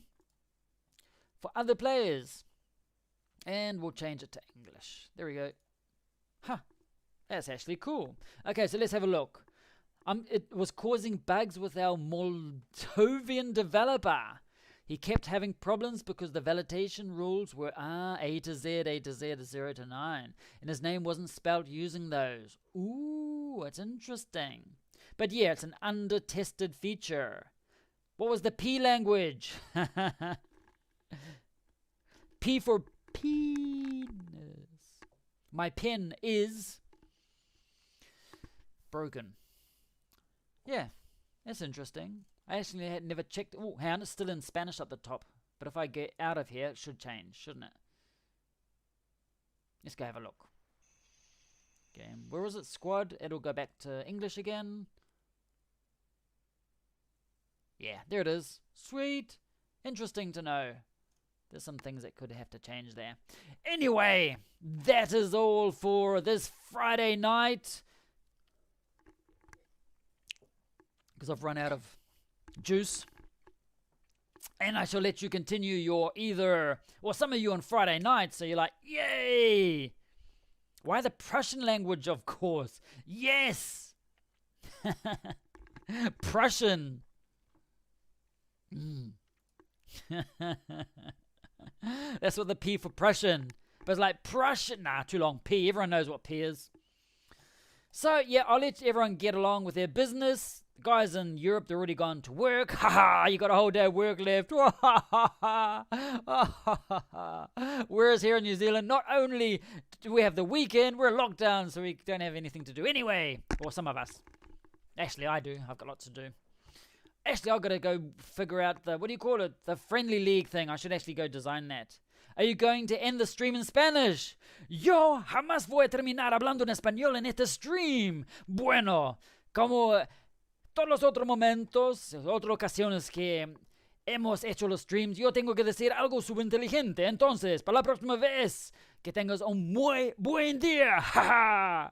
for other players. And we'll change it to English. There we go. That's actually cool. Okay, so let's have a look. It was causing bugs with our Moldovan developer. He kept having problems because the validation rules were A to Z, 0 to 9. And his name wasn't spelled using those. It's interesting. But yeah, it's an under-tested feature. What was the P language? P for penis. My pen is broken. Yeah, that's interesting. I actually had never checked. Hang on, it's still in Spanish at the top. But if I get out of here, it should change, shouldn't it? Let's go have a look. Game. Where is it? Squad. It'll go back to English again. Yeah, there it is. Sweet. Interesting to know. There's some things that could have to change there. Anyway, that is all for this Friday night. Because I've run out of juice. And I shall let you continue your some of you on Friday night, so you're like, yay! Why the Prussian language, of course? Yes! Prussian. That's what the P for Prussian. But it's like Prussian. Nah, too long. P. Everyone knows what P is. So, yeah, I'll let everyone get along with their business. The guys in Europe, they're already gone to work. You got a whole day of work left. Whereas here in New Zealand, not only do we have the weekend, we're locked down, so we don't have anything to do anyway. Or some of us. Actually, I do. I've got lots to do. Actually, I've got to go figure out the friendly league thing. I should actually go design that. Are you going to end the stream in Spanish? Yo jamás voy a terminar hablando en español en este stream. Bueno, como todos los otros momentos, otras ocasiones que hemos hecho los streams, yo tengo que decir algo subinteligente. Entonces, para la próxima vez, que tengas un muy buen día.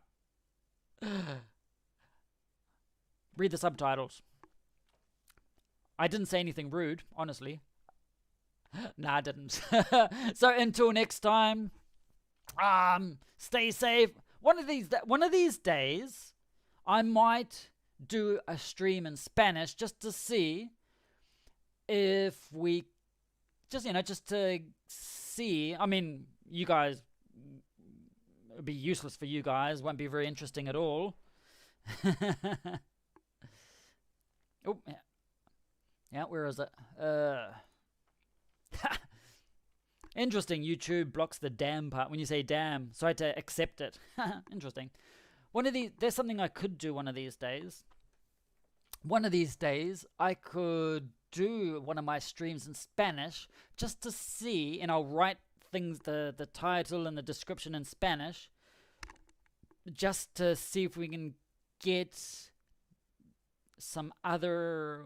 Read the subtitles. I didn't say anything rude, honestly. Nah, I didn't. So until next time, stay safe. One of these days, I might do a stream in Spanish just to see if we, just to see. I mean, you guys, it'd be useless for you guys. Won't be very interesting at all. Oh, yeah, where is it? Interesting. YouTube blocks the damn part when you say damn, so I had to accept it. Interesting. There's something I could do one of these days. One of these days, I could do one of my streams in Spanish just to see, and I'll write things, the title and the description in Spanish, just to see if we can get some other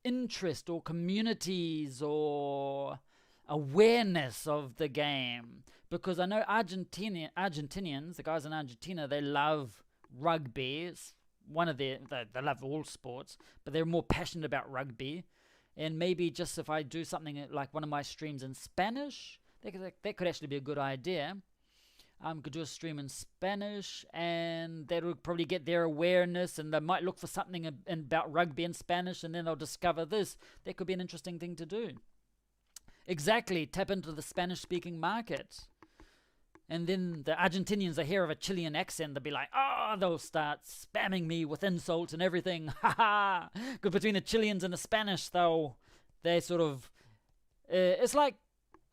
interest or communities or awareness of the game. Because I know Argentinians, the guys in Argentina, they love rugby. It's one of they love all sports, but they're more passionate about rugby. And maybe just if I do something like one of my streams in Spanish, that could actually be a good idea. Could do a stream in Spanish, and that would probably get their awareness, and they might look for something about rugby in Spanish, and then they'll discover this. That could be an interesting thing to do. Exactly, tap into the Spanish-speaking market. And then the Argentinians, they hear of a Chilean accent, they'll be like, they'll start spamming me with insults and everything. Ha ha! Because between the Chileans and the Spanish, they sort of, it's like,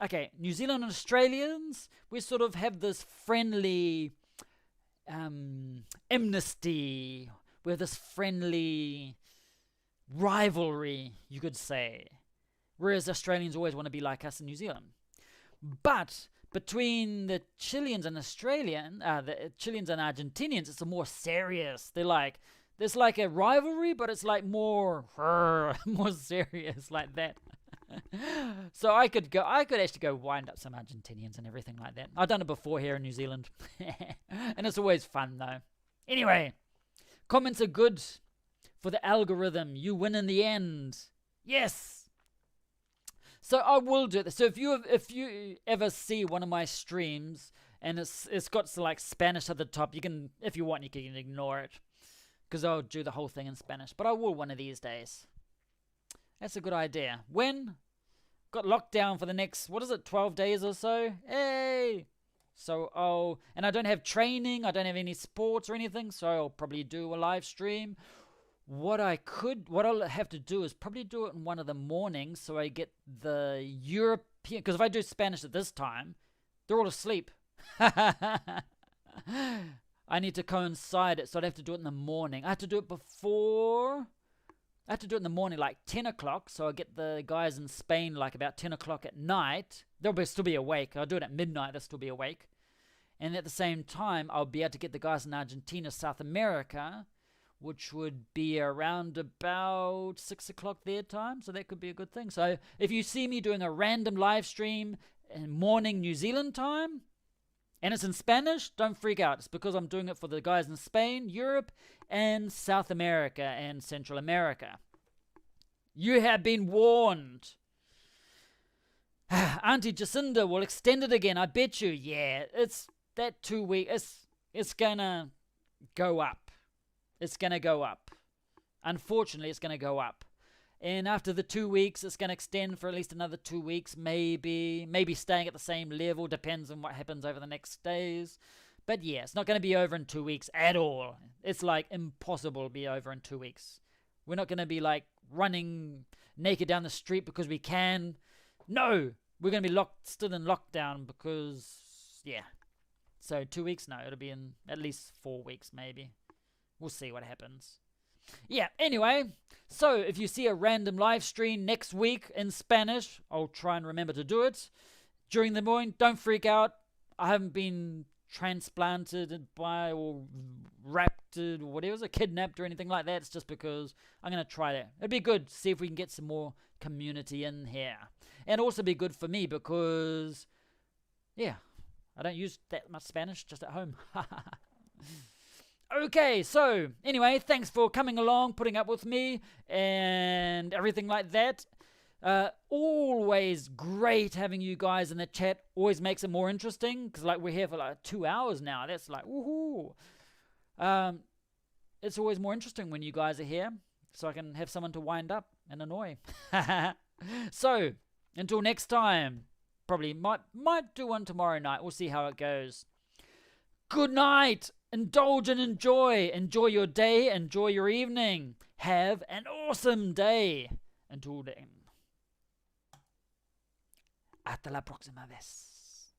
okay, New Zealand and Australians, we sort of have this friendly amnesty. We have this friendly rivalry, you could say. Whereas Australians always want to be like us in New Zealand. But between the Chileans and the Chileans and Argentinians, it's a more serious. There's like a rivalry, but it's like more serious like that. So I could actually go wind up some Argentinians and everything like that. I've done it before here in New Zealand. And it's always fun though. Anyway, comments are good for the algorithm. You win in the end. Yes. So I will do this. So if you ever see one of my streams and it's got like Spanish at the top, you can, if you want, you can ignore it, because I'll do the whole thing in Spanish. But I will one of these days. That's a good idea. When? Got locked down for the next, 12 days or so? Hey! So and I don't have training, I don't have any sports or anything, so I'll probably do a live stream. What I'll have to do is probably do it in one of the mornings so I get the European, because if I do Spanish at this time, they're all asleep. I need to coincide it, so I'd have to do it in the morning. I have to do it in the morning, like 10 o'clock, so I get the guys in Spain like about 10 o'clock at night. They'll still be awake. I'll do it at midnight, they'll still be awake. And at the same time, I'll be able to get the guys in Argentina, South America, which would be around about 6 o'clock their time, so that could be a good thing. So if you see me doing a random live stream in morning New Zealand time, and it's in Spanish, don't freak out. It's because I'm doing it for the guys in Spain, Europe, and South America and Central America. You have been warned. Auntie Jacinda will extend it again, I bet you. Yeah, it's that 2 week. It's gonna go up. It's going to go up. Unfortunately, it's going to go up. And after the 2 weeks, it's going to extend for at least another 2 weeks, maybe staying at the same level. Depends on what happens over the next days. But yeah, it's not going to be over in 2 weeks at all. It's like impossible to be over in 2 weeks. We're not going to be like running naked down the street because we can. No, we're going to be still in lockdown because, yeah. So 2 weeks? No, it'll be in at least 4 weeks maybe. We'll see what happens. Yeah, anyway, so if you see a random live stream next week in Spanish, I'll try and remember to do it during the morning. Don't freak out. I haven't been transplanted by or rapted or whatever, kidnapped or anything like that. It's just because I'm going to try that. It'd be good to see if we can get some more community in here. And also be good for me because, yeah, I don't use that much Spanish just at home. Okay, so anyway, thanks for coming along, putting up with me, and everything like that. Always great having you guys in the chat. Always makes it more interesting, because like we're here for like 2 hours now. That's like, woohoo. It's always more interesting when you guys are here, so I can have someone to wind up and annoy. So, until next time, probably might do one tomorrow night. We'll see how it goes. Good night. Indulge and enjoy. Enjoy your day. Enjoy your evening. Have an awesome day. Until then. Hasta la próxima vez.